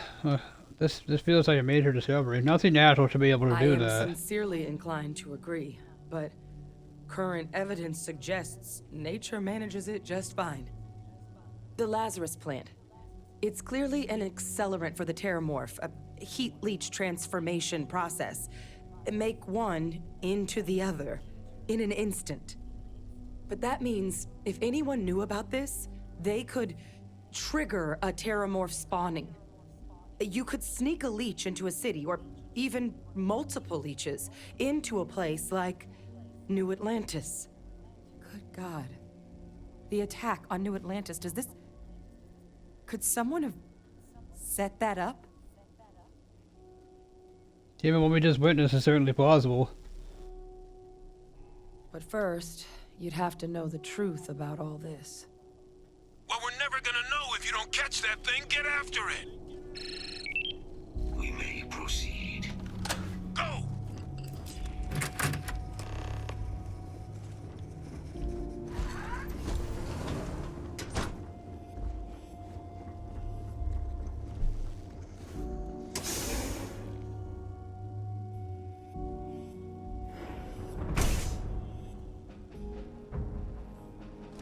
this feels like a major discovery. Nothing natural to be able to do that. I am sincerely inclined to agree, but current evidence suggests nature manages it just fine. The Lazarus plant. It's clearly an accelerant for the terramorph, a heat leech transformation process. Make one into the other in an instant. But that means if anyone knew about this, they could trigger a terramorph spawning. You could sneak a leech into a city, or even multiple leeches, into a place like New Atlantis. Good God. The attack on New Atlantis, could someone have set that up? Even what we just witnessed is certainly plausible. But first, you'd have to know the truth about all this. Well, we're never gonna know if you don't catch that thing. Get after it. We may proceed. Go!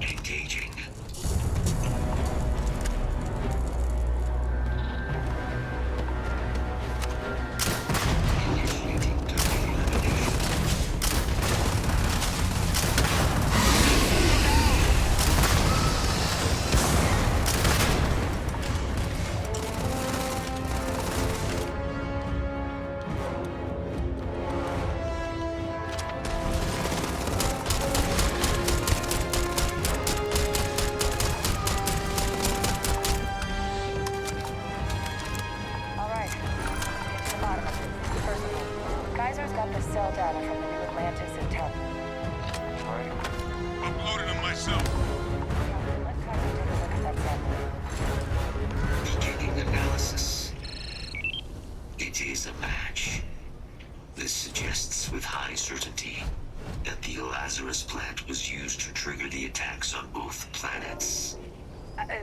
Engaging.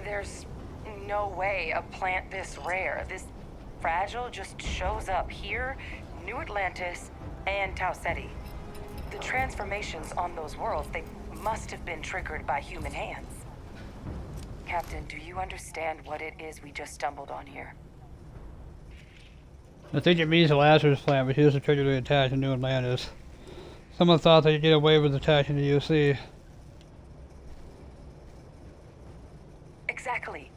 There's no way a plant this rare, this fragile, just shows up here, New Atlantis, and Tau Ceti. The transformations on those worlds, they must have been triggered by human hands. Captain, do you understand what it is we just stumbled on here? I think it means the Lazarus plant was used to trigger the attack in New Atlantis. Someone thought they'd get away with attacking the UC. Exactly.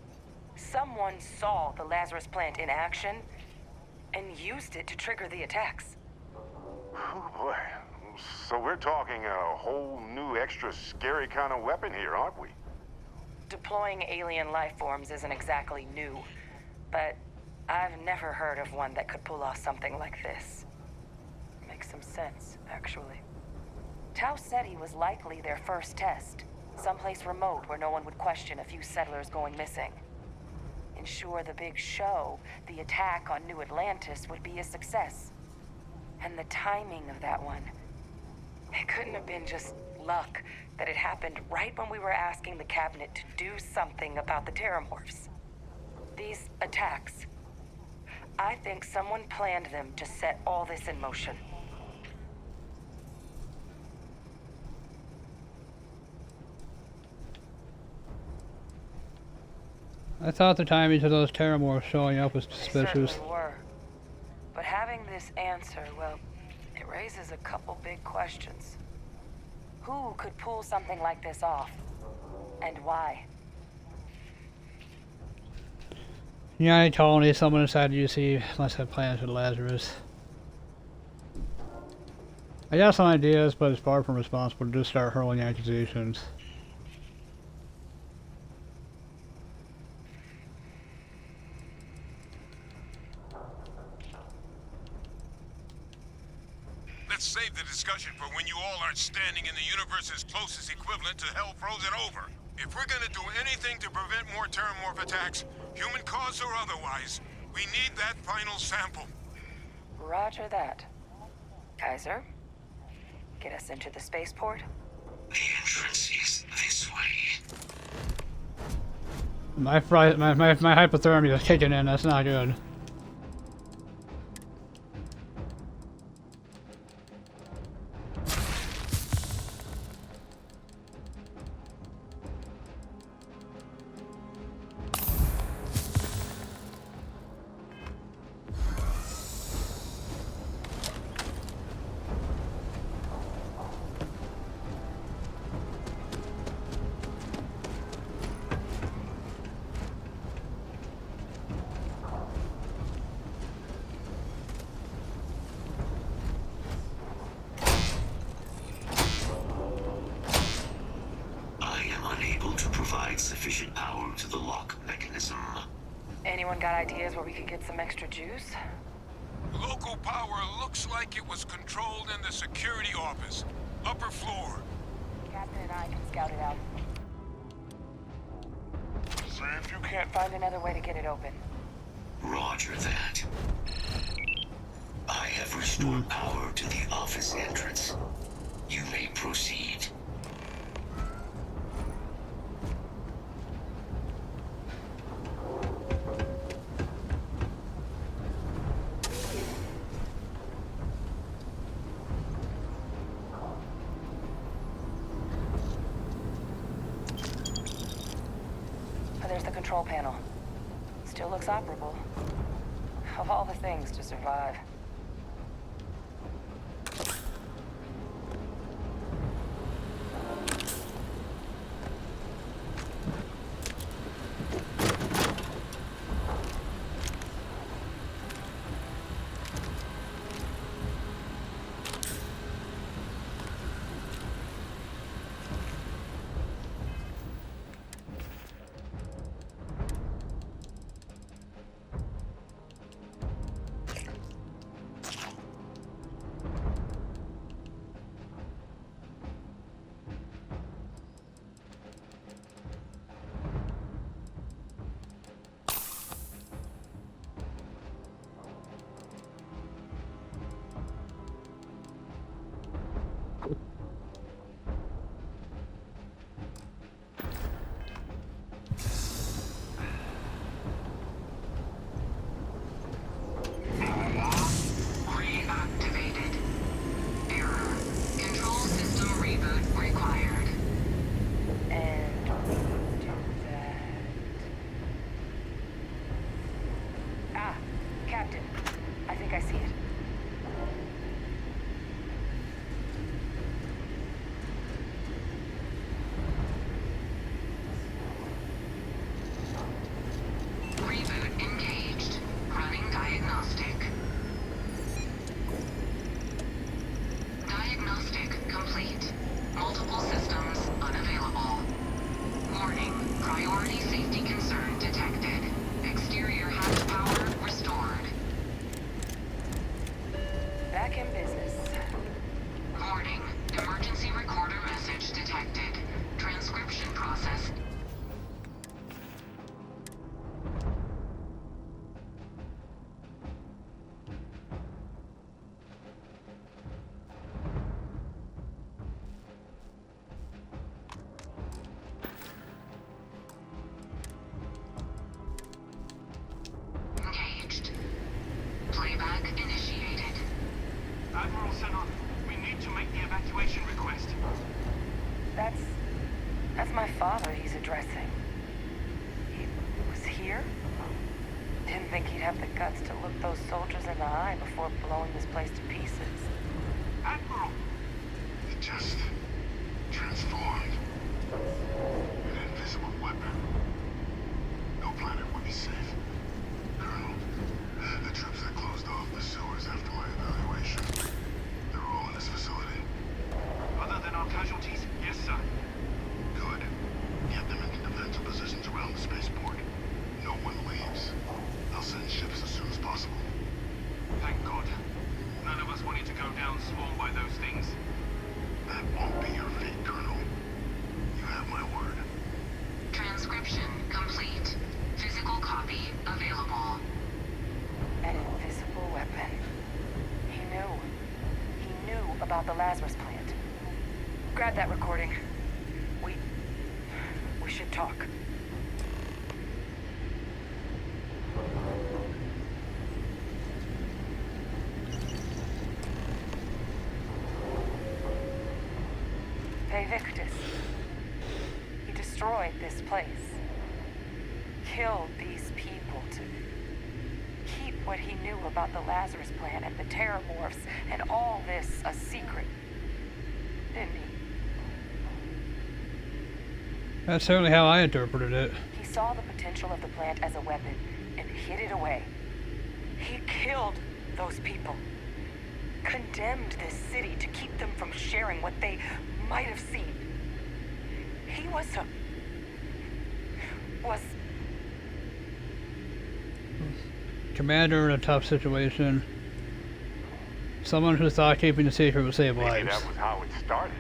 Someone saw the Lazarus plant in action and used it to trigger the attacks. Oh boy. So we're talking a whole new extra scary kind of weapon here, aren't we? Deploying alien life forms isn't exactly new, but I've never heard of one that could pull off something like this. Makes some sense, actually. Tau Ceti was likely their first test. Someplace remote where no one would question a few settlers going missing. Ensure the big show, the attack on New Atlantis, would be a success. And the timing of that one. It couldn't have been just luck that it happened right when we were asking the cabinet to do something about the Terramorphs. These attacks. I think someone planned them to set all this in motion. I thought the timing of those Terramorphs showing up was suspicious. Certainly were. But having this answer, well, it raises a couple big questions. Who could pull something like this off? And why? Yeah, I told me someone inside the UC must have plans with Lazarus. I got some ideas, but it's far from responsible to just start hurling accusations. Let's save the discussion for when you all aren't standing in the universe's closest equivalent to hell frozen over. If we're gonna do anything to prevent more Terramorph attacks, human cause or otherwise, we need that final sample. Roger that. Kaiser, get us into the spaceport? The entrance is this way. My hypothermia is kicking in, that's not good. Sufficient power to the lock mechanism. Anyone got ideas where we could get some extra juice? Local power looks like it was controlled in the security office. Upper floor. Captain and I can scout it out. See if you can't find another way to get it open. Roger that. I have restored power to the office entrance. You may proceed. There's the control panel. Still looks operable. Of all the things to survive. father he's addressing. He was here? Didn't think he'd have the guts to look those soldiers in the eye before blowing this place to pieces. Admiral! It just transformed. An invisible weapon. No planet would be safe. Colonel, the troops that closed off the sewers after my evaluation, they're all in this facility. Other than our casualties? Yes, sir. Good. Get them into defensive positions around the spaceport. No one leaves. I'll send ships as soon as possible. Thank God. None of us wanted to go down swarmed by those things. That won't be your fate, Colonel. You have my word. Transcription complete. Physical copy available. An invisible weapon. He knew. He knew about the Lazarus plant. Grab that recording. We should talk. Victus. He destroyed this place. Killed these people to keep what he knew about the Lazarus plant and the Terramorphs and all this a secret. Didn't he? That's certainly how I interpreted it. He saw the potential of the plant as a weapon and hid it away. He killed those people. Condemned this city to keep them from sharing what they might have seen. He was Commander in a tough situation. Someone who thought keeping the secret would save Maybe lives. that was how it started.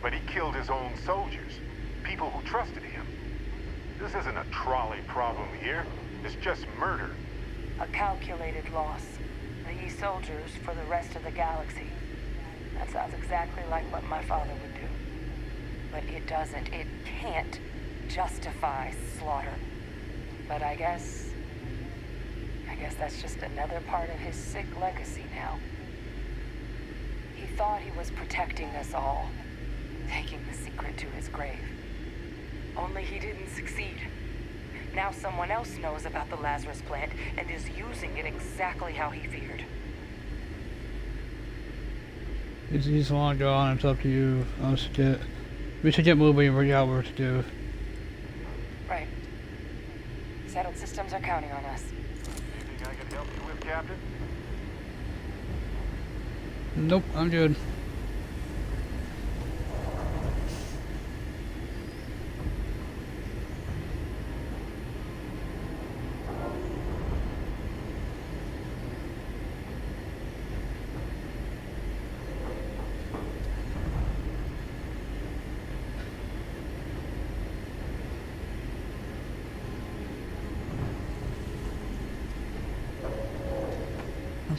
But he killed his own soldiers. People who trusted him. This isn't a trolley problem here. It's just murder. a calculated loss. These soldiers for the rest of the galaxy. That sounds exactly like what my father would do. But it doesn't, it can't justify slaughter. But I guess that's just another part of his sick legacy now. He thought he was protecting us all, taking the secret to his grave. Only he didn't succeed. Now someone else knows about the Lazarus plant and is using it exactly how he feared. He's long gone. It's up to you. We should get moving and figure out what to do. Right. Settled systems are counting on us. Anything I can help you with, Captain? Nope, I'm good.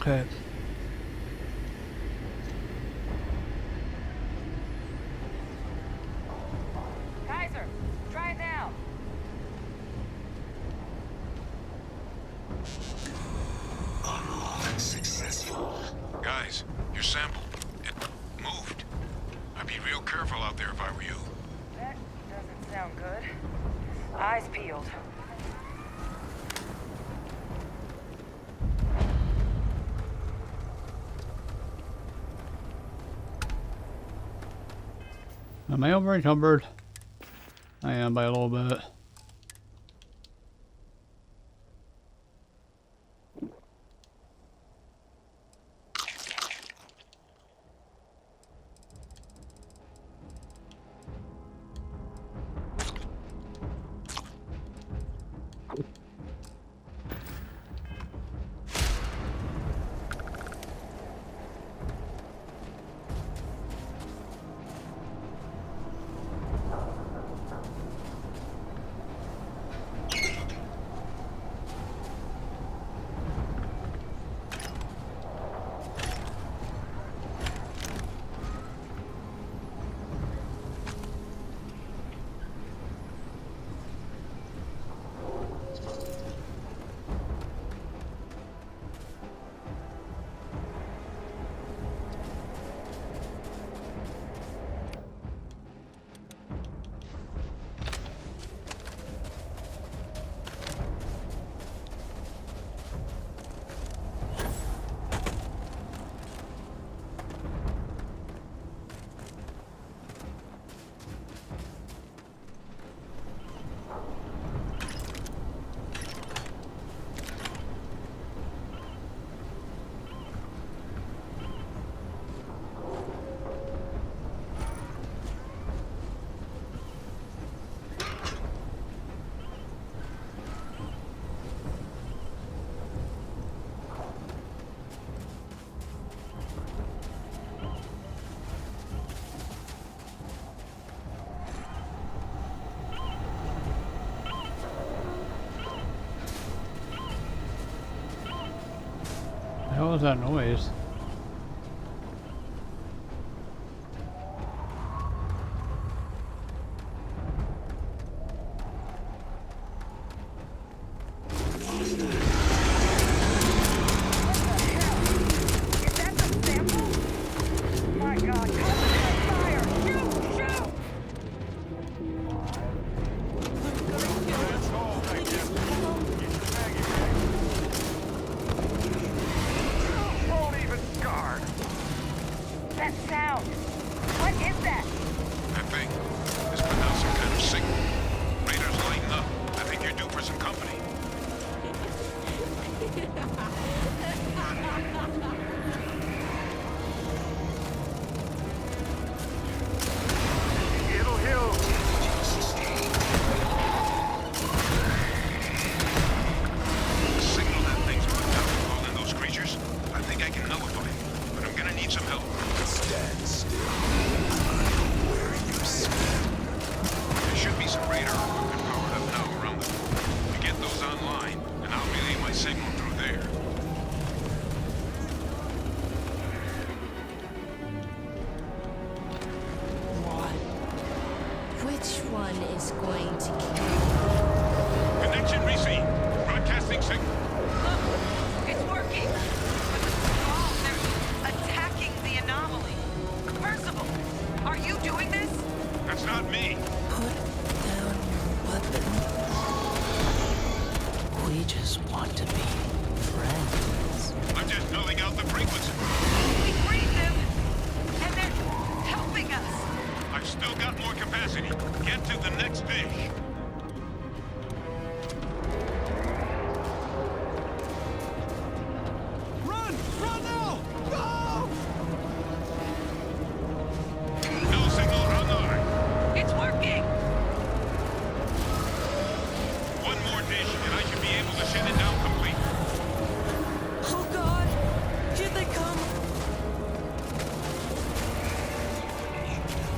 Okay. Kaiser, try it now. Unlock successful. Guys, your sample, it moved. I'd be real careful out there if I were you. That doesn't sound good. Eyes peeled. Am I over encumbered? I am by a little bit. hell is that noise?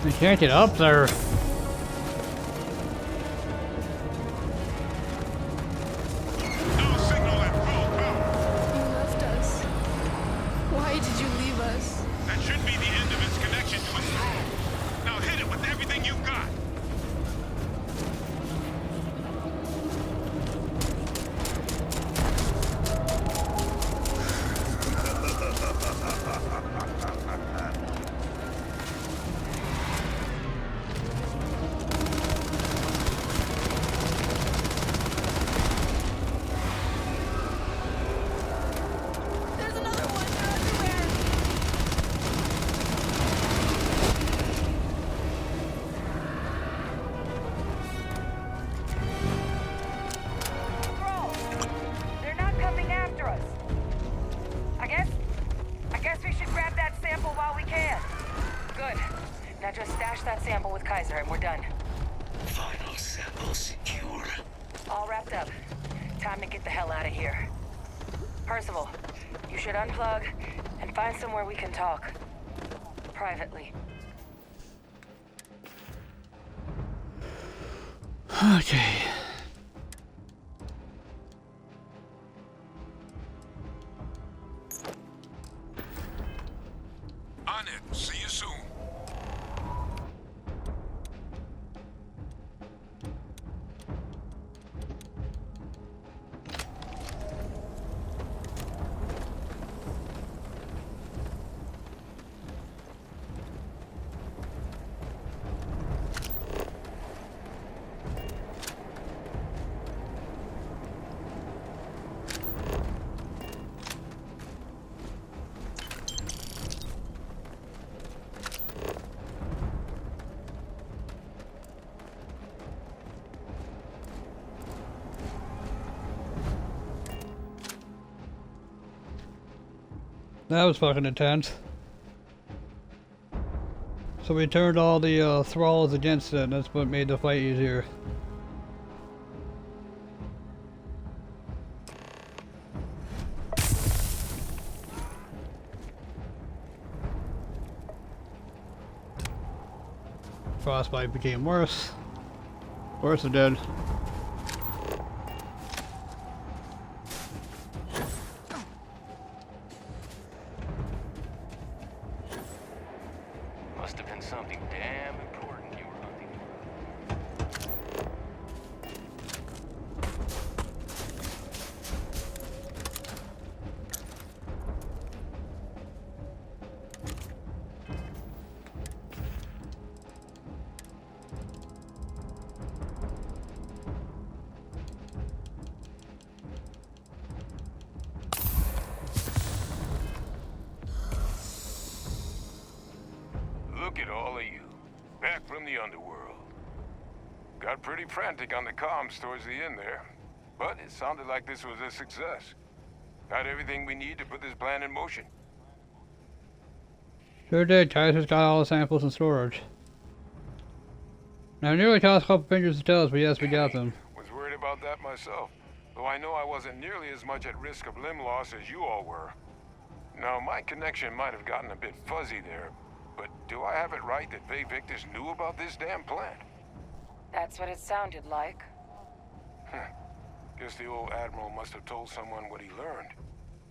We can't get up there. You left us. Why did you leave us? That should be the end of its connection to its throne. Now hit it with everything you've got. Somewhere we can talk. Privately. Okay. On it. See you soon. That was fucking intense. So we turned all the thralls against it, and that's what made the fight easier. Frostbite became worse. Worse than dead. something damn important you were hunting for. Look at all of you, back from the underworld. Got pretty frantic on the comms towards the end there, but it sounded like this was a success. Got everything we need to put this plan in motion. Sure did. Kaiser's got all the samples in storage. Now, nearly tossed a couple fingers to toes, but yes, we got them. Was worried about that myself, though I know I wasn't nearly as much at risk of limb loss as you all were. Now, my connection might have gotten a bit fuzzy there, but do I have it right that Faye Victus knew about this damn plant? That's what it sounded like. Guess the old Admiral must have told someone what he learned.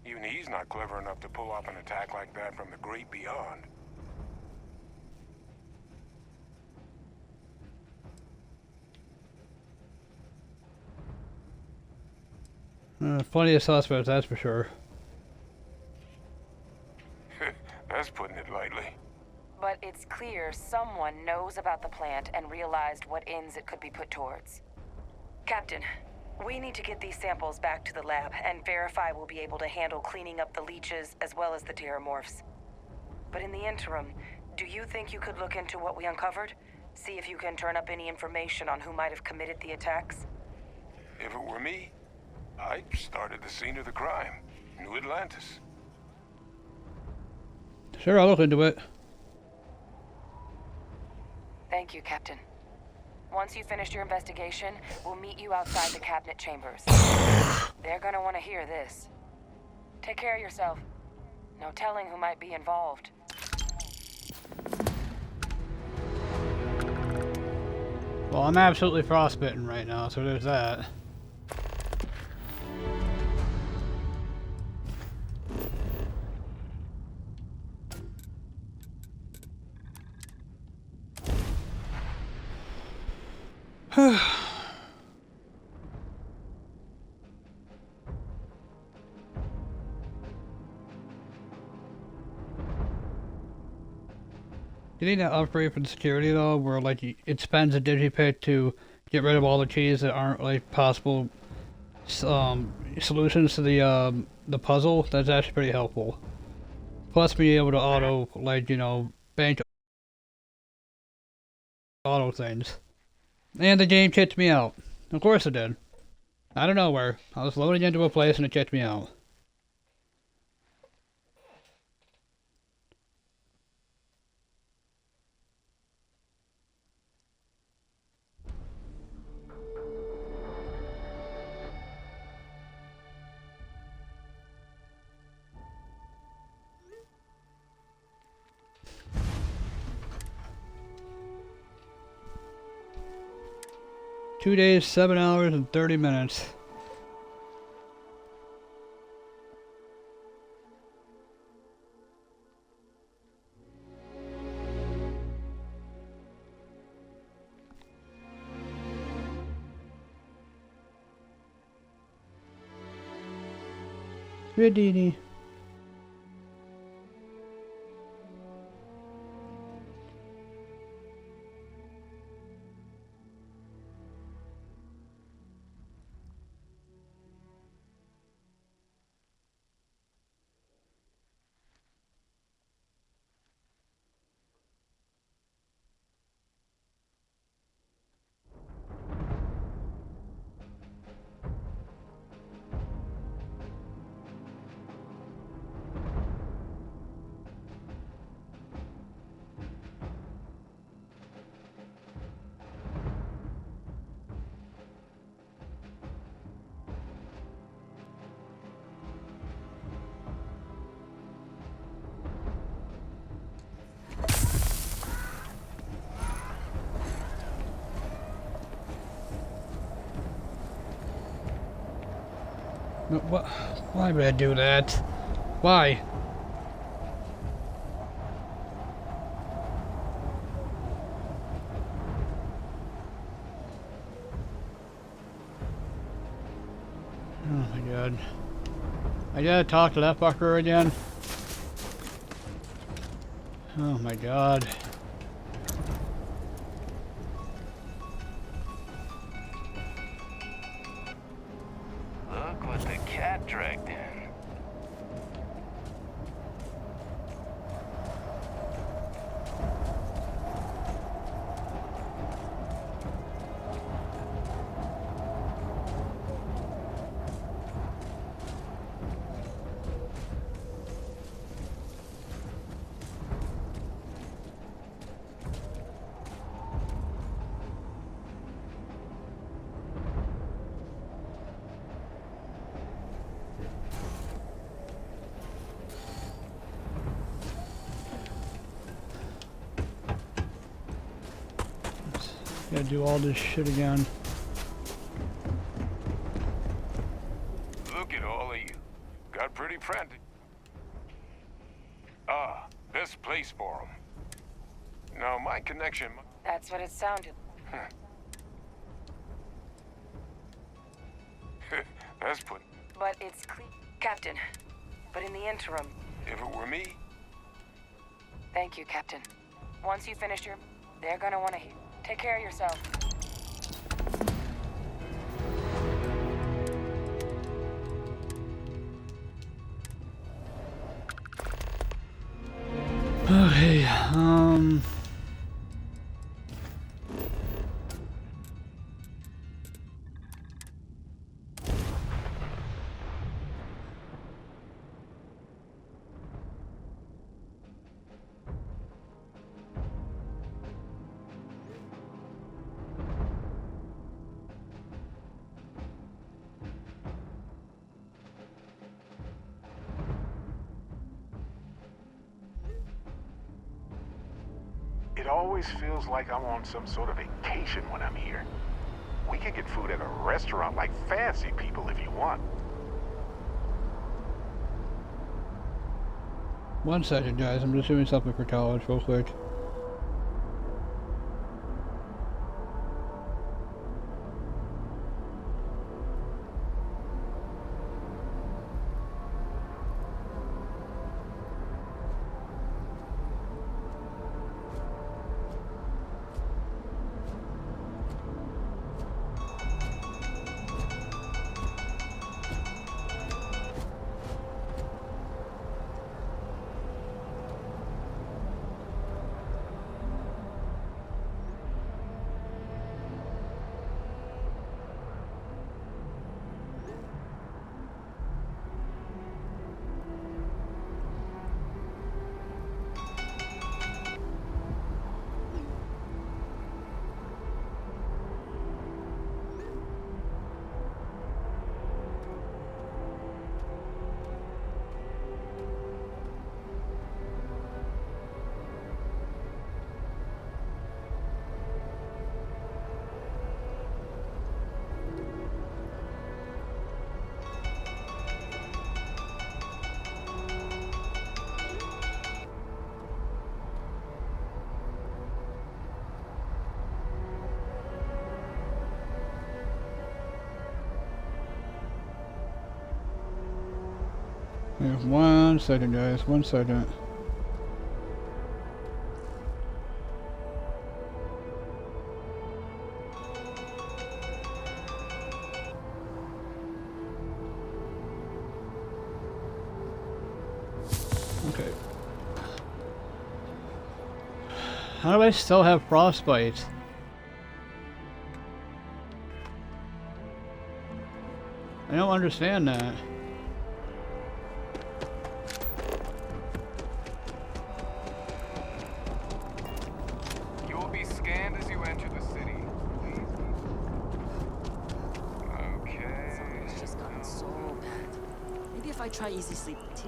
Even he's not clever enough to pull off an attack like that from the great beyond. Plenty of suspects, that's for sure. That's putting it lightly. But it's clear someone knows about the plant and realized what ends it could be put towards. Captain, we need to get these samples back to the lab and verify we'll be able to handle cleaning up the leeches as well as the terramorphs. But in the interim, do you think you could look into what we uncovered? See if you can turn up any information on who might have committed the attacks? If it were me, I'd start at the scene of the crime, New Atlantis. Sure, I'll look into it. Thank you, Captain. Once you've finished your investigation, we'll meet you outside the cabinet chambers. They're gonna want to hear this. Take care of yourself. No telling who might be involved. Well, I'm absolutely frostbitten right now, so there's that. You need that upgrade for the security though, where like it spends a digipit to get rid of all the keys that aren't like possible solutions to the puzzle. That's actually pretty helpful. Plus being able to auto, like, you know, bank auto things. And the game kicked me out. Of course it did. Out of nowhere. I was loading into a place and it kicked me out. Two days, 7 hours, and 30 minutes. Redini. What? Why would I do that? Why? god. I gotta talk to that fucker again. Oh my god. Look what the cat dragged in. Gotta do all this shit again. Look at all of you. Got pretty frantic. Ah, best place for them. Now, my connection... That's what it sounded. That's put... But it's clean. Captain, but in the interim... If it were me... Thank you, Captain. Once you finish your... They're gonna want to hear. Take care of yourself. Okay, It always feels like I'm on some sort of vacation when I'm here. We could get food at a restaurant like fancy people if you want. one second, guys. I'm just doing something for college real quick. Yeah, 1 second, guys. 1 second. Okay. How do I still have frostbite? I don't understand that. Try easy sleep tea.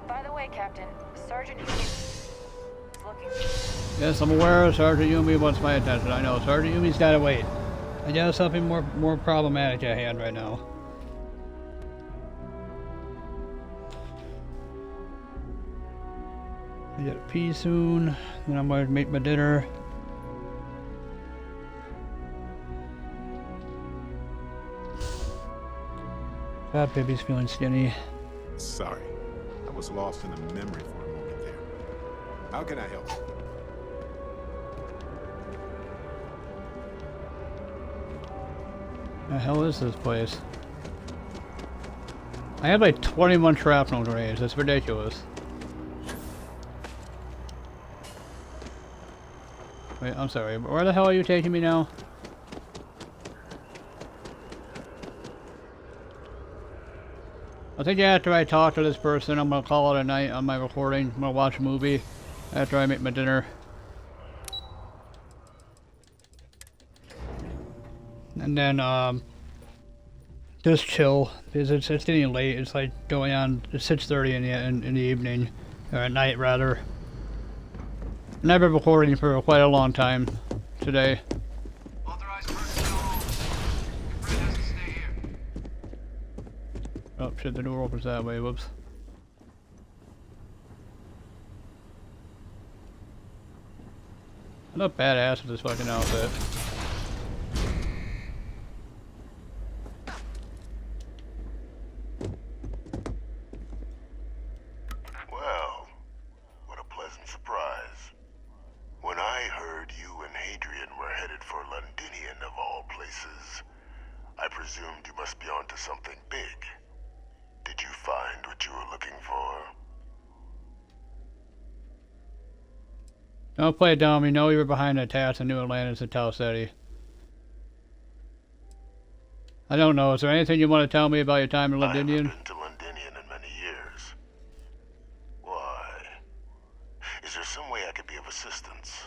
By the way, Captain, Sergeant is looking. Yes, I'm aware Sergeant Yumi wants my attention. I know Sergeant Yumi's gotta wait. I got something more problematic at hand right now. I gotta pee soon. Then I'm gonna make my dinner. God, baby's feeling skinny. Sorry. I was lost in a memory for a moment there. How can I help? The hell is this place? I have like 21 shrapnel grenades. That's ridiculous. Wait, I'm sorry. Where the hell are you taking me now? I think after I talk to this person, I'm gonna call it a night on my recording. I'm gonna watch a movie after I make my dinner. And then, just chill, because it's getting late. It's like going on, it's 6:30 in the evening, or at night rather. And I've been recording for quite a long time today. Oh shit, the door opens that way, whoops. I look badass with this fucking outfit. Well, what a pleasant surprise. When I heard you and Hadrian were headed for Londinian of all places, I presumed you must be onto something big. Did you find what you were looking for? Don't play dumb, you know you were behind the attacks in New Atlantis and Tau City. I don't know, is there anything you want to tell me about your time in Londinian? I haven't been to Londinian in many years. Why? Is there some way I could be of assistance?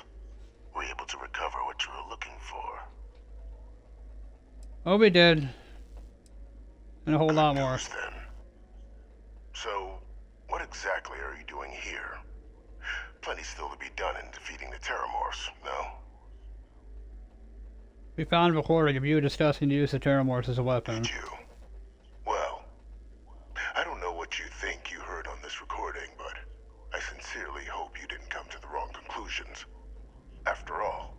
Were you able to recover what you were looking for? Oh, we did. And a whole lot more. Then. So, what exactly are you doing here? Plenty still to be done in defeating the Terramorphs, no? We found a recording of you discussing the use of Terramorphs as a weapon. Did you? Well, I don't know what you think you heard on this recording, but I sincerely hope you didn't come to the wrong conclusions. After all,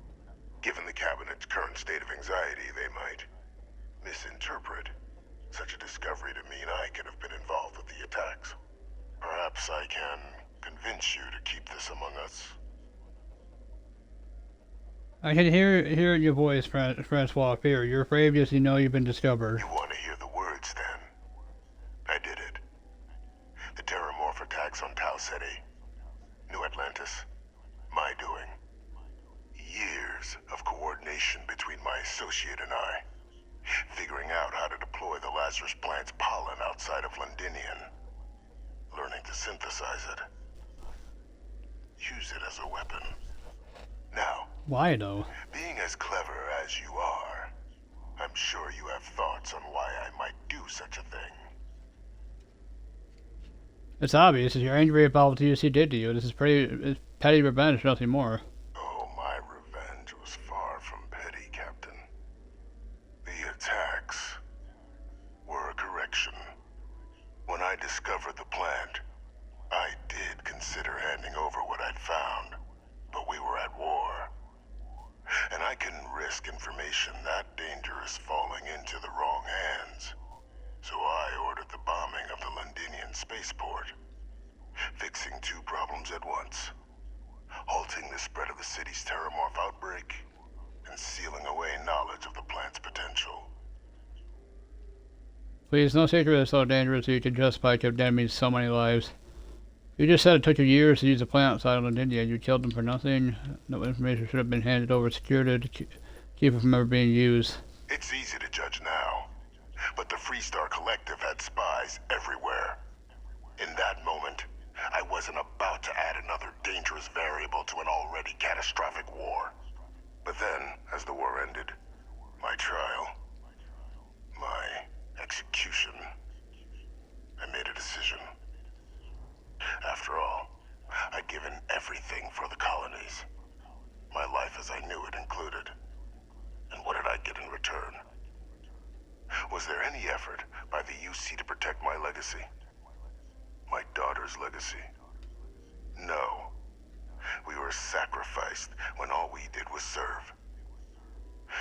given the Cabinet's current state of anxiety, they might misinterpret such a discovery to mean I could have been involved with the attacks. Perhaps I can convince you to keep this among us. I can hear in your voice, Francois Fear. You're afraid because you know you've been discovered. You want to hear the words, then? I did it. The Terramorph attacks on Tau City, New Atlantis, my doing. Years of coordination between my associate and I, figuring out how to deploy the Lazarus plant's pollen outside of Londinian, learning to synthesize it, use it as a weapon. Now, why though? Being as clever as you are, I'm sure you have thoughts on why I might do such a thing. It's obvious. You're angry about what the UC did to you. This is it's petty revenge, nothing more. Oh, my revenge was far from petty, Captain. The attacks were a correction. When I discovered the plant, I did consider handing over what I'd found, but we were at war. And I couldn't risk information that dangerous falling into the wrong hands. So I ordered the bombing of the Londinian spaceport, fixing two problems at once. Halting the spread of the city's Terramorph outbreak, and sealing away knowledge of the plant's potential. Please, no secret is so dangerous that you can justify condemning so many lives. You just said it took you years to use the plant outside of India. You killed them for nothing. No information should have been handed over security to keep it from ever being used. It's easy to judge now, but the Freestar Collective had spies everywhere. In that moment, I wasn't about to add another dangerous variable to an already catastrophic war. But then, as the war ended, my trial, my execution, I made a decision. After all, I'd given everything for the colonies. My life as I knew it included. And what did I get in return? Was there any effort by the UC to protect my legacy? My daughter's legacy? No. we were sacrificed when all we did was serve.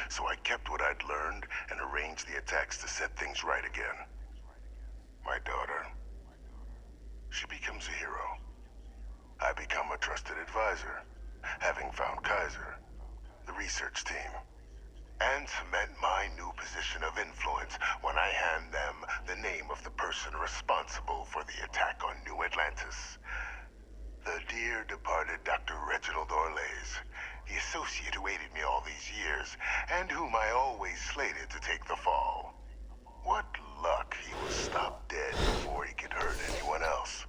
So I kept what I'd learned and arranged the attacks to set things right again. My daughter, she becomes a hero. I become a trusted advisor, having found Kaiser, the research team, and cement my new position of influence when I hand them the name of the person responsible for the attack on New Atlantis. The dear departed Dr. Reginald Orlays, the associate who aided me all these years, and whom I always slated to take the fall. What luck he was stopped dead before he could hurt anyone else.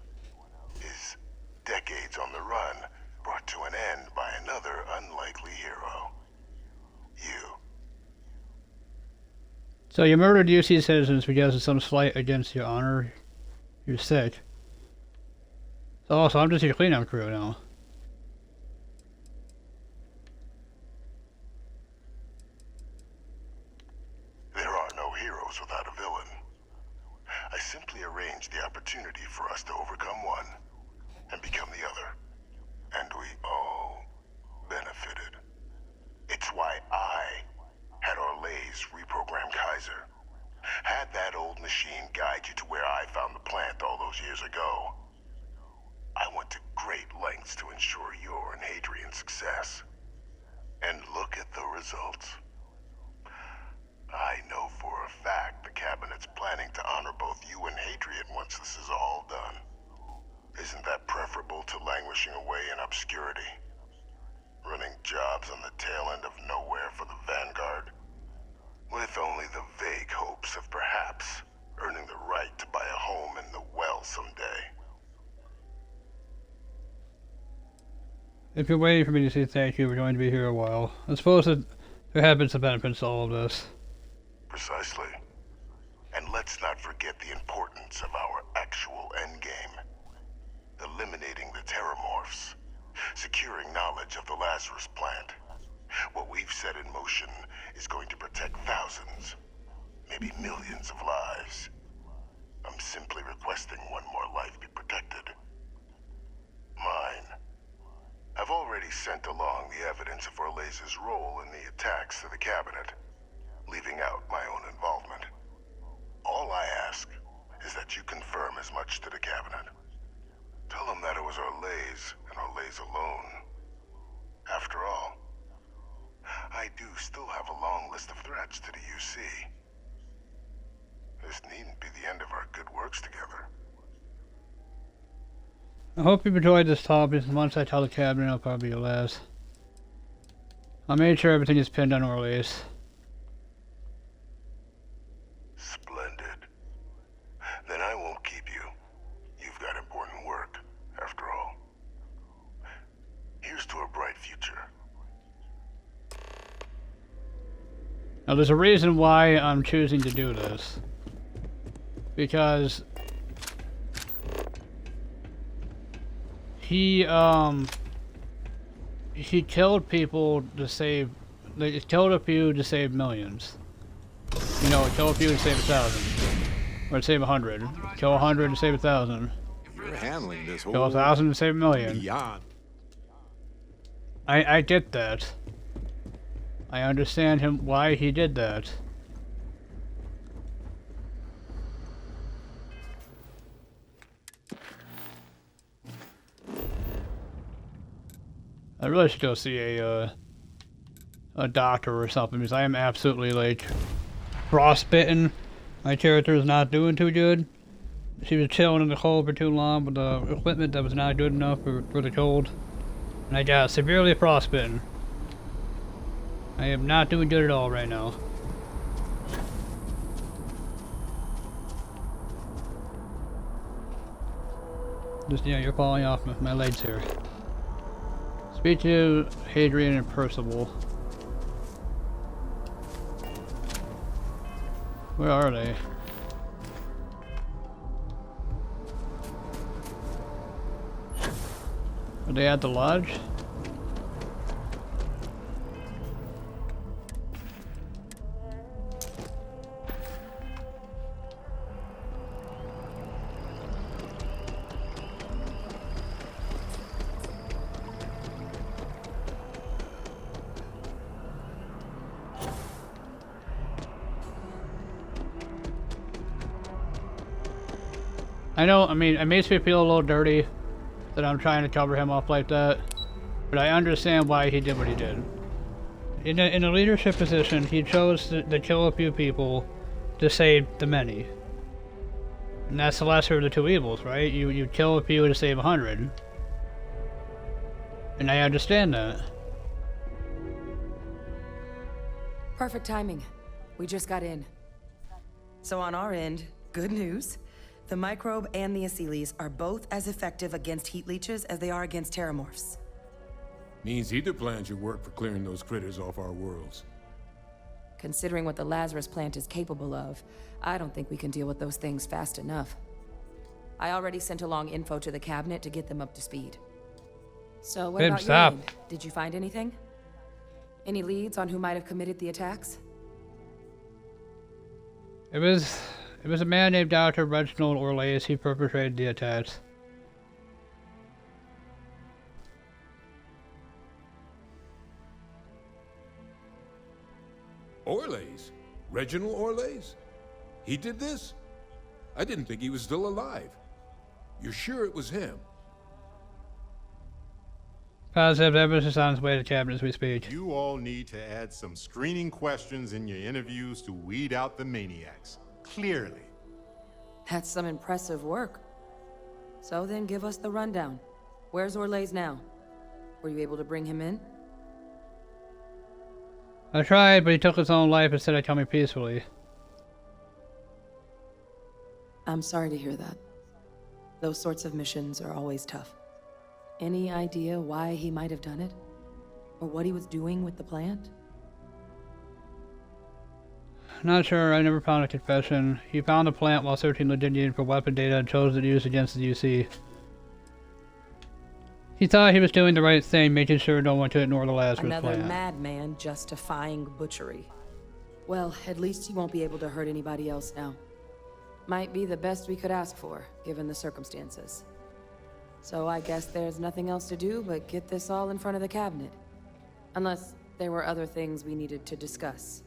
His decades on the run brought to an end by another unlikely hero. You. So you murdered UC citizens because of some slight against your honor. You're sick. So also, I'm just your cleanup crew now. There are no heroes without a villain. I simply arranged the opportunity for us to overcome one and become the other. And we all benefited. It's why I had Orlays reprogram Kaiser. Had that old machine guide you to where I found the plant all those years ago. I went to great lengths to ensure your and Hadrian's success. And look at the results. I know for a fact the Cabinet's planning to honor both you and Hadrian once this is all done. Isn't that preferable to languishing away in obscurity? Running jobs on the tail end of nowhere for the Vanguard? With only the vague hopes of perhaps earning the right to buy a home in the well someday. If you're waiting for me to say thank you, we're going to be here a while. I suppose that there have been some benefits to all of this. Precisely. And let's not forget the importance of our actual endgame. Eliminating the Terramorphs. Securing knowledge of the Lazarus plant. What we've set in motion is going to protect thousands, maybe millions of lives. I'm simply requesting one more life be protected. Mine. I've already sent along the evidence of Orlays' role in the attacks to the Cabinet, leaving out my own involvement. All I ask is that you confirm as much to the Cabinet. Tell them that it was Orlays and Orlays alone. After all, I do still have a long list of threats to the UC. This needn't be the end of our good works together. I hope you've enjoyed this topic, and once I tell the Cabinet, it'll probably be your last. I made sure everything is pinned on Orlays. Splendid. Then I won't keep you. You've got important work, after all. Here's to a bright future. Now there's a reason why I'm choosing to do this. Because he killed people to save, they killed a few to save millions. You know, kill a few to save 1,000. Or to save 100. Kill 100 to save 1,000. You're handling this whole... Kill 1,000 to save 1,000,000. Beyond. I get that. I understand him why he did that. I really should go see a doctor or something, because I am absolutely like frostbitten. My character is not doing too good. She was chilling in the cold for too long with the equipment that was not good enough for the cold. And I got severely frostbitten. I am not doing good at all right now. Just, yeah, you're falling off my legs here. Speak to Hadrian and Percival. Where are they? Are they at the lodge? I know, I mean, it makes me feel a little dirty that I'm trying to cover him up like that, but I understand why he did what he did. In a leadership position, he chose to kill a few people to save the many. And that's the lesser of the two evils, right? You kill a few to save 100. And I understand that. Perfect timing. We just got in. So on our end, good news. The microbe and the Asylees are both as effective against heat leeches as they are against terramorphs. Means either plan should work for clearing those critters off our worlds. Considering what the Lazarus plant is capable of, I don't think we can deal with those things fast enough. I already sent along info to the cabinet to get them up to speed. So what about your end? Did you find anything? Any leads on who might have committed the attacks? It was a man named Dr. Reginald Orlace. He perpetrated the attacks. Orlace? Reginald Orlace? He did this? I didn't think he was still alive. You're sure it was him? Positive evidence is on its way to the cabinet as we speak. You all need to add some screening questions in your interviews to weed out the maniacs. Clearly. That's some impressive work. So then give us the rundown. Where's Orlace now? Were you able to bring him in? I tried, but he took his own life instead of coming peacefully. I'm sorry to hear that. Those sorts of missions are always tough. Any idea why he might have done it? Or what he was doing with the plant? Not sure, I never found a confession. He found the plant while searching Londinium for weapon data and chose to use against the UC. He thought he was doing the right thing, making sure no one could ignore the Lazarus plant. Another madman justifying butchery. Well, at least he won't be able to hurt anybody else now. Might be the best we could ask for, given the circumstances. So I guess there's nothing else to do but get this all in front of the cabinet. Unless there were other things we needed to discuss.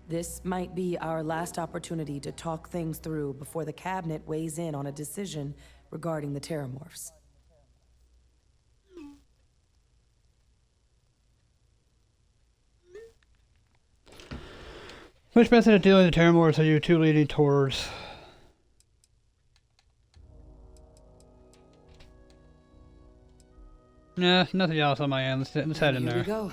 This might be our last opportunity to talk things through before the cabinet weighs in on a decision regarding the terramorphs. Which method of dealing with the terramorphs are you two leading towards? Nah, nothing else on my end. Let's head in there. Here we go.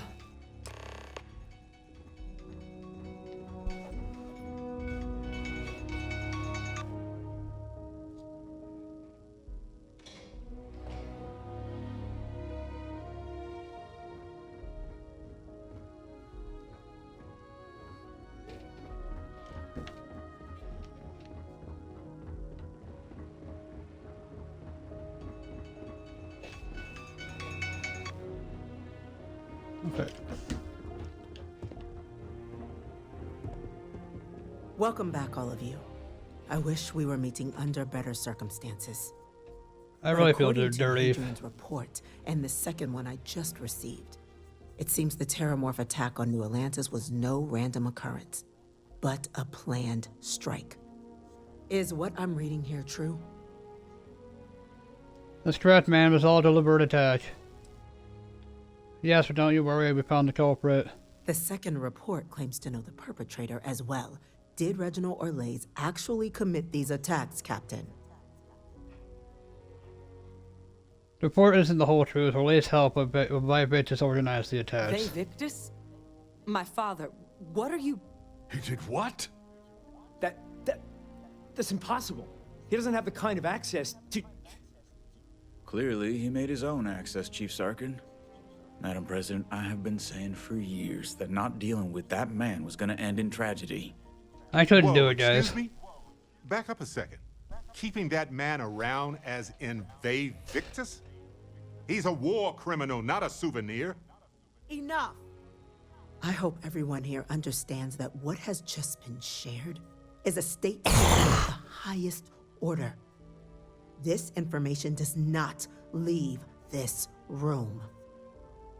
Okay. Welcome back, all of you. I wish we were meeting under better circumstances. I really feel According to dirty. Adrian's report and the second one I just received, it seems the Terramorph attack on New Atlantis was no random occurrence, but a planned strike. Is what I'm reading here true? That's correct, man. It was all a deliberate attack. Yes, but don't you worry, we found the culprit. The second report claims to know the perpetrator as well. Did Reginald Orlace actually commit these attacks, Captain? The report isn't the whole truth. Orlace helped, but Victus organized the attacks. Victus? My father, what are you... He did what? That's impossible. He doesn't have the kind of access to... Clearly, he made his own access, Chief Sarkin. Madam President, I have been saying for years that not dealing with that man was going to end in tragedy. I couldn't do it, guys. Excuse me? Back up a second. Keeping that man around as in Victus? He's a war criminal, not a souvenir. Enough! I hope everyone here understands that what has just been shared is a state secret of the highest order. This information does not leave this room.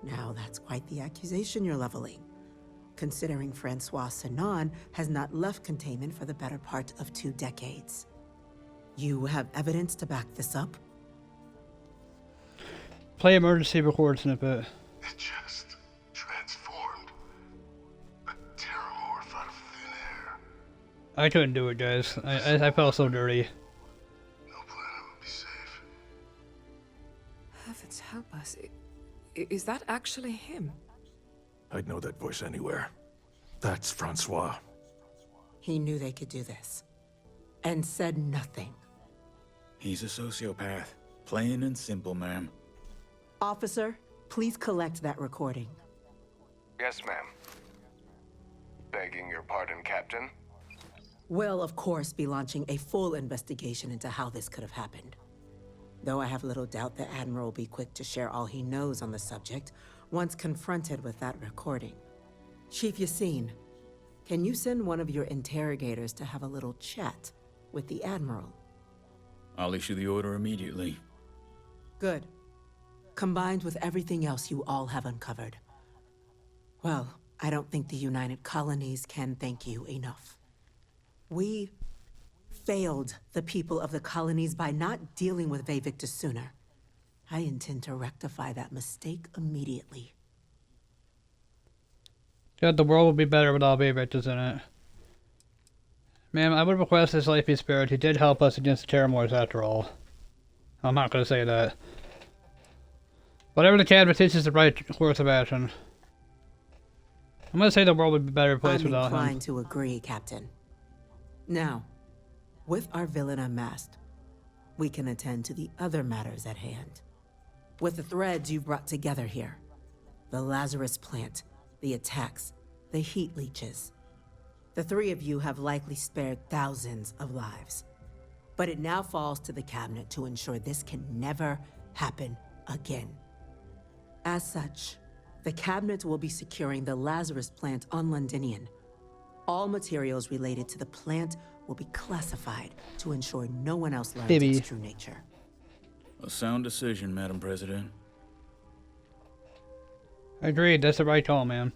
Now, that's quite the accusation you're leveling, considering Francois Sinon has not left containment for the better part of 2 decades. You have evidence to back this up? Play emergency record snippet. It just transformed. A terramorph out of thin air. I couldn't do it, guys. I felt so dirty. No planet would be safe. Heavens help us. Is that actually him? I'd know that voice anywhere. That's Francois. He knew they could do this. And said nothing. He's a sociopath. Plain and simple, ma'am. Officer, please collect that recording. Yes, ma'am. Begging your pardon, Captain. We'll, of course, be launching a full investigation into how this could have happened. Though I have little doubt the Admiral will be quick to share all he knows on the subject once confronted with that recording. Chief Yassine, can you send one of your interrogators to have a little chat with the Admiral? I'll issue the order immediately. Good. Combined with everything else you all have uncovered. Well, I don't think the United Colonies can thank you enough. We failed the people of the colonies by not dealing with Vayvictus sooner. I intend to rectify that mistake immediately. God, the world would be better without Vayvictus in it. Ma'am, I would request his life be spared. He did help us against the Terramorphs after all. I'm not going to say that. Whatever the cabinet thinks is the right course of action. I'm going to say the world would be a better place without him. I'm inclined to agree, Captain. Now, with our villain unmasked, we can attend to the other matters at hand. With the threads you've brought together here, the Lazarus plant, the attacks, the heat leeches, the three of you have likely spared thousands of lives. But it now falls to the cabinet to ensure this can never happen again. As such, the cabinet will be securing the Lazarus plant on Londinian. All materials related to the plant will be classified to ensure no one else learns its true nature. A sound decision, Madam President. Agreed, that's the right call, man.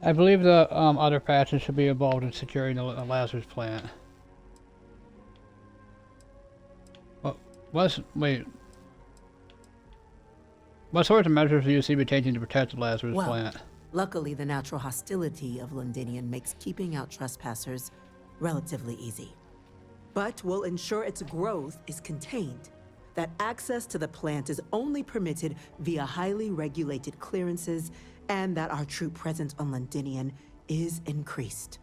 I believe the other patches should be involved in securing the Lazarus plant. Wait. What sorts of measures do you see be taking to protect the Lazarus plant? Luckily, the natural hostility of Londinian makes keeping out trespassers relatively easy. But we'll ensure its growth is contained, that access to the plant is only permitted via highly regulated clearances, and that our troop presence on Londinian is increased.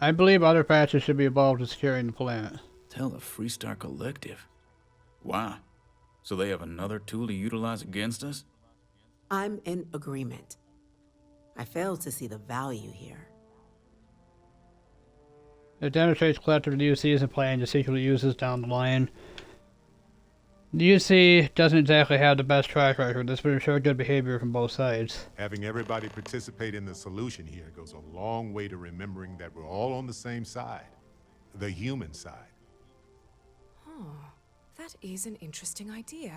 I believe other patches should be involved in securing the plant. Tell the Freestar Collective. Wow. So they have another tool to utilize against us? I'm in agreement. I fail to see the value here. It demonstrates collective the UC isn't planning to secretly use this down the line. The UC doesn't exactly have the best track record. This would ensure good behavior from both sides. Having everybody participate in the solution here goes a long way to remembering that we're all on the same side. The human side. Oh, that is an interesting idea.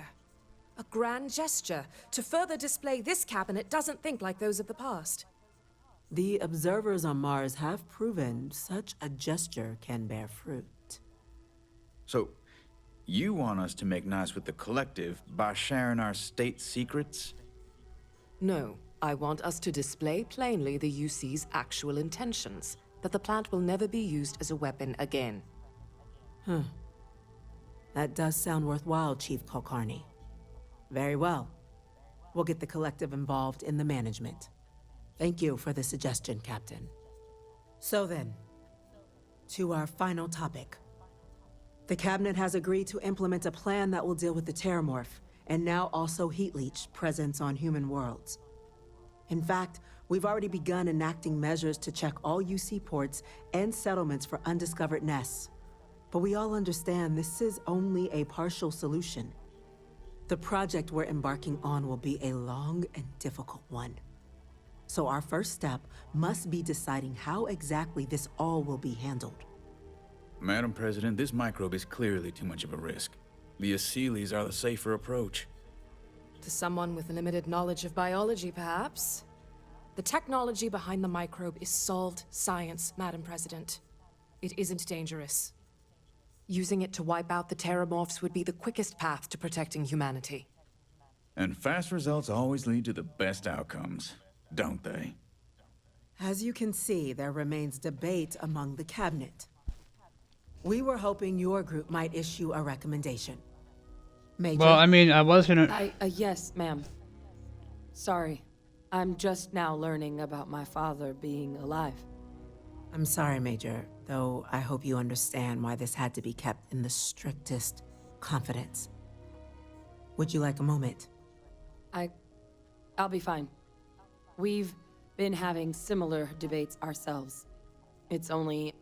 A grand gesture to further display this cabinet doesn't think like those of the past. The observers on Mars have proven such a gesture can bear fruit. So, you want us to make nice with the Collective by sharing our state secrets? No, I want us to display plainly the UC's actual intentions, that the plant will never be used as a weapon again. That does sound worthwhile, Chief Kulkarni. Very well. We'll get the Collective involved in the management. Thank you for the suggestion, Captain. So then, to our final topic. The Cabinet has agreed to implement a plan that will deal with the Terramorph, and now also Heat Leech presence on human worlds. In fact, we've already begun enacting measures to check all UC ports and settlements for undiscovered nests. But we all understand this is only a partial solution. The project we're embarking on will be a long and difficult one. So our first step must be deciding how exactly this all will be handled. Madam President, this microbe is clearly too much of a risk. The Aseles are the safer approach. To someone with limited knowledge of biology, perhaps? The technology behind the microbe is solved science, Madam President. It isn't dangerous. Using it to wipe out the Terramorphs would be the quickest path to protecting humanity. And fast results always lead to the best outcomes, don't they? As you can see, there remains debate among the cabinet. We were hoping your group might issue a recommendation. Major? Well, I mean, I was gonna... Yes, ma'am. Sorry. I'm just now learning about my father being alive. I'm sorry, Major, though I hope you understand why this had to be kept in the strictest confidence. Would you like a moment? I'll be fine. We've been having similar debates ourselves. It's only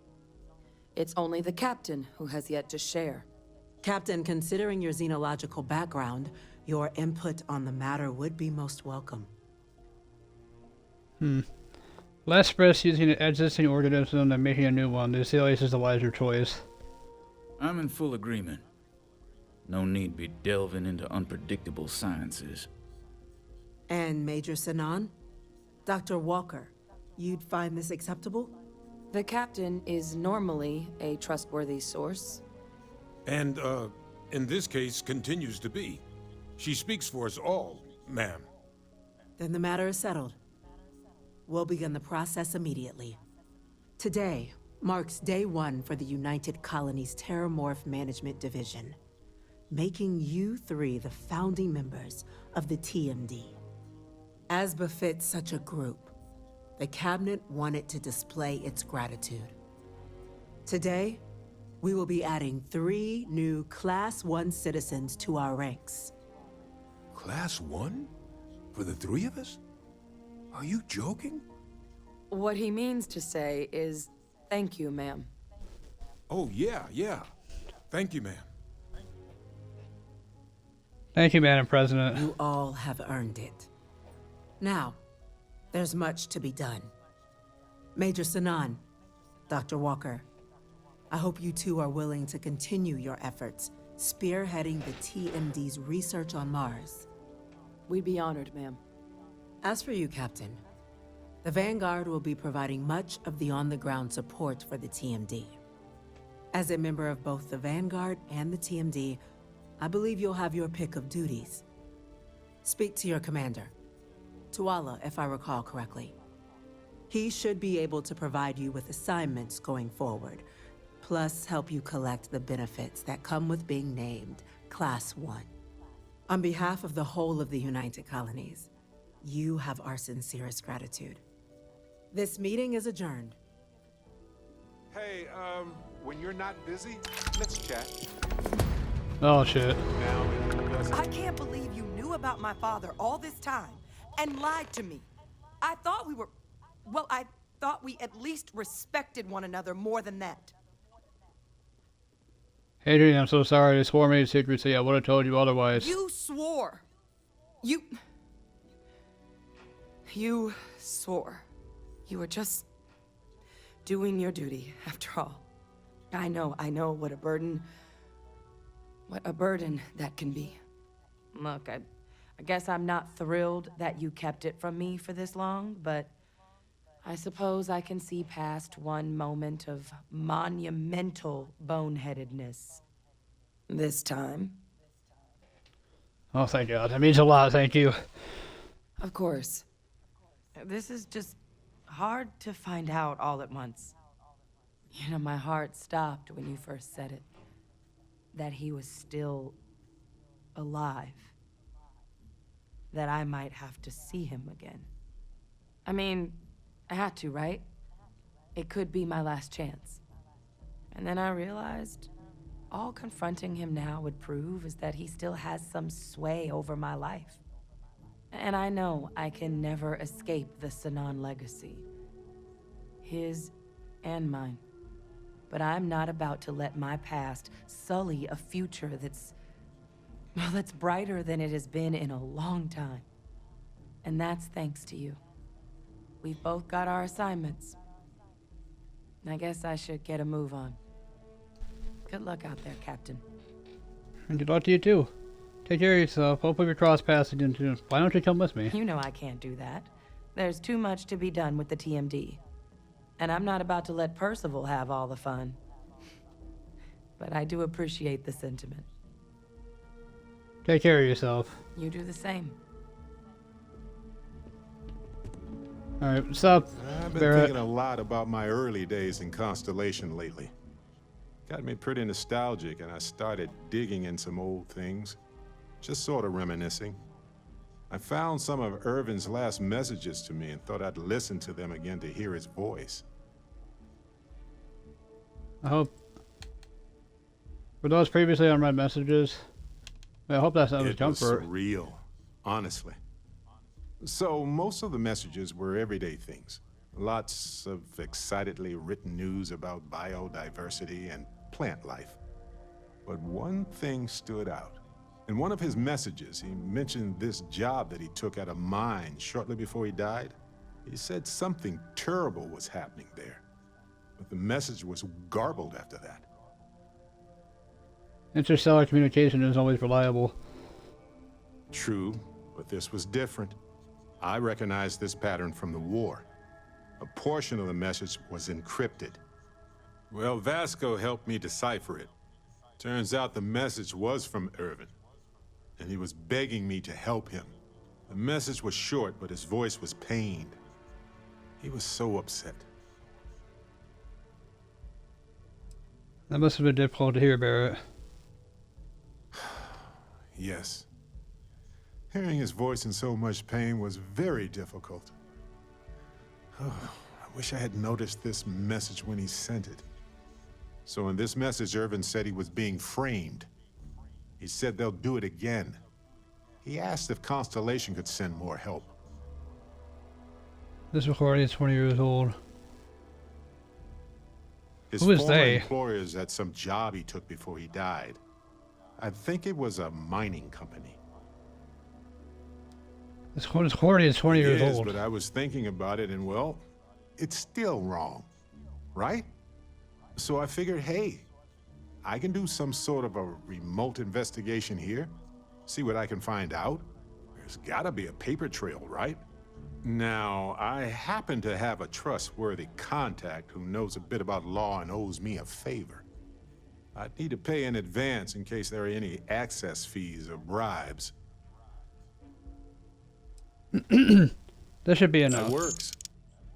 the captain who has yet to share. Captain, considering your xenological background, your input on the matter would be most welcome. Less risk using an existing organism than making a new one. This alias is the wiser choice. I'm in full agreement. No need be delving into unpredictable sciences. And Major Sinan? Dr. Walker, you'd find this acceptable? The captain is normally a trustworthy source. And, in this case, continues to be. She speaks for us all, ma'am. Then the matter is settled. We'll begin the process immediately. Today marks day 1 for the United Colonies Terramorph Management Division, making you 3 the founding members of the TMD. As befits such a group, the Cabinet wanted to display its gratitude. Today, we will be adding 3 new Class 1 citizens to our ranks. Class 1? For the 3 of us? Are you joking? What he means to say is, thank you, ma'am. Oh, yeah. Thank you, ma'am. Thank you, Madam President. You all have earned it. Now, there's much to be done. Major Sinan, Dr. Walker, I hope you 2 are willing to continue your efforts, spearheading the TMD's research on Mars. We'd be honored, ma'am. As for you, Captain, the Vanguard will be providing much of the on-the-ground support for the TMD. As a member of both the Vanguard and the TMD, I believe you'll have your pick of duties. Speak to your commander, Tuala, if I recall correctly. He should be able to provide you with assignments going forward, plus help you collect the benefits that come with being named Class 1. On behalf of the whole of the United Colonies, you have our sincerest gratitude. This meeting is adjourned. Hey, when you're not busy, let's chat. Oh, shit. I can't believe you knew about my father all this time and lied to me. I thought we were... Well, I thought we at least respected one another more than that. Adrian, I'm so sorry. I swore made secrecy. I would have told you otherwise. You swore. You swore. You were just doing your duty, after all. I know what a burden that can be. Look, I guess I'm not thrilled that you kept it from me for this long, but I suppose I can see past one moment of monumental boneheadedness. This time. Oh, thank God. That means a lot. Thank you. Of course. This is just hard to find out all at once. You know, my heart stopped when you first said it. That he was still alive. That I might have to see him again. I mean, I had to, right? It could be my last chance. And then I realized all confronting him now would prove is that he still has some sway over my life. And I know I can never escape the Sinan legacy. His and mine. But I'm not about to let my past sully a future that's brighter than it has been in a long time. And that's thanks to you. We've both got our assignments. I guess I should get a move on. Good luck out there, Captain. And good luck to you too. Take care of yourself. Hopefully we cross paths again soon. Why don't you come with me? You know I can't do that. There's too much to be done with the TMD. And I'm not about to let Percival have all the fun. But I do appreciate the sentiment. Take care of yourself. You do the same. Alright, what's up, I've been Barrett? thinking a lot about my early days in Constellation lately. Got me pretty nostalgic, and I started digging in some old things. Just sort of reminiscing. I found some of Irvin's last messages to me and thought I'd listen to them again to hear his voice. I hope. Were those previously unread messages? I hope that's not a comfort. It was surreal, honestly. So, most of the messages were everyday things. Lots of excitedly written news about biodiversity and plant life. But one thing stood out. In one of his messages, he mentioned this job that he took at a mine shortly before he died. He said something terrible was happening there. But the message was garbled after that. Interstellar communication is always reliable. True, but this was different. I recognized this pattern from the war. A portion of the message was encrypted. Well, Vasco helped me decipher it. Turns out the message was from Irvin, and he was begging me to help him. The message was short, but his voice was pained. He was so upset. That must have been difficult to hear, Barrett. Yes. Hearing his voice in so much pain was very difficult. Oh, I wish I had noticed this message when he sent it. So in this message, Irvin said he was being framed. He said they'll do it again. He asked if Constellation could send more help. This recording is 20 years old. His Who is former they? employers had some job he took before he died. I think it was a mining company. This recording is 20 years It is, old. but I was thinking about it, and well, it's still wrong, right? So I figured, hey, I can do some sort of a remote investigation here, see what I can find out. There's gotta be a paper trail, right? Now, I happen to have a trustworthy contact who knows a bit about law and owes me a favor. I'd need to pay in advance in case there are any access fees or bribes. This should be enough. That works.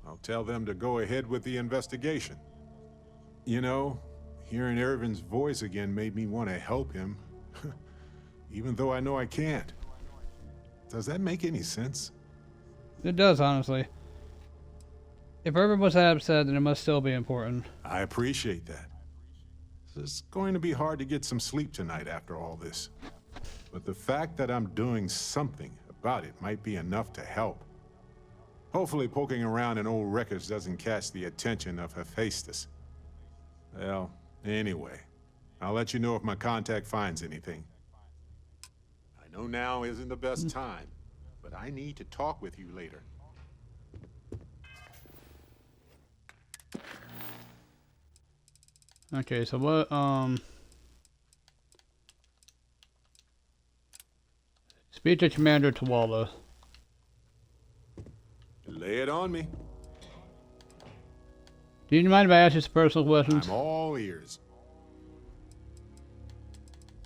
I'll tell them to go ahead with the investigation. You know, hearing Irvin's voice again made me want to help him, even though I know I can't. Does that make any sense? It does, honestly. If Irvin was that upset, then it must still be important. I appreciate that. It's going to be hard to get some sleep tonight after all this. But the fact that I'm doing something about it might be enough to help. Hopefully poking around in old records doesn't catch the attention of Hephaestus. Well, anyway, I'll let you know if my contact finds anything. I know now isn't the best time, but I need to talk with you later. Okay, so what, speak to Commander Tawala. Lay it on me. Do you mind if I ask you some personal questions? I'm all ears.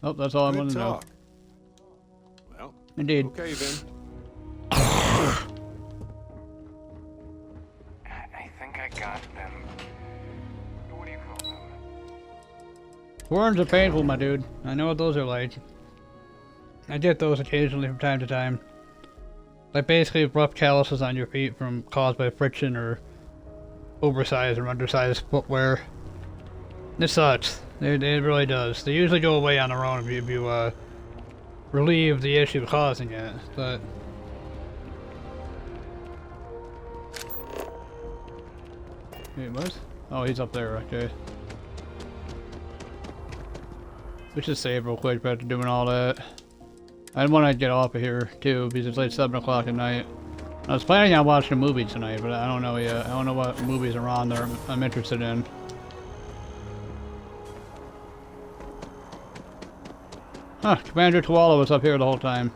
Oh, that's all I want to know. Talk. Well, indeed. Okay then. I think I got them. What do you call them? Burns are painful, my dude. I know what those are like. I get those occasionally from time to time. Like basically rough calluses on your feet from caused by friction or oversized or undersized footwear. It sucks. It really does. They usually go away on their own if you relieve the issue causing it, but... Wait, what? Oh, he's up there, okay. We should save real quick after doing all that. I want to get off of here too because it's like 7 o'clock at night. I was planning on watching a movie tonight, but I don't know yet. I don't know what movies are on there I'm interested in. Huh, Commander Tawala was up here the whole time.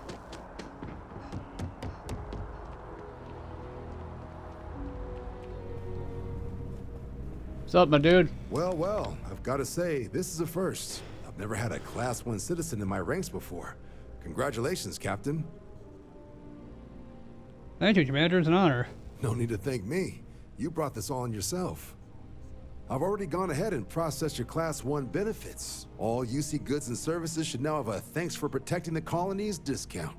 What's up, my dude? Well, well, I've got to say, this is a first. I've never had a Class 1 citizen in my ranks before. Congratulations, Captain. Thank you, Commander. It's an honor. No need to thank me. You brought this all on yourself. I've already gone ahead and processed your Class 1 benefits. All UC goods and services should now have a thanks for protecting the colonies discount.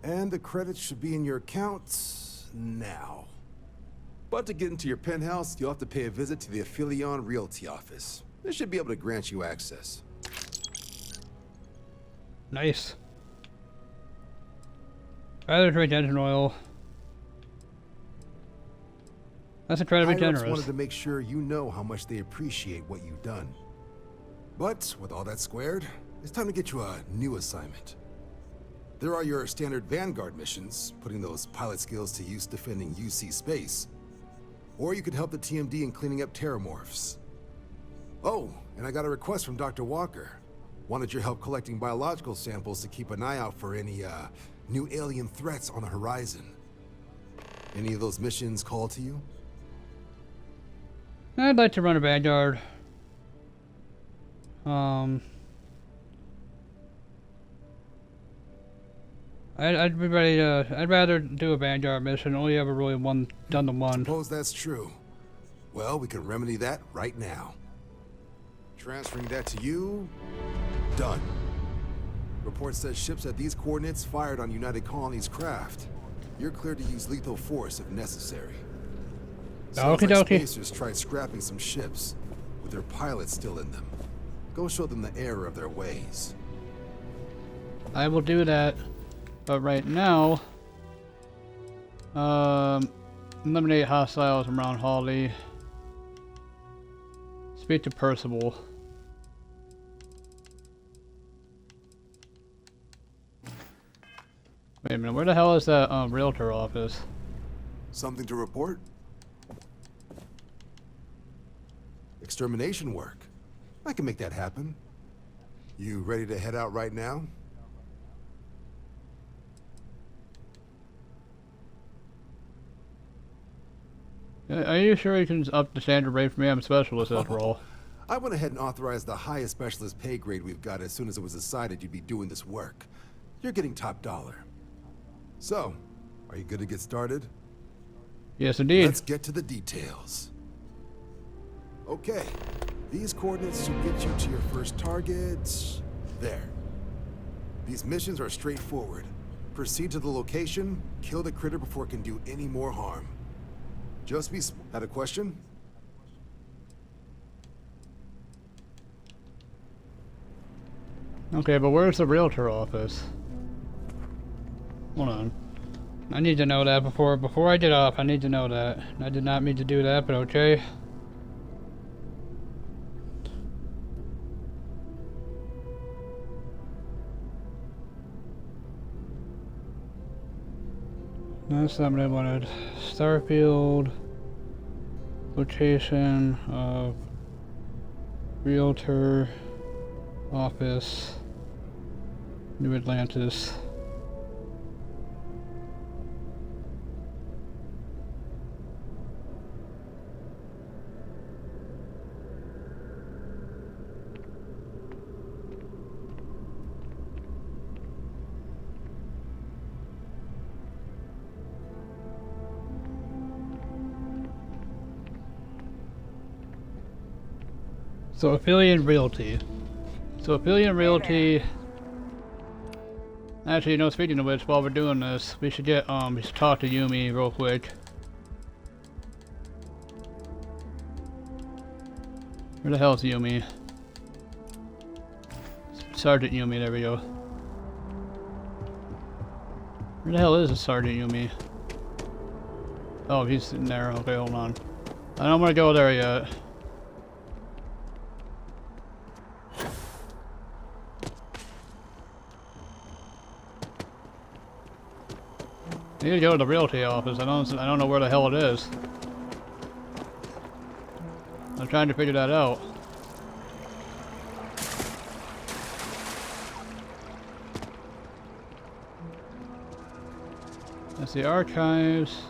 And the credits should be in your accounts now. But to get into your penthouse, you'll have to pay a visit to the Aphelion Realty office. They should be able to grant you access. Nice. Rather drink engine oil. That's incredibly Pirates generous. wanted to make sure you know how much they appreciate what you've done. But with all that squared, it's time to get you a new assignment. There are your standard Vanguard missions, putting those pilot skills to use defending UC space. Or you could help the TMD in cleaning up terramorphs. Oh, and I got a request from Dr. Walker. Wanted your help collecting biological samples to keep an eye out for any, new alien threats on the horizon. Any of those missions call to you? I'd like to run a Vanguard. I'd be ready to. I'd rather do a Vanguard mission. Only ever really done the one. Suppose that's true. Well, we can remedy that right now. Transferring that to you. Done. Report says ships at these coordinates fired on United Colonies craft. You're cleared to use lethal force if necessary. Sounds like spacers tried scrapping some ships, with their pilots still in them. Go show them the error of their ways. I will do that. But right now, eliminate hostiles around Hawley. Speak to Percival. Wait a minute, where the hell is that realtor office? Something to report? Extermination work. I can make that happen. You ready to head out right now? Are you sure you can up the standard rate for me? I'm a specialist after all. I went ahead and authorized the highest specialist pay grade we've got as soon as it was decided you'd be doing this work. You're getting top dollar. So, are you good to get started? Yes, indeed. Let's get to the details. Okay, these coordinates should get you to your first target. There. These missions are straightforward. Proceed to the location, kill the critter before it can do any more harm. Just be had a question? Okay, but where's the realtor office? Hold on. I need to know that before I get off. I need to know that. I did not mean to do that, but okay. That's not what I wanted. Starfield. Location of realtor office. New Atlantis. So Aphelion Realty. So Aphelion Realty. Actually, you know, speaking of which, while we're doing this, we should get we should talk to Yumi real quick. Where the hell is Yumi? Sergeant Yumi, there we go. Where the hell is Sergeant Yumi? Oh, he's sitting there. Okay, hold on. I don't want to go there yet. I need to go to the realty office. I don't know where the hell it is. I'm trying to figure that out. That's the archives.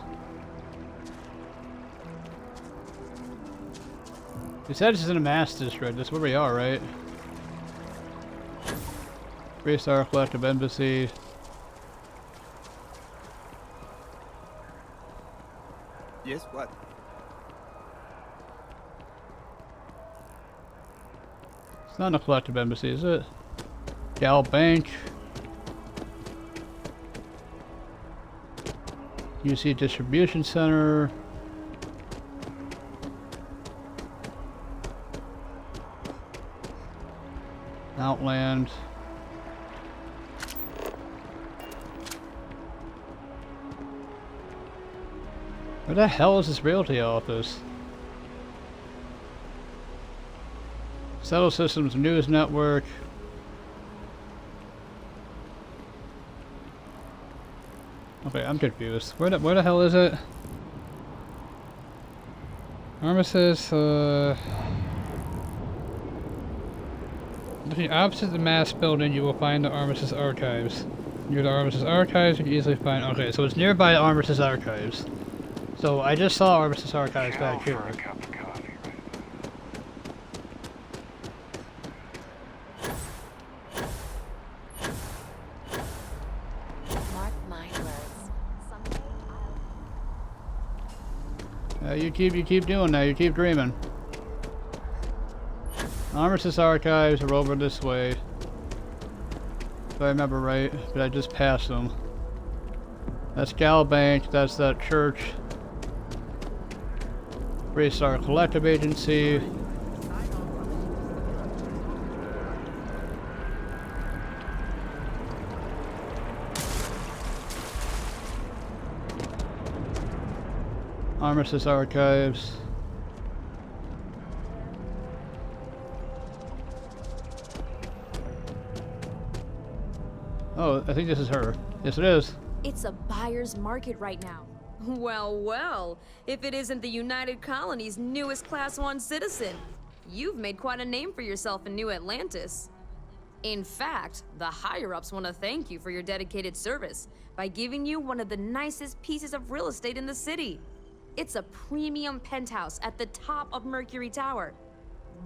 You said this is in a mass district. That's where we are, right? 3-star collective embassy. Yes, what? It's not a collective embassy, is it? Gal Bank. UC Distribution Center. Outland. Where the hell is this realty office? Settle Systems News Network. Okay, I'm confused. Where the hell is it? Armistice, if you're opposite the mass building, you will find the Armistice Archives. Near the Armistice Archives, you can easily find... Okay, so it's nearby the Armistice Archives. So I just saw Armistice Archives back here. Mark my words. You keep doing that. You keep dreaming. Armistice Archives are over this way. If I remember right, but I just passed them. That's Gal Bank. That's that church. 3-star collective agency. Armistice Archives. Oh, I think this is her. Yes, it is. It's a buyer's market right now. Well, well, if it isn't the United Colony's newest Class 1 citizen. You've made quite a name for yourself in New Atlantis. In fact, the higher-ups want to thank you for your dedicated service by giving you one of the nicest pieces of real estate in the city. It's a premium penthouse at the top of Mercury Tower.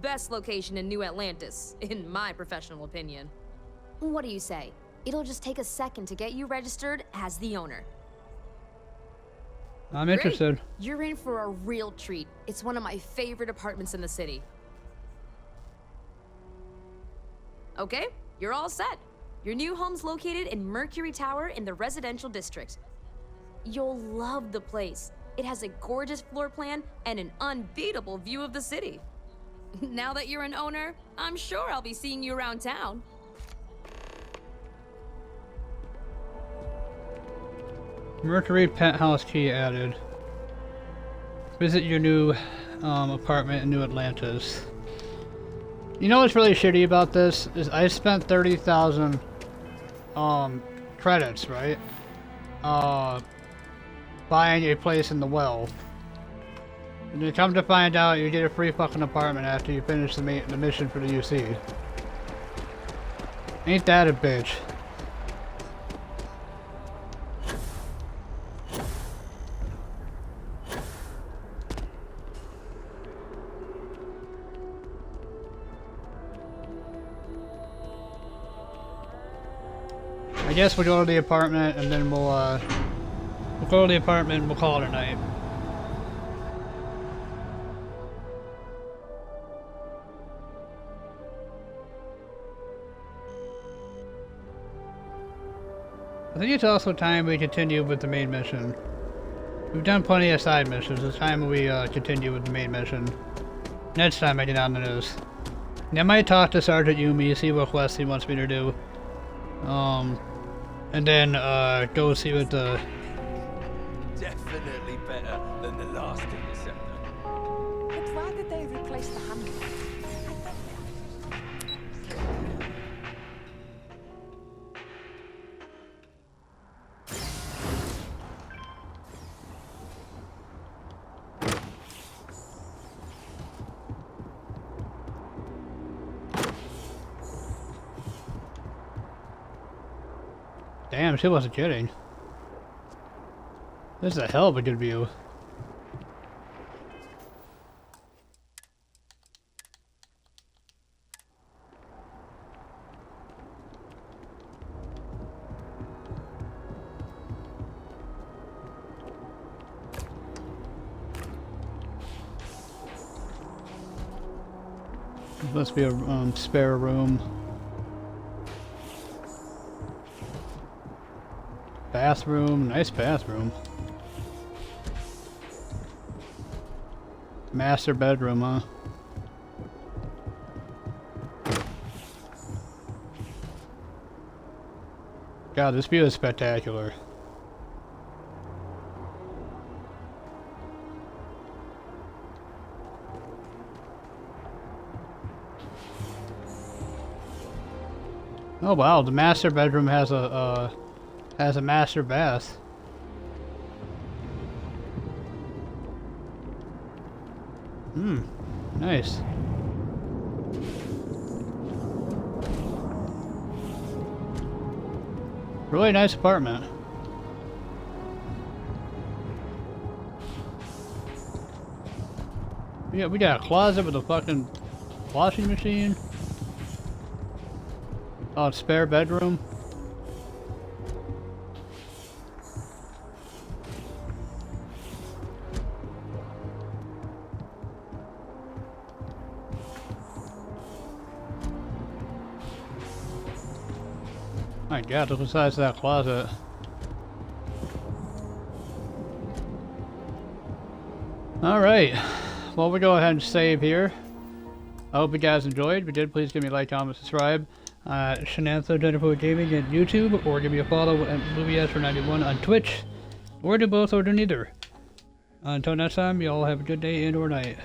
Best location in New Atlantis, in my professional opinion. What do you say? It'll just take a second to get you registered as the owner. I'm interested. Great. You're in for a real treat. It's one of my favorite apartments in the city. Okay, you're all set. Your new home's located in Mercury Tower in the residential district. You'll love the place. It has a gorgeous floor plan and an unbeatable view of the city. Now that you're an owner, I'm sure I'll be seeing you around town. Mercury penthouse key added. Visit your new apartment in New Atlantis. You know what's really shitty about this is I spent 30,000 credits, right? Buying a place in the well. And you come to find out you get a free fucking apartment after you finish the mission for the UC. Ain't that a bitch? I guess we'll go to the apartment and then we'll go to the apartment and we'll call it a night. I think it's also time we continue with the main mission. We've done plenty of side missions. It's time we continue with the main mission. Next time I get on the news. I might talk to Sergeant Yumi, see what quest he wants me to do. And then go see what the... Definitely better than the last interceptor. But why did they replace the handle? Damn, she wasn't kidding. This is a hell of a good view. Must be a spare room. Bathroom, nice bathroom. Master bedroom, huh? God, this view is spectacular. Oh wow, the master bedroom has a master bath. Nice. Really nice apartment. Yeah, we got a closet with a fucking washing machine. Oh, spare bedroom. My God, look at the size of that closet. Alright, well, we'll go ahead and save here. I hope you guys enjoyed. If you did, please give me a like, comment, subscribe. Shenanthro, GenderFluidGaming on YouTube, or give me a follow at MovieAsper91 on Twitch, or do both or do neither. Until next time, you all have a good day and or night.